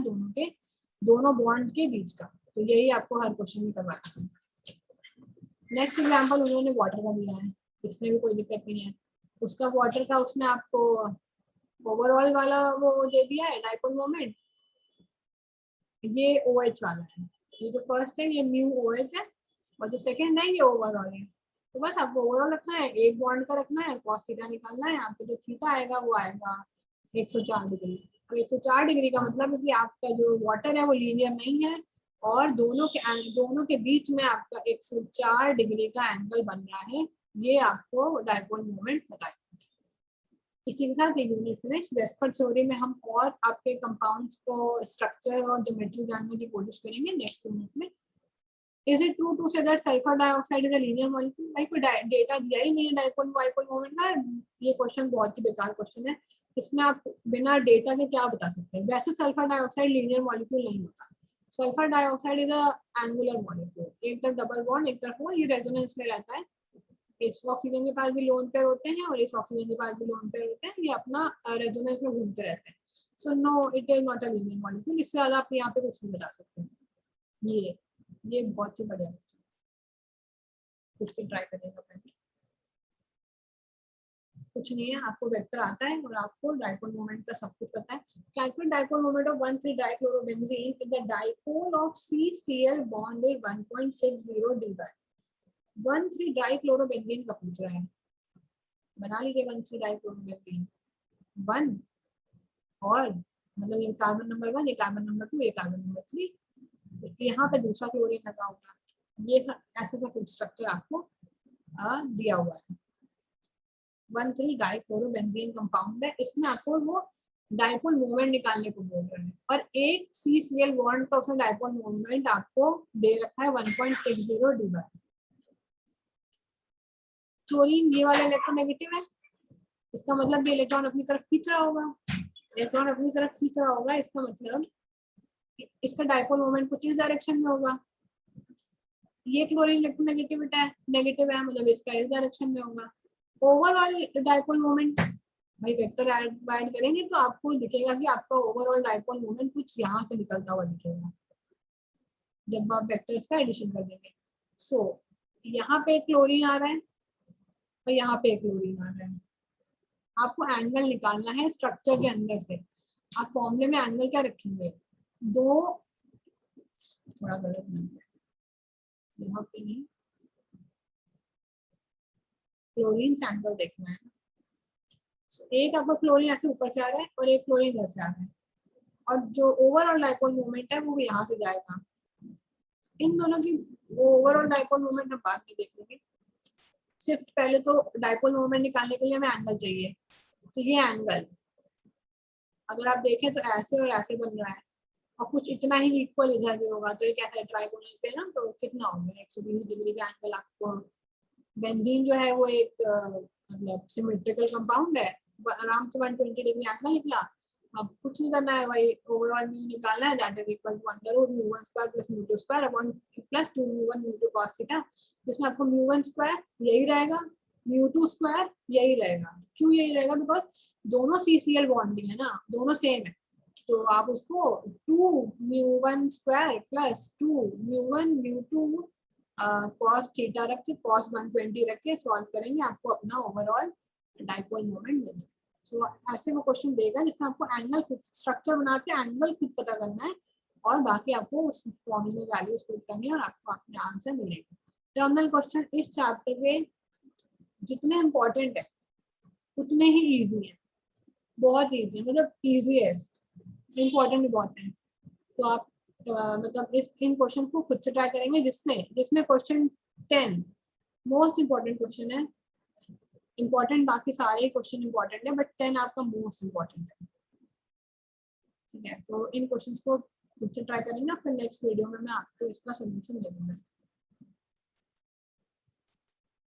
दोनों बॉन्ड के बीच का, तो यही आपको हर क्वेश्चन में करवाना है। नेक्स्ट एग्जाम्पल उन्होंने वाटर का दिया है, इसमें भी कोई दिक्कत नहीं है, उसका वाटर का उसने आपको ओवरऑल वाला वो दे दिया है डाइपोल मोमेंट, ये OH वाला है, ये जो फर्स्ट है ये म्यू OH है, और जो सेकंड है ये ओवरऑल है। तो बस आपको ओवरऑल रखना है, एक बॉन्ड का रखना है, cos थीटा निकालना है, आपका जो थीटा आएगा वो आएगा 104 डिग्री। तो 104 डिग्री का मतलब है कि आपका जो वाटर है वो लीनियर नहीं है, और दोनों के बीच में आपका 104 डिग्री का एंगल बन रहा है, ये आपको डाइपोल मोमेंट बताएगा। इसी के साथ यूनिट फिनिश। वेस्पर थ्योरी में हम और आपके कंपाउंड्स को स्ट्रक्चर और ज्योमेट्री जानने की कोशिश करेंगे नेक्स्ट यूनिट में। Is it true to say that sulphur dioxide is a linear molecule? भाई कोई डेटा दिया ही नहीं है डाइपोल बाइपोल मोमेंट का, ये क्वेश्चन बहुत ही बेकार क्वेश्चन है, इसमें आप बिना डेटा के क्या बता सकते हैं। वैसे सल्फर डाइऑक्साइड लीनियर मॉलिक्यूल नहीं होता, sulphur dioxide is a angular molecule, एक तरफ डबल बॉन्ड एक तरफ वो, ये रेजोनेंस में रहता है, इस ऑक्सीजन के पास भी लोन पेयर होते हैं और इस ऑक्सीजन के पास भी लोन पेयर होते हैं, ये अपना रेजोनेंस में घूमते रहते हैं। So no it is not a linear molecule, इससे ज्यादा आप यहाँ पे कुछ नहीं बता सकते। ये बहुत ही बढ़िया कुछ तो ट्राई करेगा पहले, कुछ नहीं है, आपको वेक्टर आता है और आपको डाइपोल मोमेंट का सब कुछ पता है। कैलकुलेट डाइपोल मोमेंट ऑफ 1,3-डाइक्लोरोबेंजीन if the dipole of CCl bond is 1.60 dy। 1,3-डाइक्लोरोबेंजीन का पूछ रहा है, बना लीजिए 1,3-डाइक्लोरोबेंजीन 1, और मतलब ये कार्बन नंबर 1, ये कार्बन नंबर 2, ये कार्बन नंबर 3, यहाँ पे दूसरा क्लोरीन लगा होगा, ये ऐसा सा कुछ स्ट्रक्चर आपको दिया हुआ है। 1,3-डाइक्लोरोबेंजीन कंपाउंड है, इसमें आपको वो डाइपोल मोमेंट निकालने को बोल रहे हैं, और एक CCl बॉन्ड का उसने डाइपोल मोमेंट आपको दे रखा है 1.60 dy। क्लोरीन ये वाला इलेक्ट्रोनेगेटिव है, इसका मतलब ये इलेक्ट्रॉन अपनी तरफ खींच रहा होगा, इलेक्ट्रॉन अपनी तरफ खींच रहा होगा, इसका मतलब इसका डाइपोल मोमेंट कुछ इस डायरेक्शन में होगा। ये क्लोरीन इलेक्ट्रोनेगेटिव है, नेगेटिव है, मतलब इसका इस डायरेक्शन में होगा। ओवरऑल डाइपोल मोमेंट भाई वेक्टर ऐड करेंगे तो आपको दिखेगा कि आपका ओवरऑल डाइपोल मोमेंट कुछ यहाँ से निकलता हुआ दिखेगा जब आप वेक्टर्स का एडिशन कर देंगे। सो यहाँ पे क्लोरीन आ रहा है और यहाँ पे क्लोरीन आ रहा है, आपको एंगल निकालना है स्ट्रक्चर के अंदर से, आप फॉर्मूले में एंगल क्या रखेंगे, दो, थोड़ा गलत बन गया यहाँ पे नहीं, क्लोरीन एंगल देखना है। So, एक आपका क्लोरीन ऐसे ऊपर से आ रहा है और एक क्लोरीन इधर से आ रहा है, और जो ओवरऑल डाइपोल मोमेंट है वो यहाँ से जाएगा। इन दोनों की ओवरऑल डाइपोल मोमेंट हम बाद में देख लेंगे, सिर्फ पहले तो डाइपोल मोमेंट निकालने के लिए हमें एंगल चाहिए। तो ये एंगल अगर आप देखें तो ऐसे और ऐसे बन रहा है, और कुछ इतना ही इक्वल इधर भी होगा, तो ये कैसा है ट्राइगोनल पे ना, तो कितना हो गया 120 डिग्री का एंगल आपको। बेंजीन जो है वो एक मतलब सिमेट्रिकल कंपाउंड है, आराम से 120 डिग्री एंगल निकला। अब कुछ नहीं करना है, वही ओवरऑल म्यू निकालना है, that is equal to under root mu one square plus mu two square upon plus 2 mu one mu two cos theta, जिसमें आपको म्यू वन स्क्वायर यही रहेगा, म्यू टू स्क्वायर यही रहेगा। क्यों यही रहेगा, बिकॉज दोनों CCl बॉन्डिंग है ना, दोनों सेम है। तो आप उसको 2 mu one square plus 2 mu one mu two cos theta रख के cos 120 रख के सॉल्व करेंगे, आपको अपना ओवरऑल डाइपोल मोमेंट मिल जाएगा। सो ऐसे वो क्वेश्चन देगा जिसमें आपको एंगल स्ट्रक्चर बना के एंगल खुद पता करना है, और बाकी आपको उस फॉर्मूले में वैल्यूज पुट करनी है और आपको अपने आंसर मिलेगा। टर्मिनल क्वेश्चन इस चैप्टर के जितने इंपॉर्टेंट है उतने ही इजी है, बहुत इजी है, मतलब इजीएस्ट, इम्पोर्टेंट भी बहुत है। तो आप मतलब इन क्वेश्चन को खुद से ट्राई करेंगे, जिसमें क्वेश्चन 10 मोस्ट इम्पोर्टेंट क्वेश्चन है। इम्पोर्टेंट बाकी सारे क्वेश्चन इम्पोर्टेंट है, बट 10 आपका मोस्ट इम्पोर्टेंट है। ठीक है, तो इन क्वेश्चंस को खुद से ट्राई करेंगे, फिर नेक्स्ट वीडियो में मैं आपको इसका सोल्यूशन दे दूंगा।